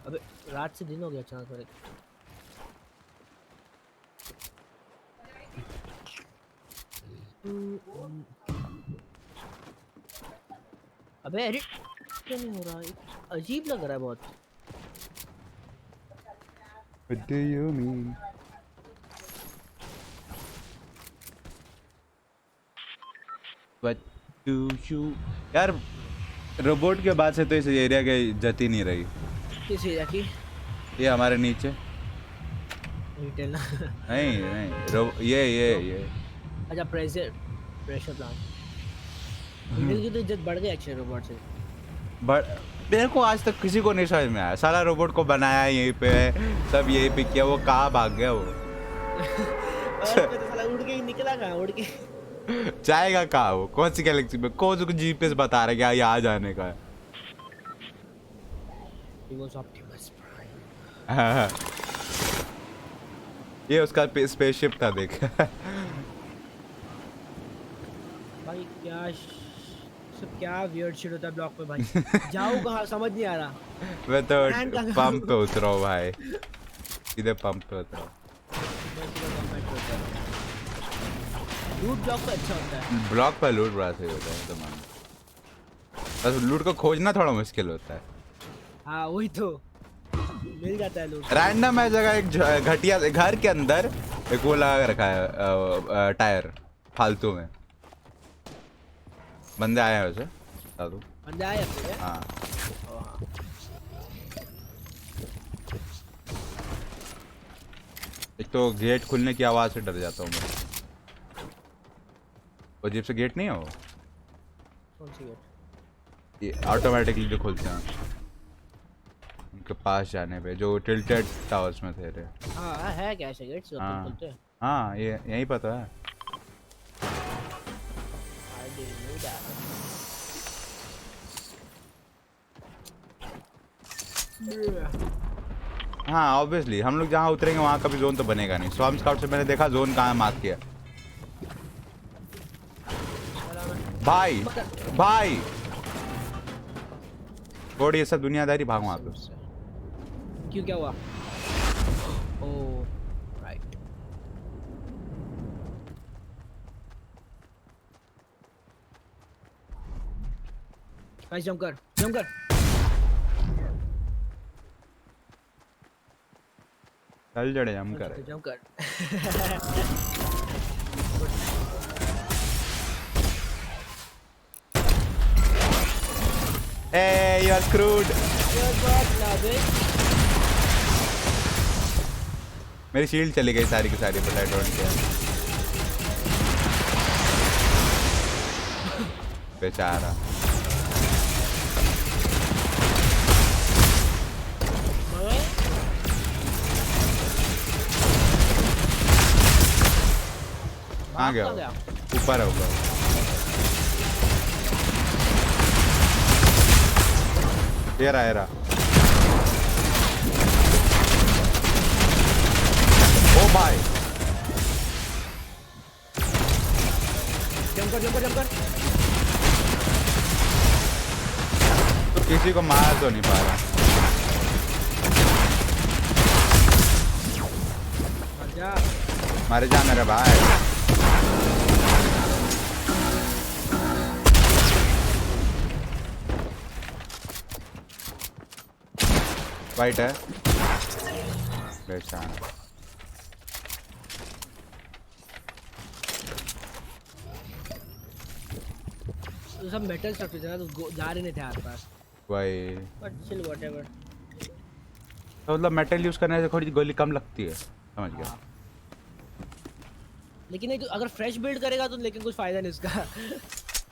[SPEAKER 2] अबे रात से दिन हो गया अचानक से। अबे एडिट क्यों नहीं हो रहा है? अजीब लग रहा है बहुत।
[SPEAKER 1] What do you mean? What do you? यार रोबोट के बाद से तो इस एरिया की इज्जत ही नहीं रही।
[SPEAKER 2] किस एरिया की? ये
[SPEAKER 1] हमारे नीचे।
[SPEAKER 2] रिटेल ना?
[SPEAKER 1] नहीं ये
[SPEAKER 2] अच्छा प्रेशर प्लांट। रिटेल की तो इज्जत बढ़ गई एक्चुअली रोबोट से।
[SPEAKER 1] बट मेरे को आज तक किसी को नहीं समझ में आया। साला रोबोट को बनाया यहीं पे है, सब यहीं पे किया, वो कहाँ भाग गया वो?
[SPEAKER 2] और तो साला उड़ के ही निकला कहाँ? उड़ के
[SPEAKER 1] जाएगा कहाँ वो? कौन सी गैलेक्सी में? कौन सा जीपीएस बता रहा है यहाँ जाने का है?
[SPEAKER 2] He was Optimus Prime.
[SPEAKER 1] ये उसका स्पेसशिप था देख।
[SPEAKER 2] भाई क्या वियर्ड शिट होता है ब्लॉक में भाई। जाओ कहाँ समझ नहीं आ रहा।
[SPEAKER 1] मैं तो पंप पे उतरा हूँ भाई, सीधे पंप पे उतरा हूँ।
[SPEAKER 2] लूट ब्लॉक पे अच्छा होता है।
[SPEAKER 1] ब्लॉक पर लूट बड़ा सही होता है तो मान, बस लूट को खोजना थोड़ा मुश्किल होता है।
[SPEAKER 2] हाँ वही तो, मिल जाता है लूट।
[SPEAKER 1] रैंडम है जगह, एक घटिया घर के अंदर एक वो लगा रखा है टायर फालतू में। बंदे आए हैं वैसे बता दूं।
[SPEAKER 2] बंदे आए अपने?
[SPEAKER 1] हाँ एक तो गेट खुलने की आवाज से डर जाता हूँ मैं। वो जीप से गेट नहीं है वो?
[SPEAKER 2] कौन सी गेट?
[SPEAKER 1] ये ऑटोमेटिकली जो खुलते हैं उनके पास जाने पे, जो टिल्टेड टावर्स में थे रे।
[SPEAKER 2] हाँ है क्या ऐसे गेट्स जो खुलते हैं?
[SPEAKER 1] हाँ ये यही पता है। हाँ ऑब्वियसली हम लोग जहाँ उतरेंगे वहाँ कभी जोन तो बनेगा नहीं। स्वाम स्काउट से मैंने देखा जोन कहाँ मार्क किया। भाई भाई छोड़ ये सब दुनियादारी, भाग वहाँ पे।
[SPEAKER 2] क्यों क्या हुआ? Oh right. गाइस जंप कर जंप कर।
[SPEAKER 1] चल जड़े जंप कर
[SPEAKER 2] जंप कर।
[SPEAKER 1] Hey, you're screwed.
[SPEAKER 2] You're what now, bitch?
[SPEAKER 1] मेरी शील्ड चली गई सारी की सारी, बट आई डोंट केयर। बेचारा कहाँ गया
[SPEAKER 2] कहाँ
[SPEAKER 1] वो? ऊपर है ऊपर। ये रहा ओ भाई
[SPEAKER 2] जंप कर
[SPEAKER 1] तो किसी को मार तो नहीं पा रहा।
[SPEAKER 2] आजा
[SPEAKER 1] मारे जा मेरे भाई। वाइट है बेचारा।
[SPEAKER 2] तो सब मेटल स्ट्रक्चर था तो जा रहे नहीं थे आसपास
[SPEAKER 1] वही
[SPEAKER 2] बट चिल व्हाटएवर।
[SPEAKER 1] तो मतलब मेटल यूज करने से थोड़ी गोली कम लगती है, समझ गया।
[SPEAKER 2] लेकिन नहीं तो अगर फ्रेश बिल्ड करेगा तो लेकिन कुछ फायदा नहीं उसका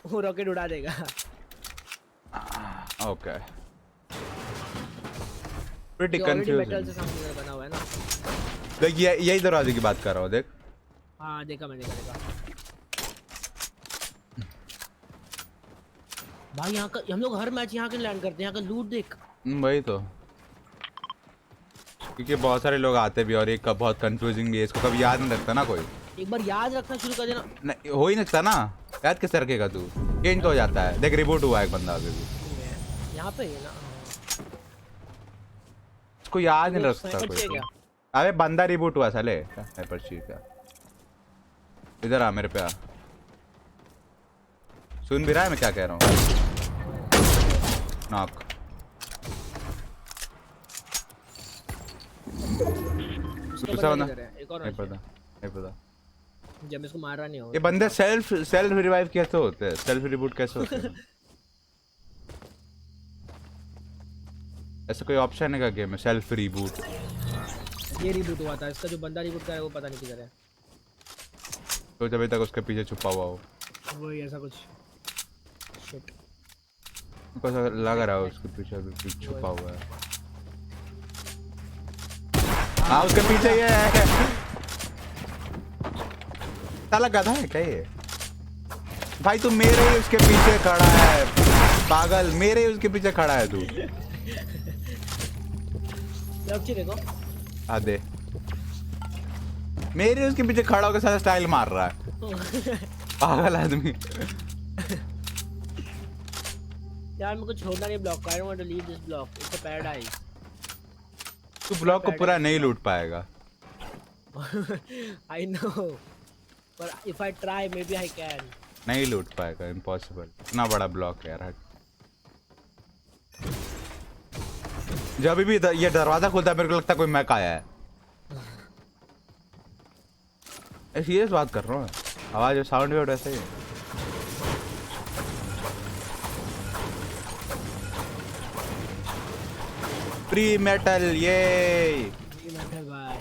[SPEAKER 2] वो रॉकेट उड़ा देगा।
[SPEAKER 1] ओके प्रीटी
[SPEAKER 2] मेटल से
[SPEAKER 1] कंफ्यूजिंग।
[SPEAKER 2] सामने बना हुआ है ना।
[SPEAKER 1] देख यही दरवाजे की बात कर रहा हूँ देख।
[SPEAKER 2] हाँ देखा मैंने देखा। भाई यहाँ का हम लोग हर मैच यहाँ के लैंड करते हैं। यहाँ का लूट देख।
[SPEAKER 1] वही तो, क्योंकि बहुत सारे लोग आते भी और एक का बहुत कंफ्यूजिंग भी है, इसको कभी याद नहीं रखता ना कोई।
[SPEAKER 2] एक बार याद रखना शुरू कर देना।
[SPEAKER 1] नहीं हो ही नहीं सकता ना, याद कैसे रखेगा तू? चेंज तो हो जाता है। देख रिबूट हुआ एक बंदा अभी भी
[SPEAKER 2] यहाँ पे है ना,
[SPEAKER 1] इसको याद नहीं रख सकता
[SPEAKER 2] स्नाइपर चाहिए
[SPEAKER 1] कोई।
[SPEAKER 2] क्या?
[SPEAKER 1] अबे बंदा रिबूट हुआ साले। स्नाइपर चाहिए क्या? इधर आ मेरे पे आ। सुन भी रहा है मैं क्या कह रहा हूँ? नॉक दूसरा बंदा
[SPEAKER 2] एक और
[SPEAKER 1] नहीं पता, नहीं पता।
[SPEAKER 2] जब इसको मार रहा नहीं होगा।
[SPEAKER 1] ये बंदे सेल्फ रिवाइव कैसे होते हैं? सेल्फ रिबूट कैसे होते हैं? ऐसा कोई ऑप्शन है क्या गेम में सेल्फ रिबूट?
[SPEAKER 2] ये रिबूट हुआ था, इसका जो बंदा रिबूट कर रहा है वो पता नहीं किधर है।
[SPEAKER 1] तो जब तक उसके पीछे छुपा हुआ हो
[SPEAKER 2] वही ऐसा कुछ शिट।
[SPEAKER 1] को ऐसा लग रहा है उसके पीछे अभी कुछ छुपा हुआ है। हाँ उसके पीछे ये है। साला गधा है क्या ये? भाई तू मेरे ही उसके पीछे खड़ा है पागल, मेरे ही उसके पीछे खड़ा है तू।
[SPEAKER 2] देखो
[SPEAKER 1] आ दे, मेरे उसके पीछे खड़ा होकर सारा स्टाइल मार रहा है पागल आदमी।
[SPEAKER 2] यार मेरे को छोड़ना नहीं block. I don't want to leave this block, it's a paradise.
[SPEAKER 1] तू ब्लॉक को पूरा नहीं लूट पाएगा।
[SPEAKER 2] आई नो पर if I try maybe I can.
[SPEAKER 1] नहीं लूट पाएगा, इम्पॉसिबल। इतना बड़ा ब्लॉक है यार। जब भी ये दरवाजा खुलता है मेरे को लगता है कोई मैक आया है। सीरियस बात कर रहा हूँ, आवाज साउंड वेव ऐसे ही है। प्री मेटल ये
[SPEAKER 2] मेटल भाई।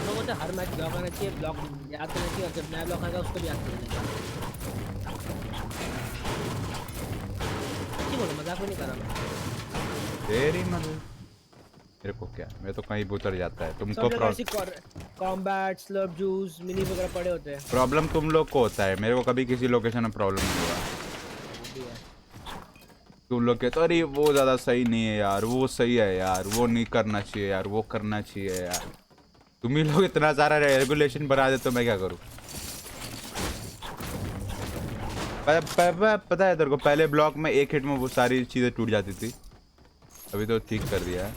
[SPEAKER 2] लोगों को हर मैच ब्लॉक आना चाहिए, ब्लॉक याद करना चाहिए और जब नया ब्लॉक आएगा उसको भी याद करना चाहिए। बोलो मजाक नहीं कर रहा मैं।
[SPEAKER 1] तेरी मदद मेरे को क्या, मैं तो कहीं भी उतर जाता है। तुमको
[SPEAKER 2] कॉम्बैट स्लर्प जूस मिनी वगैरह पड़े होते हैं।
[SPEAKER 1] प्रॉब्लम तुम लोग को होता है, मेरे को कभी किसी लोकेशन में प्रॉब्लम नहीं हुआ। तुम लोग कहते अरे वो ज़्यादा सही नहीं है यार, वो सही है यार, वो नहीं करना चाहिए यार, वो करना चाहिए यार। तुम ही लोग इतना सारा रेगुलेशन बना देते तो मैं क्या करूँ? पता है तेरे को, पहले ब्लॉक में एक हिट में वो सारी चीज़ें टूट जाती थी, अभी तो ठीक कर दिया है।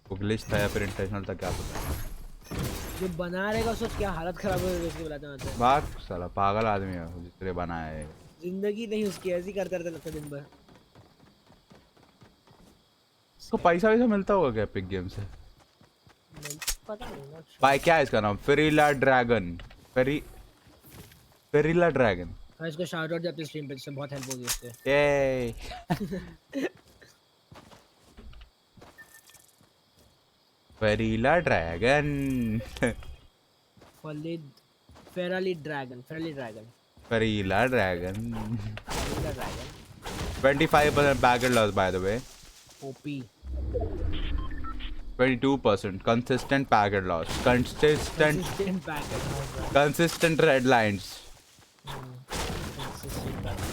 [SPEAKER 1] वो ग्लिच था या फिर इंटेंशनल था क्या पता।
[SPEAKER 2] जो बना रहेगा सोच क्या हालत खराब हो जाएगी उसके बुलाते हैं।
[SPEAKER 1] बात साला पागल आदमी है जिसने बनाया है। जिंदगी
[SPEAKER 2] नहीं उसकी ऐसी करते रहते लगता दिन भर।
[SPEAKER 1] तो पैसा वैसा मिलता होगा क्या एपिक गेम से?
[SPEAKER 2] पता नहीं ना
[SPEAKER 1] भाई क्या है इसका नाम? फेरिला ड्रैगन। फेरिला ड्रैगन।
[SPEAKER 2] हाँ इसको शाउट आउट दे अपनी स्ट्रीम पे, इससे बहुत हेल्प होगी इससे।
[SPEAKER 1] ये फेरिला ड्रैगन।
[SPEAKER 2] फेराली ड्रैगन।
[SPEAKER 1] फेरिला dragon 25% packet loss by the way.
[SPEAKER 2] OP
[SPEAKER 1] 22%. Consistent packet loss. Consistent
[SPEAKER 2] packet.
[SPEAKER 1] consistent red lines.
[SPEAKER 2] Consistent packet.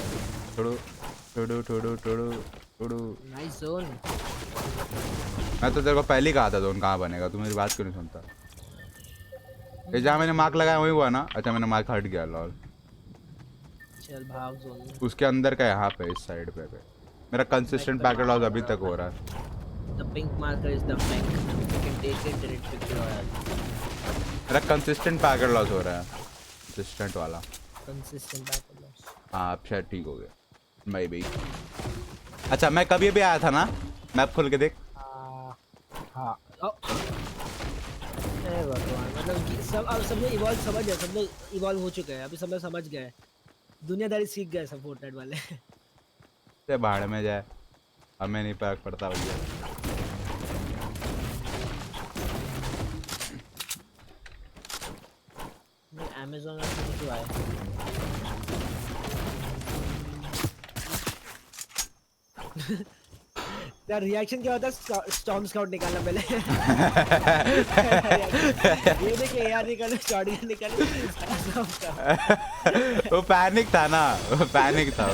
[SPEAKER 1] Tudu.
[SPEAKER 2] Nice zone.
[SPEAKER 1] मैं तो तेरे को पहले ही कहा था जोन कहाँ बनेगा, तू मेरी बात क्यों नहीं सुनता? ये जहाँ मैंने मार्क लगाया वही हुआ ना? अच्छा मैंने मार्क हट गया लॉल।
[SPEAKER 2] चल भाग जोन में।
[SPEAKER 1] उसके अंदर का यहाँ पे इस साइड पे मेरा कंसिस्टेंट पैकेट लॉस अभी तक हो रहा है।
[SPEAKER 2] The pink marker is the flank. You can take it and it picture royale.
[SPEAKER 1] मेरा कंसिस्टेंट पैकेट लॉस हो रहा है, कंसिस्टेंट वाला।
[SPEAKER 2] Consistent packet loss.
[SPEAKER 1] हाँ अब शायद ठीक हो गया मैं भी। अच्छा मैं कभी भी आया था ना, मैप खोल के देख।
[SPEAKER 2] हाँ मतलब सब लोग इवॉल्व समझ गए, सब लोग इवॉल्व हो चुके हैं, अभी सब लोग समझ गए, दुनियादारी सीख गए सब फोर्टनाइट वाले।
[SPEAKER 1] से बाहर में जाए हमें नहीं फर्क पड़ता भैया।
[SPEAKER 2] अमेज़न में क्यों आए? तेरा रिएक्शन क्या होता है स्टॉर्म स्काउट निकालना पहले? ये देख एआर निकालो, स्टॉर्म निकालो।
[SPEAKER 1] वो पैनिक था ना, वो पैनिक था।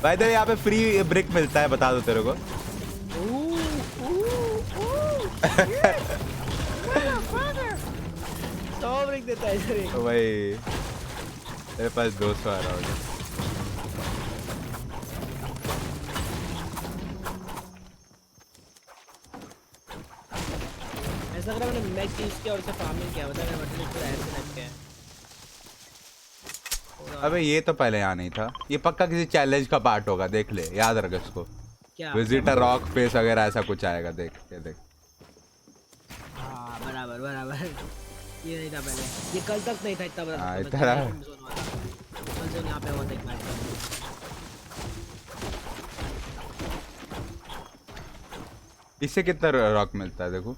[SPEAKER 1] भाई तो यहाँ पे फ्री ब्रिक मिलता है, बता दो तेरे को।
[SPEAKER 2] तो ब्रिक देता है इधर।
[SPEAKER 1] भाई मेरे पास 200 आ रहा है।
[SPEAKER 2] ऐसा लग रहा है मैंने मैच यूज किया और उसे फार्मिंग किया, मतलब मेरा मतलब पूरा ऐसे लग गया है।
[SPEAKER 1] अबे ये तो पहले यहाँ नहीं था, ये पक्का किसी चैलेंज का पार्ट होगा, देख ले, याद रख इसको।
[SPEAKER 2] क्या
[SPEAKER 1] विजिटर रॉक फेस वगैरह ऐसा कुछ आएगा, देख ये देख।
[SPEAKER 2] हाँ बराबर बराबर, ये नहीं था पहले, ये कल तक नहीं था इतना बड़ा।
[SPEAKER 1] हाँ इतना
[SPEAKER 2] कल जो यहाँ पे हुआ था एक मैच।
[SPEAKER 1] इससे कितना रॉक मिलता है देखो,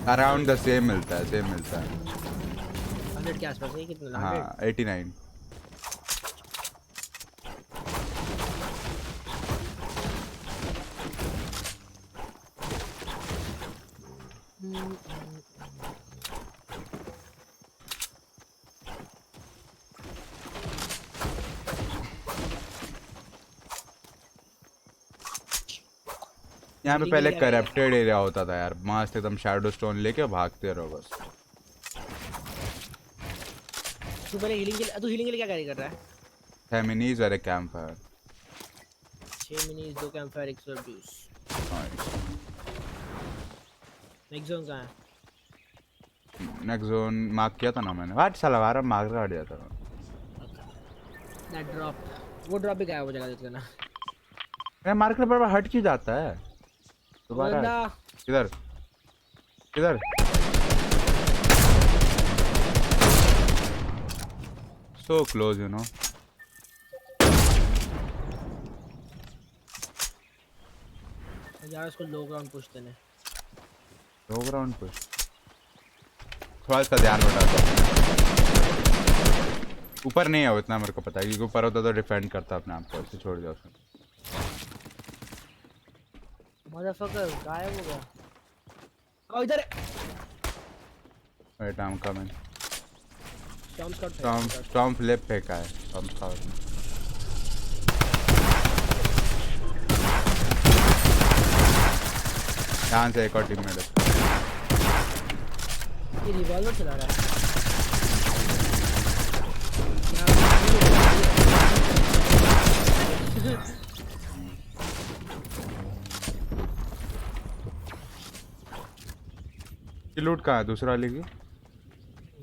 [SPEAKER 1] अराउंड द सेम मिलता है, सेम मिलता है।
[SPEAKER 2] 100 के आसपास है, कितना?
[SPEAKER 1] हाँ 89। यहाँ पे पहले करप्टेड एरिया होता था यार, मस्त एकदम शैडो स्टोन लेके भागते रहो बस।
[SPEAKER 2] तू पहले हीलिंग के लिए, तू हीलिंग के लिए क्या कैरी कर रहा है?
[SPEAKER 1] 6 मिनीज और एक camp fire.
[SPEAKER 2] 6 minis, 2 camp fire, 100 juice. Next zone कहाँ है?
[SPEAKER 1] नेक्स्ट जोन मार्क किया था ना मैंने, वाट साला बार मार्क कर दिया था।
[SPEAKER 2] दैट ड्रॉप, वो ड्रॉप भी गायब हो जाएगा जितना।
[SPEAKER 1] मैं मार्क पर हट क्यों जाता है दोबारा? किधर किधर? So close, you know.
[SPEAKER 2] यार उसको लो ग्राउंड पुश देने।
[SPEAKER 1] लो ग्राउंड पुश थोड़ा इसका ध्यान बटाता। ऊपर नहीं है वो, इतना मेरे को पता है, क्योंकि ऊपर होता तो डिफेंड करता अपने आप को, ऐसे छोड़ दिया उसने।
[SPEAKER 2] मदरफकर गायब हो गया। ओ इधर है।
[SPEAKER 1] Wait I am coming.
[SPEAKER 2] Storm
[SPEAKER 1] storm flip फेंका है, स्टॉर्म स्काउट। यहाँ से एक और टीममेट है।
[SPEAKER 2] ये रिवॉल्वर चला रहा है।
[SPEAKER 1] ये लूट कहाँ है दूसरा वाले की?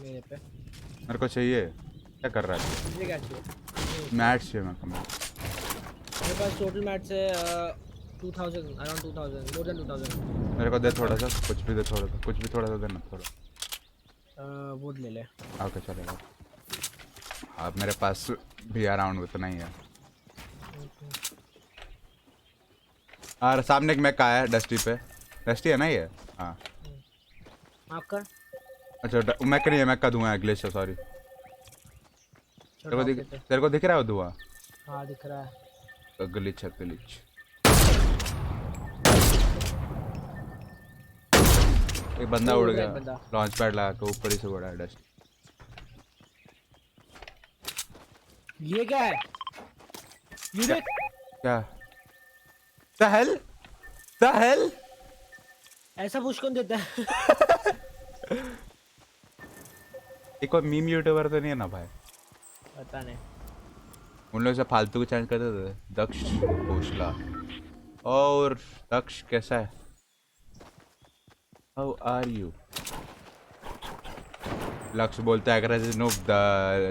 [SPEAKER 2] मेरे पे।
[SPEAKER 1] मेरे को चाहिए। क्या कर रहा है?
[SPEAKER 2] मुझे क्या चाहिए?
[SPEAKER 1] मैट चाहिए मेरे को।
[SPEAKER 2] मेरे पास टोटल मैच है 2000, अराउंड 2000, मोर देन 2000।
[SPEAKER 1] मेरे को दे थोड़ा सा, कुछ भी दे थोड़ा सा, कुछ भी थोड़ा सा देना थोड़ा।
[SPEAKER 2] वुड ले ले।
[SPEAKER 1] ओके चलेगा। अब मेरे पास भी अराउंड उतना ही है। और सामने एक मैक आया है डस्टी पे। डस्टी है ना ये? हाँ
[SPEAKER 2] माफ कर।
[SPEAKER 1] अच्छा मैक नहीं है, मैक का धुआं है, ग्लिच है, सॉरी। तेरे को दिख रहा है वो धुआं?
[SPEAKER 2] हाँ दिख रहा है।
[SPEAKER 1] ग्लिच है, ग्लिच। एक बंदा
[SPEAKER 2] वो
[SPEAKER 1] उड़
[SPEAKER 2] उड़ रहा
[SPEAKER 1] गया
[SPEAKER 2] है एक बंदा।
[SPEAKER 1] लॉन्च पैड लगा के ऊपर ही से उड़ा है डस्ट।
[SPEAKER 2] ये क्या है? ये देख
[SPEAKER 1] क्या द हेल द हेल
[SPEAKER 2] ऐसा पुश कौन देता है?
[SPEAKER 1] ये कोई मीम यूट्यूबर तो नहीं है ना भाई?
[SPEAKER 2] पता नहीं।
[SPEAKER 1] उन लोग से फालतू को चैलेंज करते थे। दक्ष खोसला और दक्ष कैसा है? How are you? लक्ष्य बोलता है अगर नो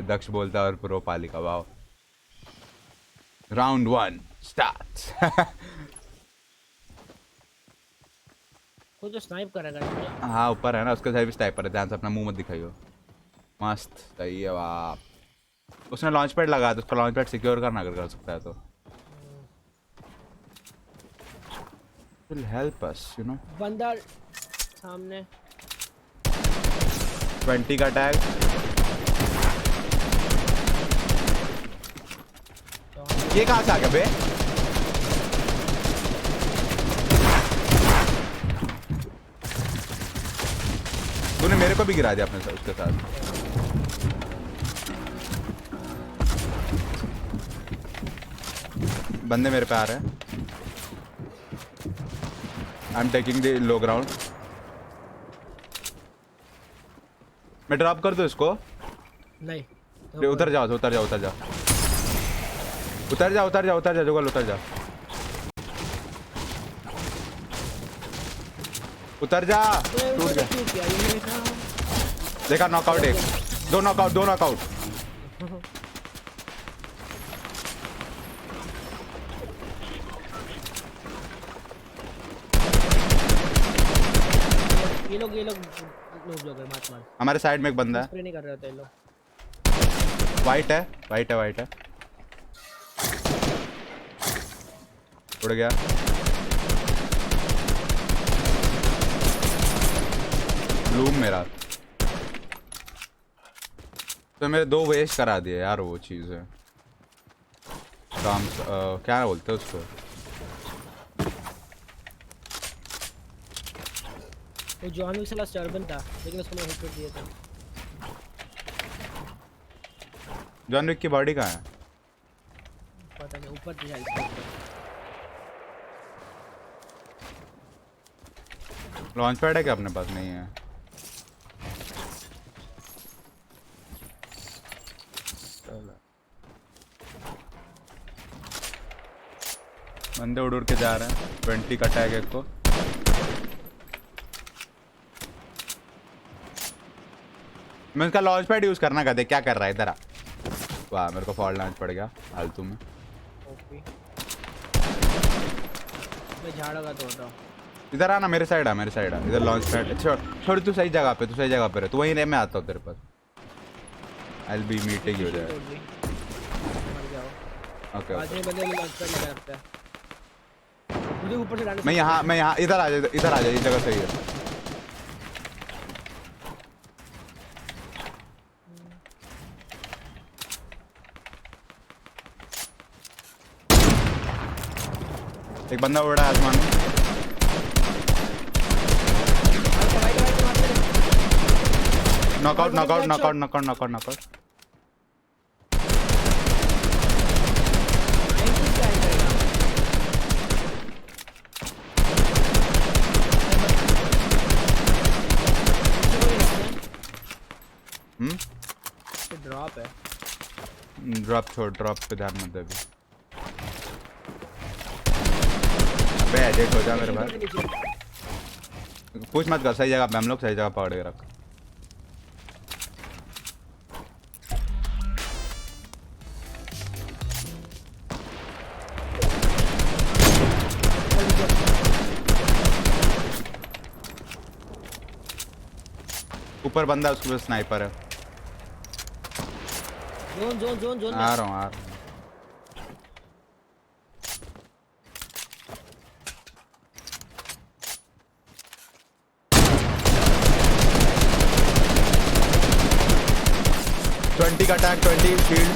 [SPEAKER 1] दक्ष बोलता है और प्रो पालिका। Wow round 1 start.
[SPEAKER 2] वो जो स्नाइप करेगा।
[SPEAKER 1] हाँ ऊपर है ना उसके साइड भी स्नाइपर है, ध्यान से अपना मुंह मत दिखाइयो। मस्त सही है वाह। उसने लॉन्च पैड लगाया तो उसका लॉन्च पैड सिक्योर करना अगर कर सकता है तो will help us you know।
[SPEAKER 2] बंदा सामने
[SPEAKER 1] 20 का टैग। ये कहाँ से आ गया बे? तूने मेरे को भी गिरा दिया अपने साथ उसके साथ। बंदे मेरे पे आ रहे हैं। I am taking the low ground. मैं ड्रॉप कर दूं इसको?
[SPEAKER 2] नहीं
[SPEAKER 1] उतर जाओ उतर जाओ उतर जाओ उतर जाओ उतर जाओ उतर जाओ जुगल उतर जाओ उतर जा। टूट गया। देखा नॉकआउट एक दो नॉकआउट
[SPEAKER 2] ये लोग नो ब्लॉगर मत मार।
[SPEAKER 1] हमारे साइड में एक बंदा है।
[SPEAKER 2] स्प्रे नहीं कर रहे होते ये लोग।
[SPEAKER 1] वाइट है उड़ गया। ब्लूम मेरा तो मेरे 2 वेस्ट करा दिए यार। वो चीज़ है काम क्या बोलते हैं उसको?
[SPEAKER 2] वो जॉन विक से लास्ट टर्बन था लेकिन उसको मैं हिट कर दिया था।
[SPEAKER 1] जॉन विक की बॉडी कहाँ है?
[SPEAKER 2] पता नहीं ऊपर तो जाए।
[SPEAKER 1] लॉन्च पैड है क्या अपने पास? नहीं है। बंदे उड़ के जा रहे हैं। 20 का टैग एक को। मैं उसका लॉन्च पैड यूज करना कहते क्या कर रहा है इधर आ। वाह मेरे को फॉल लॉन्च पड़ गया फालतू में।
[SPEAKER 2] ओके मैं झाड़ूंगा तो उठाओ।
[SPEAKER 1] इधर आना मेरे साइड आ इधर लॉन्च पैड। छोड़ तू सही जगह पे रहे। तू वहीं रहे मैं आता हूँ तेरे पास। आई विल बी मीटिंग हो जाए। ओके
[SPEAKER 2] आज में बंदे लॉन्च पैड लगा रखता है। मुझे ऊपर से डालने।
[SPEAKER 1] मैं यहाँ इधर आ जा ये जगह सही है। एक बंदा उड़ा है आसमान में। नॉकआउट
[SPEAKER 2] ड्रॉप है।
[SPEAKER 1] ड्रॉप पे ध्यान मत दे अभी। अबे एडिट हो जा मेरे भाई। कुछ मत कर सही जगह पे हम लोग सही जगह पकड़ के रख। ऊपर बंदा उसके पास स्नाइपर है।
[SPEAKER 2] जोन
[SPEAKER 1] आ रहा हूँ 20 का अटैक 20 शील्ड।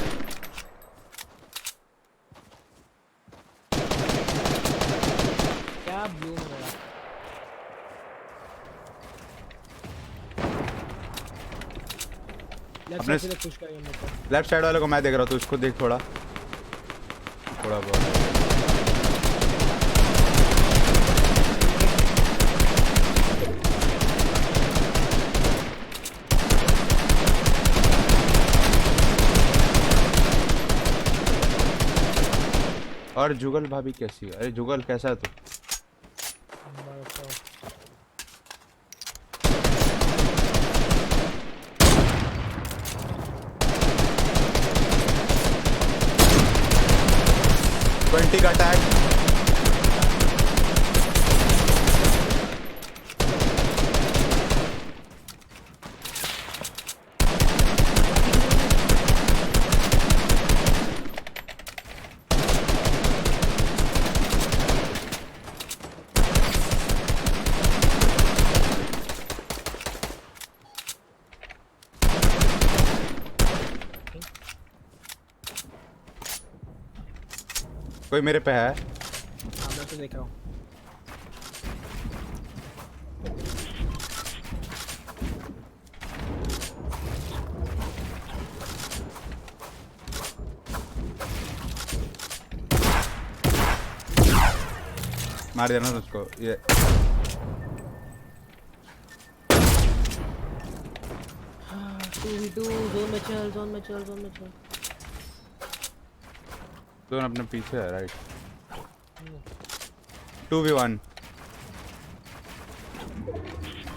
[SPEAKER 2] क्या ब्लू मेरा
[SPEAKER 1] अपने
[SPEAKER 2] साइड से पुश करेंगे मेरे को।
[SPEAKER 1] लेफ्ट साइड वाले को मैं देख रहा हूँ, तू उसको देख थोड़ा थोड़ा बहुत। और जुगल भाभी कैसी है? अरे जुगल कैसा है तू? ट्वेंटी का अटैक। कोई मेरे पे है।
[SPEAKER 2] हाँ मैं तो देख रहा हूँ।
[SPEAKER 1] मार देना उसको ये।
[SPEAKER 2] जोन में चल, जोन में चल, जोन में चल।
[SPEAKER 1] जोन अपने पीछे है राइट। 2v1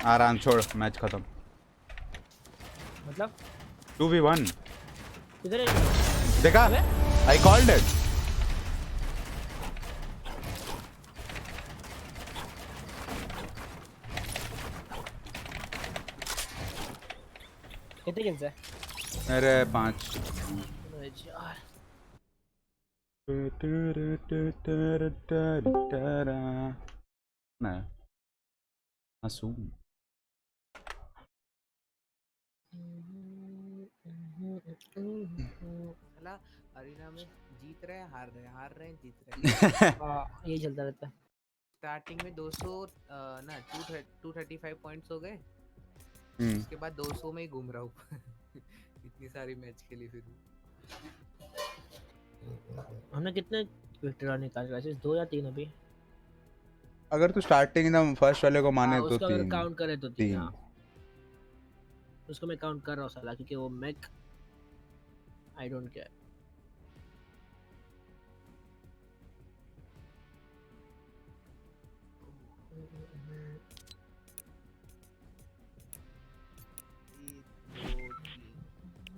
[SPEAKER 1] आराम छोड़, मैच खत्म।
[SPEAKER 2] मतलब
[SPEAKER 1] 2v1
[SPEAKER 2] किधर है?
[SPEAKER 1] देखा? I called it.
[SPEAKER 2] कितने किल्स है?
[SPEAKER 1] मेरे 5। नहीं मासूम।
[SPEAKER 4] साला अरीना में जीत रहे हैं, हार रहे हैं, जीत रहे हैं।
[SPEAKER 2] यही चलता रहता है।
[SPEAKER 4] स्टार्टिंग में 200 ना 235 पॉइंट्स हो गए। उसके बाद 200 में ही घूम रहा हूँ। इतनी सारी मैच खेली फिर भी।
[SPEAKER 2] हमने कितने विक्ट्री निकाले वैसे? 2 या 3 अभी?
[SPEAKER 1] अगर तू स्टार्टिंग एकदम फर्स्ट वाले को माने तो
[SPEAKER 2] उसको अगर
[SPEAKER 1] 3
[SPEAKER 2] काउंट करे तो 3।
[SPEAKER 1] 3
[SPEAKER 2] हाँ उसको मैं काउंट कर रहा हूँ साला, क्योंकि वो मैक आई डोंट केयर।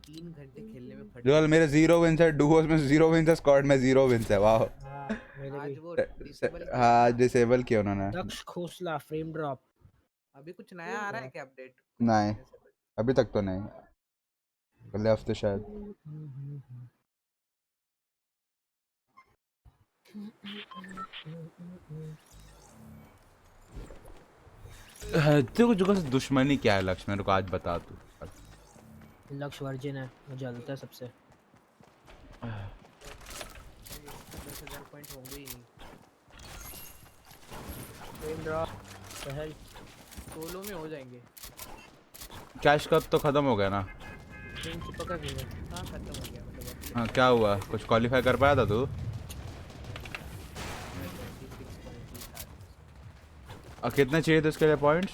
[SPEAKER 4] तीन घंटे खेलने में फट
[SPEAKER 1] जो मेरे 0 विंस है, डुओस में 0 विंस है, स्क्वाड में 0 विंस है। वाह।
[SPEAKER 4] आज वो
[SPEAKER 1] हाँ डिसेबल किया उन्होंने।
[SPEAKER 2] दक्ष खोसला फ्रेम ड्रॉप।
[SPEAKER 4] अभी कुछ नया आ रहा है क्या अपडेट?
[SPEAKER 1] नहीं अभी तक तो नहीं, अगले हफ्ते शायद। तेरे को दुश्मनी क्या है लक्ष्य, मेरे को आज बता तू।
[SPEAKER 2] लक्ष्य वर्जिन है, मुझे जलता है सबसे।
[SPEAKER 4] 10,000 पॉइंट होंगे ही नहीं।
[SPEAKER 2] फ्रेम ड्रॉप पहल
[SPEAKER 4] सोलो में हो जाएंगे।
[SPEAKER 1] कैश कप तो खत्म हो गया ना?
[SPEAKER 2] चिपका नहीं है।
[SPEAKER 4] हाँ खत्म हो गया मतलब।
[SPEAKER 1] हाँ क्या हुआ, कुछ क्वालिफाई कर पाया था तू? और कितने चाहिए थे उसके लिए पॉइंट्स?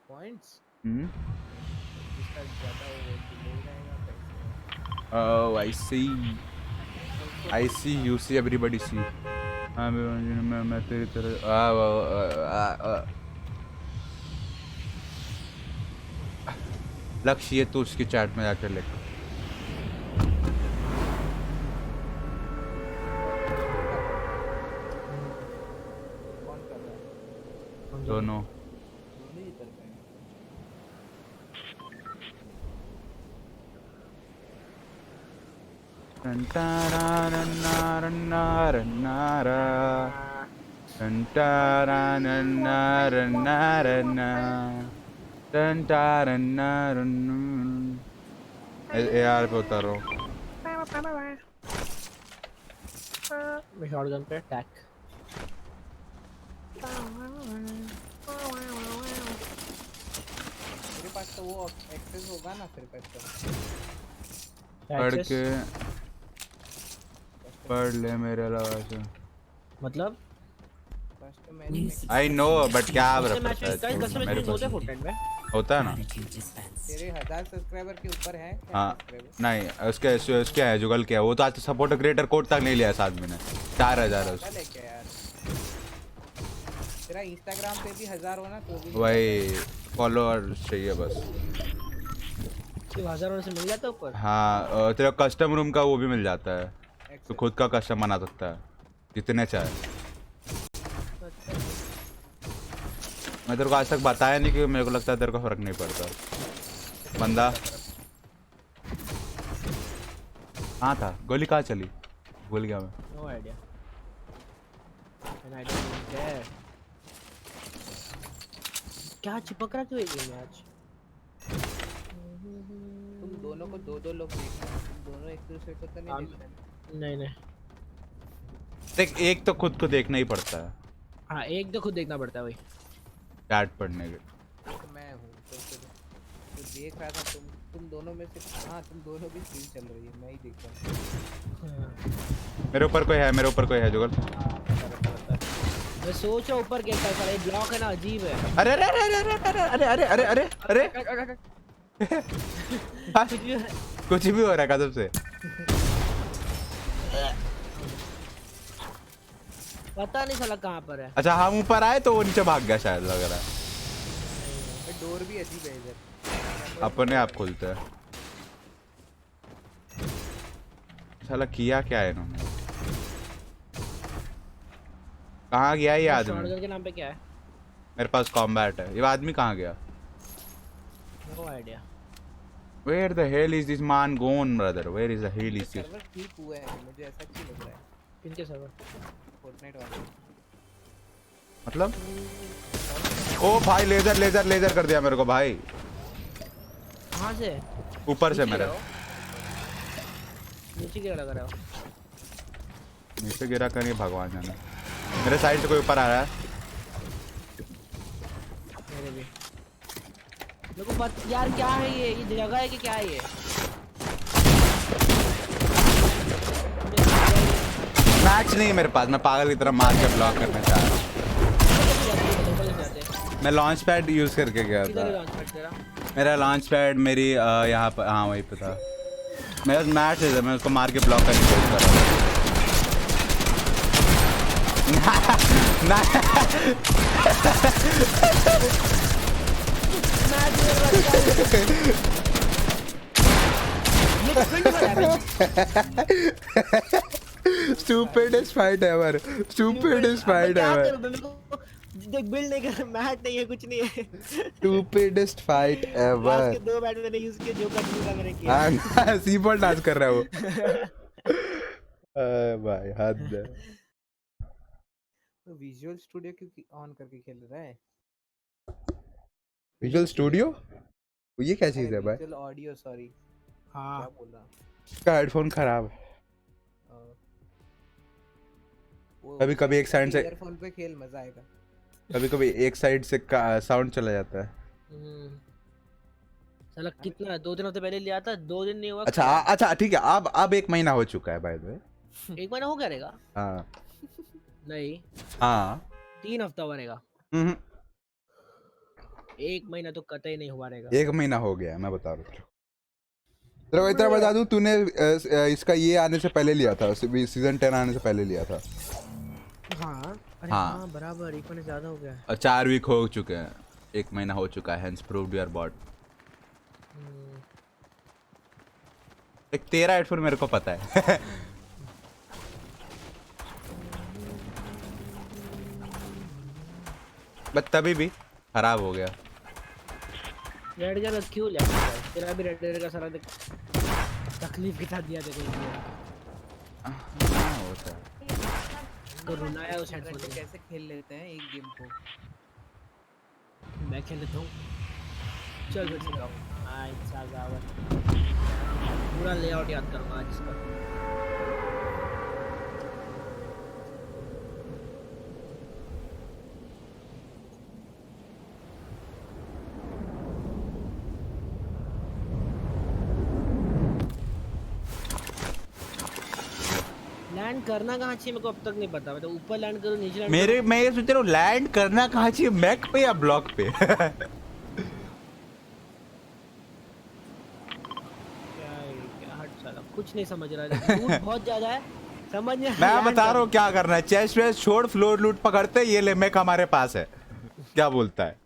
[SPEAKER 4] पॉइंट्स
[SPEAKER 1] हम्म
[SPEAKER 4] ज्यादा वो मिल जाएगा पैसे।
[SPEAKER 1] ओह आई सी यू सी एवरीबॉडी सी। हाँ मैं तेरी तरह लक्ष्य ये तू उसकी चैट में जाकर लिख।
[SPEAKER 4] कौन कर रहा है?
[SPEAKER 1] दोनों
[SPEAKER 4] दोनों ही कर रहे हैं।
[SPEAKER 1] यार पे उतर रहा हूँ।
[SPEAKER 2] मैं शॉटगन पे अटैक।
[SPEAKER 4] मेरे पास तो वो एक्सेस होगा ना फिर कस्टम।
[SPEAKER 1] पढ़
[SPEAKER 2] Access?
[SPEAKER 1] के पढ़ ले मेरे अलावा से।
[SPEAKER 2] मतलब
[SPEAKER 4] custom match
[SPEAKER 1] I know but क्या
[SPEAKER 2] कस्टम
[SPEAKER 1] पड़ता
[SPEAKER 2] मैच में गाइस कस्टम
[SPEAKER 1] है मेरे
[SPEAKER 2] मैच होते
[SPEAKER 1] पास
[SPEAKER 2] हैं Fortnite में।
[SPEAKER 1] होता है ना।
[SPEAKER 4] तेरे 1000 सब्सक्राइबर के ऊपर है क्या
[SPEAKER 1] हाँ
[SPEAKER 4] सब्सक्राइबर?
[SPEAKER 1] नहीं उसके है जुगल क्या है वो तो आज सपोर्ट क्रिएटर कोड तक नहीं लिया इस आदमी ने 4000 है
[SPEAKER 4] पागल है क्या यार? तेरा इंस्टाग्राम पे भी 1000 होना तो भी नहीं
[SPEAKER 1] वही फॉलोअर चाहिए बस।
[SPEAKER 2] सिर्फ 1000 से मिल जाता है ऊपर।
[SPEAKER 1] हाँ तेरा कस्टम रूम का वो भी मिल जाता है तो
[SPEAKER 4] Access।
[SPEAKER 1] खुद का कस्टम बना सकता है जितने चाहे। मैं तेरे को आज तक बताया नहीं क्योंकि मेरे को लगता है तेरे को फर्क नहीं पड़ता। बंदा कहाँ था गोली कहाँ चली भूल गया मैं।
[SPEAKER 2] No idea. एन आइडिया नहीं है। क्या चिपक रहा क्यों ये मैच?
[SPEAKER 4] तुम दोनों को दो लोग देख रहे हो, तुम दोनों एक दूसरे को तो नहीं देख रहे।
[SPEAKER 2] नहीं नहीं।
[SPEAKER 1] देख एक तो खुद को देखना ही पड़ता है
[SPEAKER 2] हाँ एक तो खुद देखना पड़ता है भाई।
[SPEAKER 1] चैट पढ़ने के।
[SPEAKER 4] तो मैं हूँ तो फिर तो देख रहा था तुम दोनों में से। हाँ तुम दोनों की स्क्रीन चल रही है मैं ही देख रहा हूँ।
[SPEAKER 1] मेरे ऊपर कोई है जुगल।
[SPEAKER 2] मैं सोच रहा ऊपर क्या साला ये ब्लॉक है ना अजीब है।
[SPEAKER 1] अरे अरे अरे अरे अरे अरे अरे अरे अरे अरे कुछ भी हो रहा है कसम से।
[SPEAKER 2] पता नहीं साला कहाँ पर है।
[SPEAKER 1] अच्छा हम ऊपर आए तो वो नीचे भाग गया शायद लग रहा है।
[SPEAKER 4] डोर भी अजीब है इधर।
[SPEAKER 1] अपने आप खुलता है। साला किया क्या है इन्होंने कहाँ गया ये आदमी?
[SPEAKER 2] शॉटगन के नाम पे क्या है?
[SPEAKER 1] मेरे पास कॉम्बैट है। ये आदमी कहाँ गया?
[SPEAKER 2] No idea.
[SPEAKER 1] Where the hell is this man gone brother? Where is the hell is this?
[SPEAKER 4] Server ठीक हुआ है मुझे ऐसा क्यों लग रहा है?
[SPEAKER 2] किनके सर्वर?
[SPEAKER 4] फोर्टनाइट वाले।
[SPEAKER 1] मतलब ओ भाई लेजर कर दिया मेरे को भाई।
[SPEAKER 2] कहाँ से?
[SPEAKER 1] ऊपर से मेरे
[SPEAKER 2] नीचे गिरा लग रहा है।
[SPEAKER 1] नीचे गिरा कर भगवान जाने। मेरे साइड से कोई ऊपर आ रहा है।
[SPEAKER 2] मेरे भी। मेरे को पता यार क्या है ये जगह है कि क्या है ये?
[SPEAKER 1] मैच नहीं है मेरे पास। मैं पागल की तरह मार के ब्लॉक करना चाह रहा हूँ। मैं लॉन्च पैड यूज करके गया था। मेरा लॉन्च पैड मेरी यहाँ पर हाँ वहीं पे था। मेरा मैच है मैं उसको मार के ब्लॉक करने की कोशिश कर रहा हूँ। Stupidest fight ever. Stupidest fight ever.
[SPEAKER 2] देख बिल्ड नहीं कर मैट नहीं है कुछ नहीं है।
[SPEAKER 1] Stupidest fight ever.
[SPEAKER 2] आज के 2 बैट मैंने यूज किए जो कर दूंगा मैंने किया।
[SPEAKER 1] हाँ सीबॉल डांस कर रहा है वो। भाई हद है।
[SPEAKER 4] तो विजुअल स्टूडियो क्यों ऑन करके खेल रहा है?
[SPEAKER 1] विजुअल स्टूडियो ये क्या चीज है भाई?
[SPEAKER 4] Visual audio sorry.
[SPEAKER 2] हाँ
[SPEAKER 4] क्या बोल रहा?
[SPEAKER 1] इसका हेडफोन खराब है। कभी कभी एक साइड से
[SPEAKER 4] ईयरफोन पे खेल मजा आएगा।
[SPEAKER 1] कभी कभी एक साइड से साउंड चला जाता है।
[SPEAKER 2] साला कितना 2-3 हफ्ते पहले लिया था 2 दिन नहीं हुआ।
[SPEAKER 1] अच्छा ठीक है अब 1 महीना हो चुका है बाय द वे।
[SPEAKER 2] 1 महीना हो गया रहेगा?
[SPEAKER 1] हाँ
[SPEAKER 2] नहीं
[SPEAKER 1] हाँ
[SPEAKER 2] 3 हफ्ता हुआ रहेगा। 1 महीना तो कतई नहीं हुआ रहेगा।
[SPEAKER 1] 1 महीना हो गया है मैं बता रहा हूँ तेरे को। इतना बता दूं तूने इसका ये आने से पहले लिया था सीजन 10 आने से पहले लिया था।
[SPEAKER 2] हाँ अरे
[SPEAKER 1] हाँ।
[SPEAKER 2] हाँ बराबर 1 महीना ज्यादा हो गया है।
[SPEAKER 1] और 4 वीक हो चुके हैं। 1 महीना हो चुका है हेंस प्रूव्ड योर बॉट। एक तेरा हेडफोन मेरे को पता है। बट तभी भी खराब हो गया।
[SPEAKER 2] रेड जगह क्यों लिया तेरा भी रेड का सारा तकलीफ के साथ दिया देखो।
[SPEAKER 1] हाँ होता है।
[SPEAKER 2] तो रुलाया उस हेडफोन से।
[SPEAKER 4] कैसे खेल लेते हैं एक गेम को?
[SPEAKER 2] मैं खेल लेता हूँ। चल फिर सिखाओ। हाँ इंसान पूरा लेआउट याद करूँगा आज इसका। लैंड करना कहाँ चाहिए मेरे को अब तक नहीं पता। मतलब ऊपर लैंड करो, नीचे लैंड
[SPEAKER 1] मेरे मैं ये सोच रहा हूँ लैंड करना कहाँ चाहिए, मैक पे या ब्लॉक पे?
[SPEAKER 2] क्या हट साला कुछ नहीं समझ रहा है। लूट बहुत ज्यादा है, समझ नहीं।
[SPEAKER 1] मैं बता रहा हूँ क्या करना है, चेस्ट वेस्ट छोड़, फ्लोर लूट पकड़ते, ये ले मैक हमारे पास है। क्या बोलता है?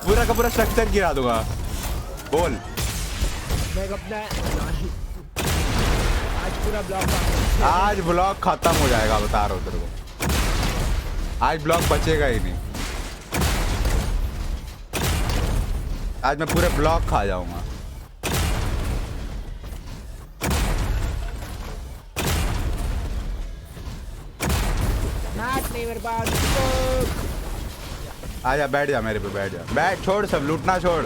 [SPEAKER 1] पूरा का पूरा स्ट्रक्चर गिरा दूंगा, बोल।
[SPEAKER 2] मैं अपना आज पूरा ब्लॉक,
[SPEAKER 1] आज ब्लॉक खत्म हो जाएगा, बता रहा हूँ तेरे को। आज ब्लॉक बचेगा ही नहीं, आज मैं पूरे ब्लॉक खा जाऊंगा।
[SPEAKER 2] नाट नहीं मेरे पास।
[SPEAKER 1] आजा बैठ जा मेरे पे, बैठ जा, बैठ, छोड़ सब लूटना छोड़,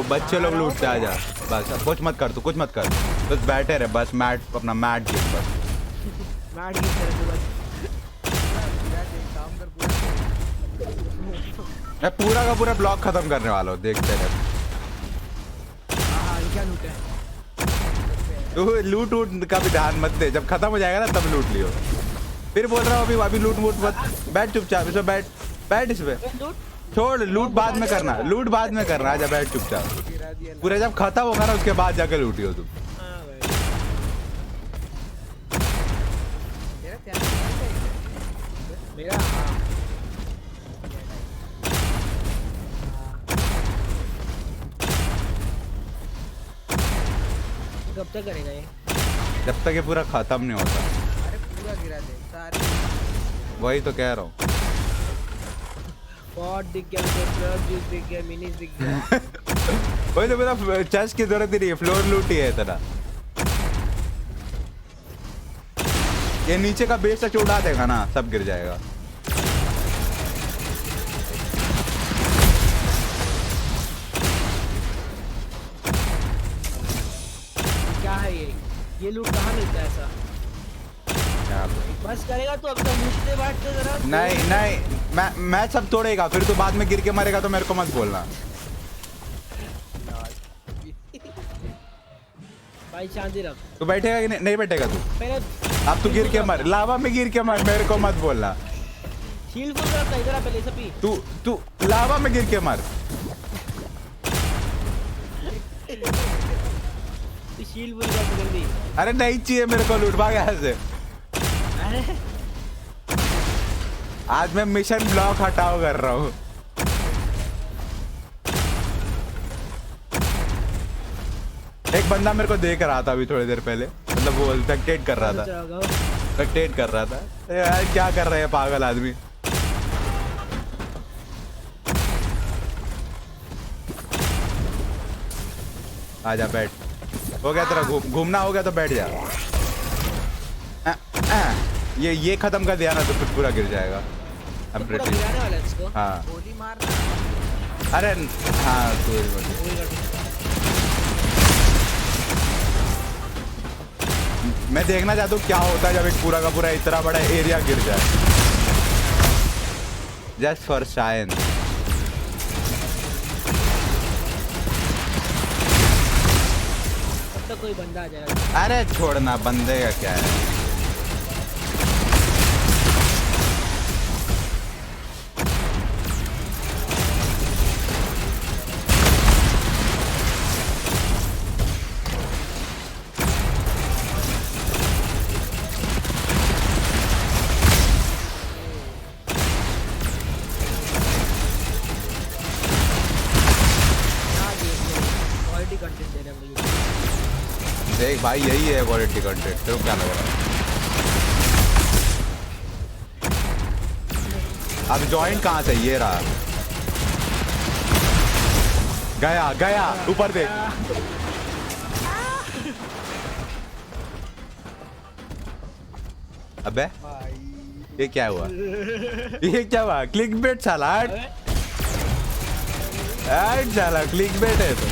[SPEAKER 1] बच्चे लोग लूटते, आजा बस, अब कुछ मत कर, तू कुछ मत कर, बस बैठे रहे, बस मैट अपना मैट गिर, बस
[SPEAKER 2] मैट गिर तेरे को बस।
[SPEAKER 1] मैं पूरा का पूरा ब्लॉक खत्म करने वाला हूँ, देखते रहे।
[SPEAKER 2] हाँ क्या लूट है?
[SPEAKER 1] तू लूट वूट का भी ध्यान मत दे, जब खत्म हो जाएगा ना तब लूट लियो। फिर बोल रहा हूँ अभी लूट वूट मत, बैठ चुपचाप इसमें, बैठ बैठ इसमें, छोड़, लूट बाद में करना, लूट बाद में करना, आजा बैठ चुपचाप। पूरा जब खत्म होगा ना उसके बाद जाके लूटियो तुम।
[SPEAKER 2] मेरा कब तक करेगा ये?
[SPEAKER 1] जब तक ये पूरा खत्म नहीं होता।
[SPEAKER 4] अरे पूरा गिरा दे सारे।
[SPEAKER 1] वही तो कह रहा हूँ।
[SPEAKER 2] पॉट दिख गया, जूस दिख गया, मिनीज दिख गया।
[SPEAKER 1] वही तो मेरा चर्च की जरूरत ही नहीं है, फ्लोर लूट ही है तेरा। ये नीचे का बेस तक उड़ा देगा ना, सब गिर जाएगा।
[SPEAKER 2] क्या है ये लूट कहाँ मिलता है ऐसा? बस करेगा तो अब तो मुझसे बैठते जरा।
[SPEAKER 1] नहीं नहीं, मैं सब तोड़ेगा, फिर तो बाद में गिर के मरेगा तो मेरे को मत बोलना।
[SPEAKER 2] भाई शांति रख।
[SPEAKER 1] तू बैठेगा कि नहीं बैठेगा तू?
[SPEAKER 2] पहले
[SPEAKER 1] अब तू गिर के मर, लावा में गिर के मर, मेरे को मत बोलना।
[SPEAKER 2] शील्ड फुल रखता इधर आ पहले सभी।
[SPEAKER 1] तू लावा में गिर के मर।
[SPEAKER 2] तू शील्ड फुल कर जल्दी।
[SPEAKER 1] अरे नहीं चाहिए मेरे को लूट, भाग यहाँ से।
[SPEAKER 2] अरे
[SPEAKER 1] आज मैं मिशन ब्लॉक हटाओ कर रहा हूँ। एक बंदा मेरे को देख रहा था अभी थोड़ी देर पहले, मतलब वो स्पेक्टेट कर रहा था, स्पेक्टेट कर रहा था। यार क्या कर रहे हैं पागल आदमी। आजा बैठ, हो गया तेरा घूमना हो गया तो बैठ जा। ये खत्म कर दिया ना तो फिर पूरा गिर जाएगा।
[SPEAKER 2] तो पूरा गिराने वाला है इसको।
[SPEAKER 1] हाँ
[SPEAKER 4] गोली मार।
[SPEAKER 1] अरे हाँ तू मैं देखना चाहता हूँ क्या होता है जब एक पूरा का पूरा इतना बड़ा एरिया गिर जाए। Just for science.
[SPEAKER 2] तब तक कोई बंदा आ जाएगा।
[SPEAKER 1] अरे छोड़ना, बंदे का क्या है। देख भाई यही है क्वालिटी कंटेंट, तेरे को क्या लग रहा है? अब जॉइंट कहाँ से, ये रहा, गया गया ऊपर देख। अबे ये क्या हुआ, ये क्या हुआ? क्लिक बेट साला, ऐड साला क्लिक बेट है तो।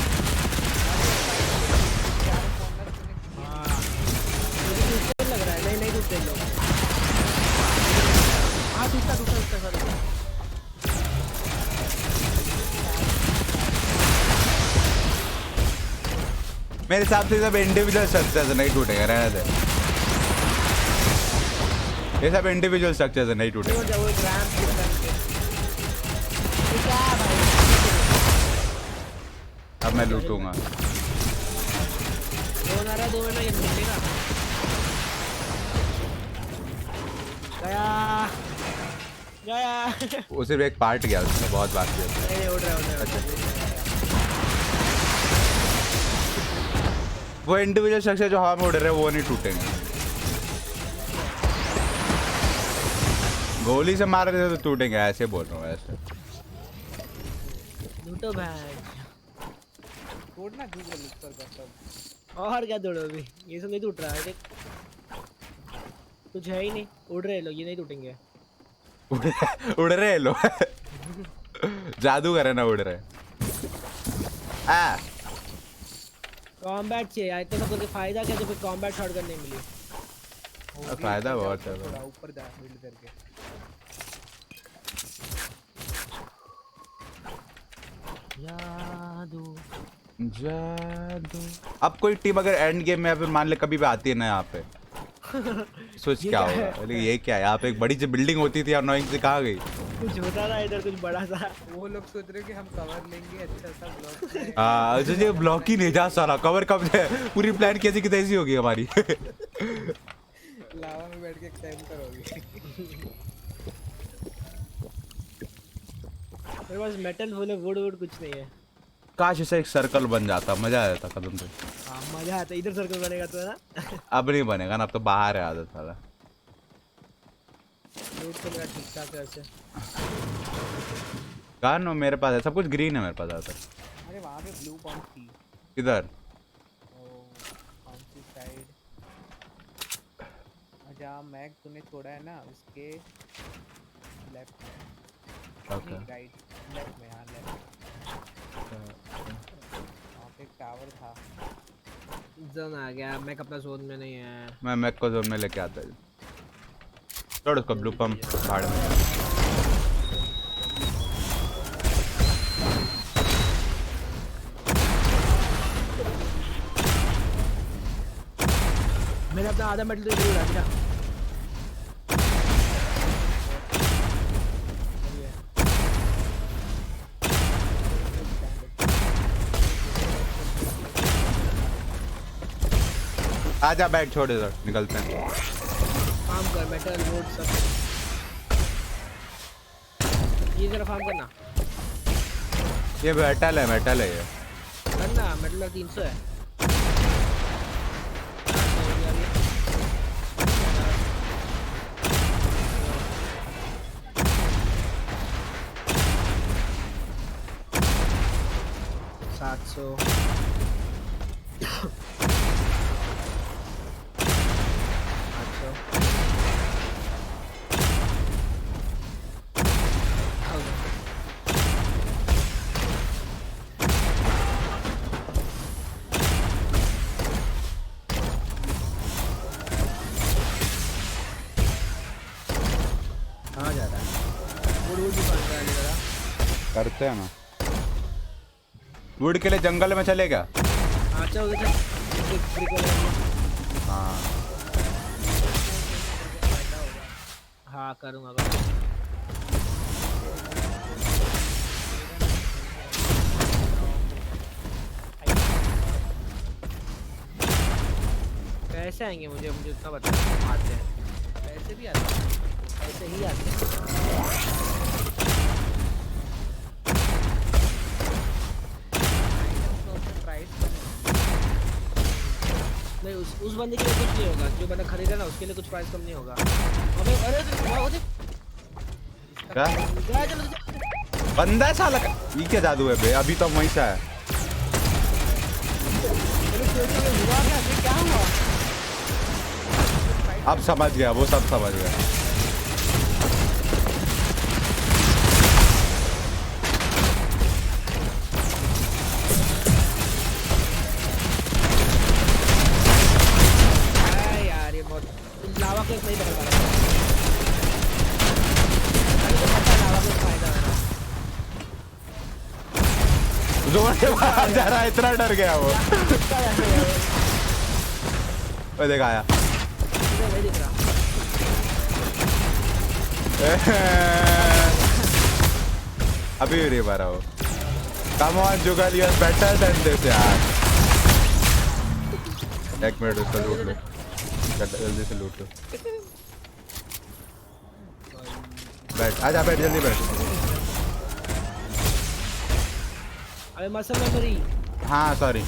[SPEAKER 1] मेरे हिसाब से सब इंडिविजुअल स्ट्रक्चर नहीं टूटेगा, रहने दे। ये सब इंडिविजुअल स्ट्रक्चर्स है, नहीं टूटेंगे।
[SPEAKER 2] वो एक रैंप के क्या है भाई?
[SPEAKER 1] अब मैं लूटूंगा।
[SPEAKER 2] 2 में ये मिलेगा। गया
[SPEAKER 1] वो सिर्फ एक पार्ट गया, उसमें बहुत बाकी है।
[SPEAKER 2] नहीं उड़ रहा है।
[SPEAKER 1] अच्छा, वो इंडिविजुअल स्ट्रक्चर जो हवा में उड़ रहे हैं वो नहीं टूटेंगे। गोली से मार रहे थे तो टूटेंगे, ऐसे बोल रहा हूँ। ऐसे
[SPEAKER 2] लूटो भाई,
[SPEAKER 4] तोड़ना दूसरा ऊपर का सब।
[SPEAKER 2] और क्या तोड़ो अभी? ये सब नहीं टूट रहा है, देख कुछ है ही नहीं। उड़ रहे लोग, ये नहीं टूटेंगे।
[SPEAKER 1] उड़ रहे हैं लोग। जादू करे ना, उड़ रहे।
[SPEAKER 2] कॉम्बैट चाहिए यार, इतना सब करके फायदा क्या जब कॉम्बैट शॉटगन नहीं मिली?
[SPEAKER 1] फायदा बहुत है।
[SPEAKER 4] थोड़ा ऊपर जा बिल्ड करके।
[SPEAKER 2] जादू
[SPEAKER 1] जादू। अब कोई टीम अगर एंड गेम में या फिर मान ले कभी भी आती है ना यहाँ पे, सोच क्या होगा? अरे ये क्या है? यहाँ पे एक बड़ी सी बिल्डिंग होती थी, अनोइंग से कहाँ गई?
[SPEAKER 2] कुछ होता था इधर, कुछ बड़ा सा।
[SPEAKER 4] वो लोग सोच रहे कि हम कवर लेंगे अच्छा सा ब्लॉक।
[SPEAKER 1] हाँ, ये ब्लॉक ही नहीं जा सारा कवर कब से पूरी प्लान कैसी की तैसी होगी हमारी।
[SPEAKER 4] लावा में बैठ के क्लाइम करोगे।
[SPEAKER 2] मेरे पास मेटल फुल है, वुड कुछ नहीं है।
[SPEAKER 1] काश ऐसा एक सर्कल बन जाता, मजा आ जाता कदम पे।
[SPEAKER 2] हाँ मजा आता, इधर सर्कल बनेगा तो है ना।
[SPEAKER 1] अब नहीं बनेगा ना, अब तो बाहर है आदत वाला।
[SPEAKER 2] लूट तो मेरा ठीक ठाक है ऐसे।
[SPEAKER 1] गानो मेरे पास है, सब कुछ ग्रीन है मेरे पास आता।
[SPEAKER 4] अरे वहाँ पे ब्लू पॉइंट थी।
[SPEAKER 1] किधर?
[SPEAKER 4] कौन सी साइड? जहाँ मैग तूने छोड़ा है ना, उसके लेफ्ट में।
[SPEAKER 1] ओके।
[SPEAKER 4] राइट लेफ्ट में, हाँ लेफ्ट। वहाँ पे एक टावर था।
[SPEAKER 2] जोन आ गया, मैक अपना जोन में नहीं है।
[SPEAKER 1] मैं मैक को जोन में लेके आता हूँ। छोड़ उसको, ब्लू पंप भाड़ में।
[SPEAKER 2] मैंने अपना आधा मेटल तो इधर उड़ा दिया।
[SPEAKER 1] आजा बैठ, छोड़ इधर, निकलते हैं।
[SPEAKER 2] फार्म कर मेटल वुड सब। ये जरा फार्म करना।
[SPEAKER 1] ये मेटल है, मेटल है ये।
[SPEAKER 2] करना मेटल 300 है।
[SPEAKER 1] करते हैं ना। वुड के लिए जंगल में चलेगा?
[SPEAKER 2] अच्छा उधर
[SPEAKER 1] हाँ
[SPEAKER 2] हाँ करूँगा। कैसे आएंगे? मुझे उतना बता। आते हैं, ऐसे भी आते हैं, ऐसे ही आते हैं। नहीं उस बंदे के लिए कुछ नहीं होगा, जो बंदा खरीदा ना उसके लिए कुछ प्राइस कम नहीं होगा। अबे अरे
[SPEAKER 1] क्या बंदा साला का? ये क्या जादू है बे? अभी तो वहीं से है।
[SPEAKER 2] क्या हुआ?
[SPEAKER 1] अब समझ गया, वो सब समझ गया।
[SPEAKER 2] लावा के नहीं पकड़ पा रहा। अरे तो पता लावा के फायदा है ना।
[SPEAKER 1] जोर से बाहर जा रहा है, इतना डर गया वो। वो देखा आया।
[SPEAKER 2] इधर नहीं दिख रहा।
[SPEAKER 1] अभी भी नहीं मारा वो। Come on Jugal, you are better than this यार। एक मिनट उसका लूट लो, जल्दी से लूट लो। बैठ, आजा बैठ, जल्दी बैठ।
[SPEAKER 2] अबे मसल मेमोरी।
[SPEAKER 1] हाँ सॉरी,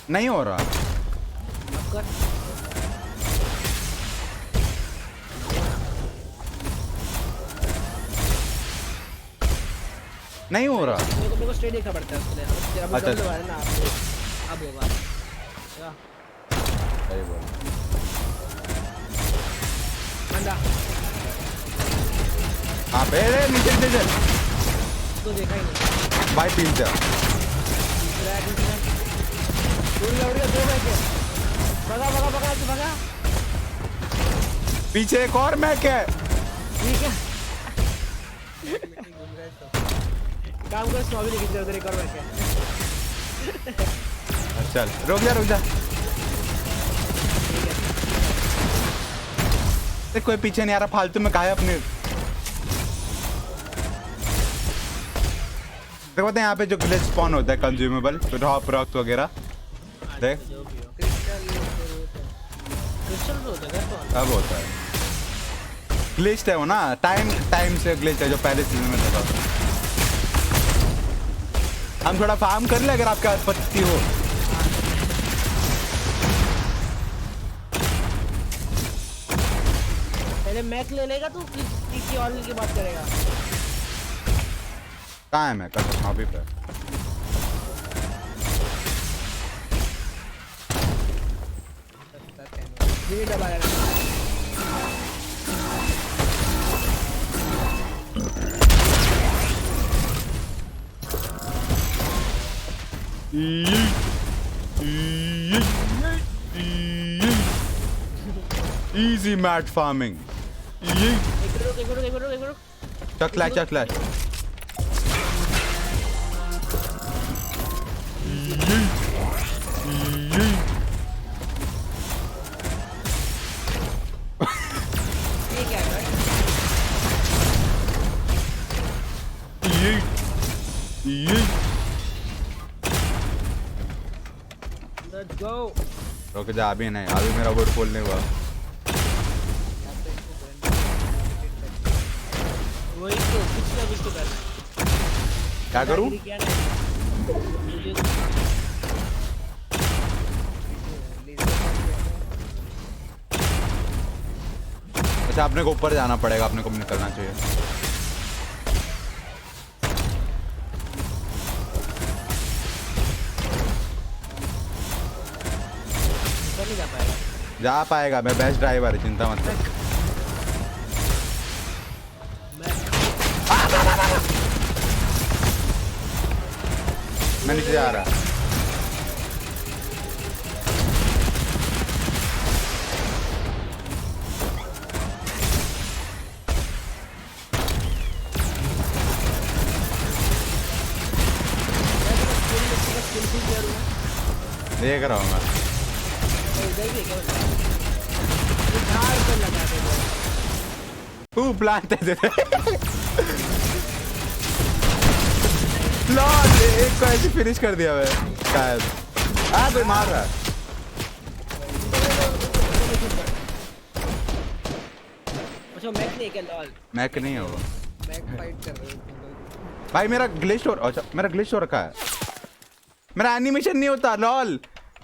[SPEAKER 1] नहीं हो रहा। नहीं हो रहा।
[SPEAKER 2] मेरे को स्ट्रेट देखना पड़ता है उसके लिए। अब
[SPEAKER 1] अच्छा
[SPEAKER 2] डबल है ना, अब होगा क्या?
[SPEAKER 1] सही बोल।
[SPEAKER 2] बंदा
[SPEAKER 1] हाँ पे नीचे नीचे
[SPEAKER 2] तो देखा ही नहीं
[SPEAKER 1] भाई, पीछे
[SPEAKER 2] उड़ गया दो मैच है। भगा भगा भगा तू भगा।
[SPEAKER 1] पीछे एक और मैक है।
[SPEAKER 2] ठीक है काम कर, स्नॉबी लेके चल तेरे कर मैच है।
[SPEAKER 1] चल रुक जा रुक जा। देख कोई पीछे नहीं आ रहा, फालतू में काहे अपने। देखो पता है यहाँ पे जो ग्लिच स्पॉन होता है कंज्यूमेबल, ड्रॉप रॉक्स वगैरह, देख अब होता है। ग्लिच है वो ना, टाइम से ग्लिच है जो पहले सीजन में था। हम थोड़ा फार्म कर ले अगर आपके आपत्ति हो।
[SPEAKER 2] पहले मैक ले लेगा तू, किसी और की बात करेगा।
[SPEAKER 1] कहाँ है मैं कर सकता हूँ अभी पे।
[SPEAKER 2] ये दबा रहा है।
[SPEAKER 1] Easy mat farming.
[SPEAKER 2] एक रुक।
[SPEAKER 1] चकला चकला।
[SPEAKER 2] ये क्या है? Let's go.
[SPEAKER 1] रुक जा, अभी नहीं, अभी मेरा वोट पोल नहीं हुआ।
[SPEAKER 2] वही तो कुछ ना कुछ तो करना।
[SPEAKER 1] क्या करूं? अच्छा अपने को ऊपर जाना पड़ेगा, अपने को भी निकलना चाहिए। जा पाएगा, मैं बेस्ट ड्राइवर है, चिंता मत कर। मैं नीचे जा रहा। देख रहा हूँ मैं। प्लांट है लॉर्ड, एक को ऐसे फिनिश कर दिया मैं शायद। कोई मार रहा है।
[SPEAKER 2] अच्छा मैक नहीं क्या लॉल?
[SPEAKER 1] मैक नहीं है वो,
[SPEAKER 4] मैक फाइट कर रहे हो
[SPEAKER 1] भाई मेरा ग्लिच हो। अच्छा मेरा ग्लिच हो रखा है, मेरा एनिमेशन नहीं होता। लॉल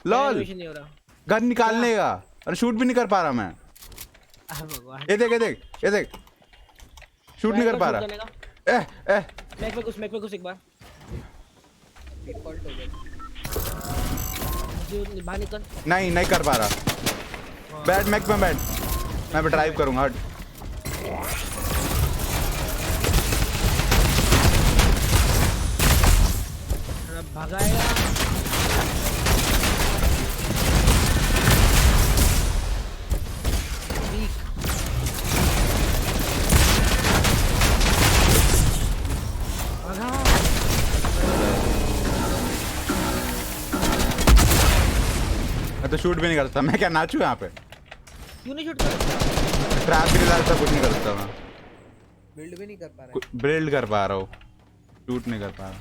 [SPEAKER 2] एनिमेशन नहीं हो रहा।
[SPEAKER 1] गन निकालने का और शूट भी नहीं कर पा रहा मैं। ये देख शूट नहीं कर पा रहा।
[SPEAKER 2] मैक पे कुछ एक बार
[SPEAKER 4] डिफॉल्ट हो गया।
[SPEAKER 2] जो बाहर निकल।
[SPEAKER 1] नहीं कर पा रहा। बैठ मैक में बैठ, मैं भी ड्राइव करूंगा। हट
[SPEAKER 2] भगाएगा।
[SPEAKER 1] मैं तो शूट भी नहीं करता। मैं क्या नाचूं यहाँ पे?
[SPEAKER 2] क्यों नहीं शूट कर सकता?
[SPEAKER 1] ट्रैप भी नहीं डालता, कुछ नहीं करता मैं।
[SPEAKER 4] बिल्ड भी नहीं कर पा रहा
[SPEAKER 1] बिल्ड कर पा रहा हूँ, शूट नहीं कर पा रहा।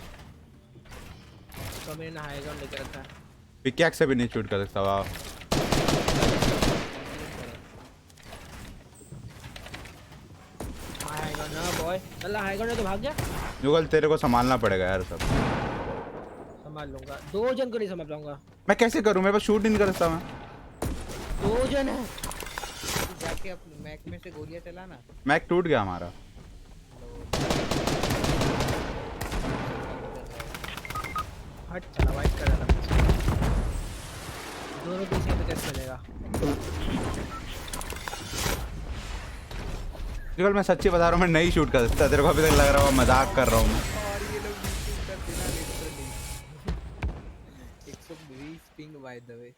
[SPEAKER 2] तो मैंने हाई ग्राउंड लेकर रखा है।
[SPEAKER 1] पिकैक्स से भी नहीं शूट कर सकता। वाह
[SPEAKER 2] हाई ग्राउंड ना बॉय, चल हाई ग्राउंड तो भाग जा।
[SPEAKER 1] युगल तेरे को संभालना पड़ेगा यार सब।
[SPEAKER 2] संभाल लूंगा, 2 जन को नहीं संभाल पाऊंगा।
[SPEAKER 1] मैं कैसे करूँ, मेरे पास शूट ही नहीं कर सकता मैं।
[SPEAKER 2] 2 जन है।
[SPEAKER 4] है। जाके अपने मैक में से गोलियां चला ना।
[SPEAKER 1] मैक टूट गया हमारा।
[SPEAKER 2] हट चला, वाइट कर रहा था। दोनों पीछे तो कैसे चलेगा।
[SPEAKER 1] युगल मैं सच्ची बता रहा हूँ, मैं नहीं शूट कर सकता। तेरे को अभी तक लग रहा है मजाक कर रहा हूँ मैं।
[SPEAKER 4] और ये लोग यूट्यूब कर देना literally 120 ping by the way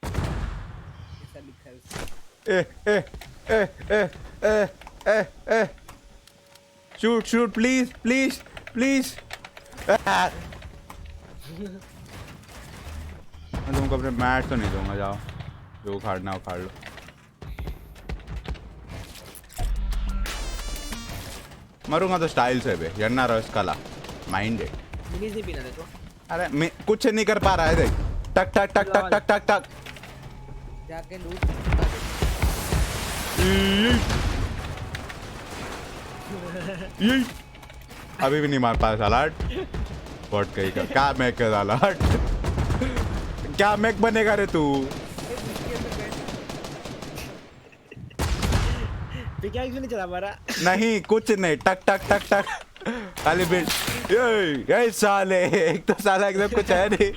[SPEAKER 4] ऐसा लिखा है उसमें।
[SPEAKER 1] ए ए ए ए ए ए ए shoot shoot please please please. मैं तुमको अपने मैट तो नहीं दूंगा, जाओ जो उखाड़ना उखाड़ लो। मरूंगा तो स्टाइल से भी, यन्ना रोज कला माइंडेड।
[SPEAKER 2] मिनीज नहीं पीना देखो।
[SPEAKER 1] अरे मैं कुछ नहीं कर पा रहा है, देख टक टक टक टक टक टक टक।
[SPEAKER 4] जाके लूट
[SPEAKER 1] ये अभी भी नहीं मार पाया साला। बॉट कहीं का क्या मैक का साला। क्या मैक बनेगा रे तू।
[SPEAKER 2] पिकैक्स भी नहीं चला पा रहा।
[SPEAKER 1] नहीं कुछ नहीं, टक टक टक टक खाली बिल्ड। ये साले एक तो साला एकदम कुछ है नहीं,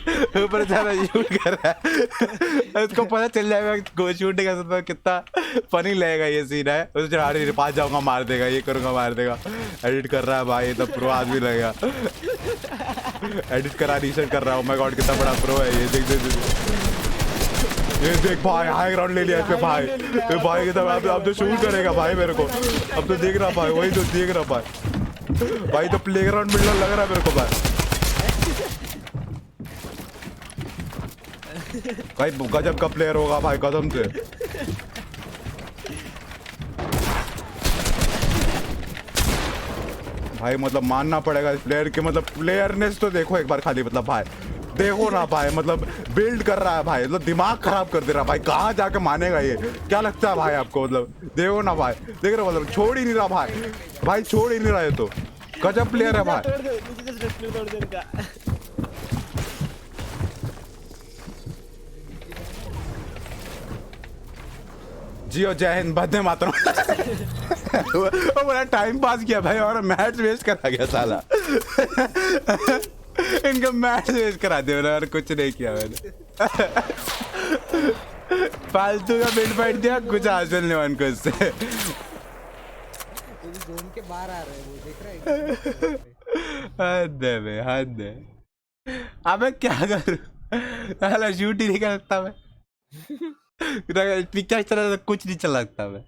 [SPEAKER 1] ऊपर साला शूट कर रहा है। उसको पता चल जाएगा शूट नहीं कर सकता, कितना फनी लगेगा ये सीन है। उस चढ़ाने पास जाऊंगा मार देगा, ये करूंगा मार देगा। एडिट कर रहा है भाई, ये तो प्रो आदमी लगेगा। एडिट करा रीसेट कर रहा हूँ। माय गॉड कितना बड़ा प्रो है ये। देख देख ये देख भाई, हाई ग्राउंड ले लिया इस पे भाई। ये भाई की तरह अब तो शूट करेगा भाई मेरे को। अब तो देख रहा भाई, वही तो देख रहा भाई तो प्लेग्राउंड मिलना लग रहा है मेरे को भाई गजब का प्लेयर होगा भाई कसम से। भाई मतलब मानना पड़ेगा इस प्लेयर के, मतलब प्लेयरनेस तो देखो एक बार खाली। मतलब भाई देखो ना भाई, मतलब बिल्ड कर रहा है भाई, मतलब दिमाग खराब कर दे रहा है भाई। कहाँ जाके मानेगा ये, क्या लगता है भाई आपको। मतलब देखो ना भाई, देख रहे हो मतलब छोड़ ही नहीं रहा भाई। भाई छोड़ ही नहीं रहा है, तो गजब प्लेयर है भाई। जियो जय हिंद वंदे मातरम। वो बड़ा टाइम पास किया भाई और मैच वेस्ट करा गया साला। इनका मैच वेस्ट करा दिया मैंने और कुछ नहीं किया मैंने। फालतू का बिल्ड फाइट दिया, कुछ हासिल नहीं उनको इससे।
[SPEAKER 4] जोन के बाहर आ रहे हैं वो, देख रहा है।
[SPEAKER 1] हद है बे, हद है। अबे क्या करूं, साला शूट ही नहीं कर सकता मैं। पिक्चर चला तो कुछ नहीं चला सकता मैं।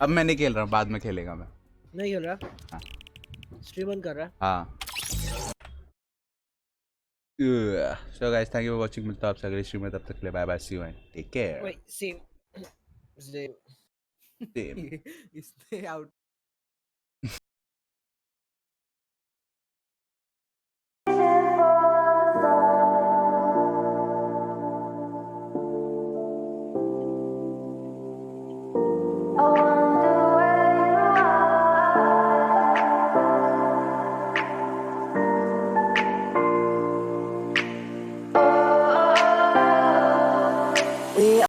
[SPEAKER 1] अब मैं नहीं खेल रहा हूँ, बाद में खेलेगा मैं।
[SPEAKER 2] नहीं खेल रहा।
[SPEAKER 1] हाँ।
[SPEAKER 2] स्ट्रीम ऑन कर रहा।
[SPEAKER 1] हाँ so guys, thank you for watching. मिलता है आपसे अगले स्ट्रीम में, तब तक के लिए bye bye, see you and take care.
[SPEAKER 2] Same
[SPEAKER 4] इसने आउट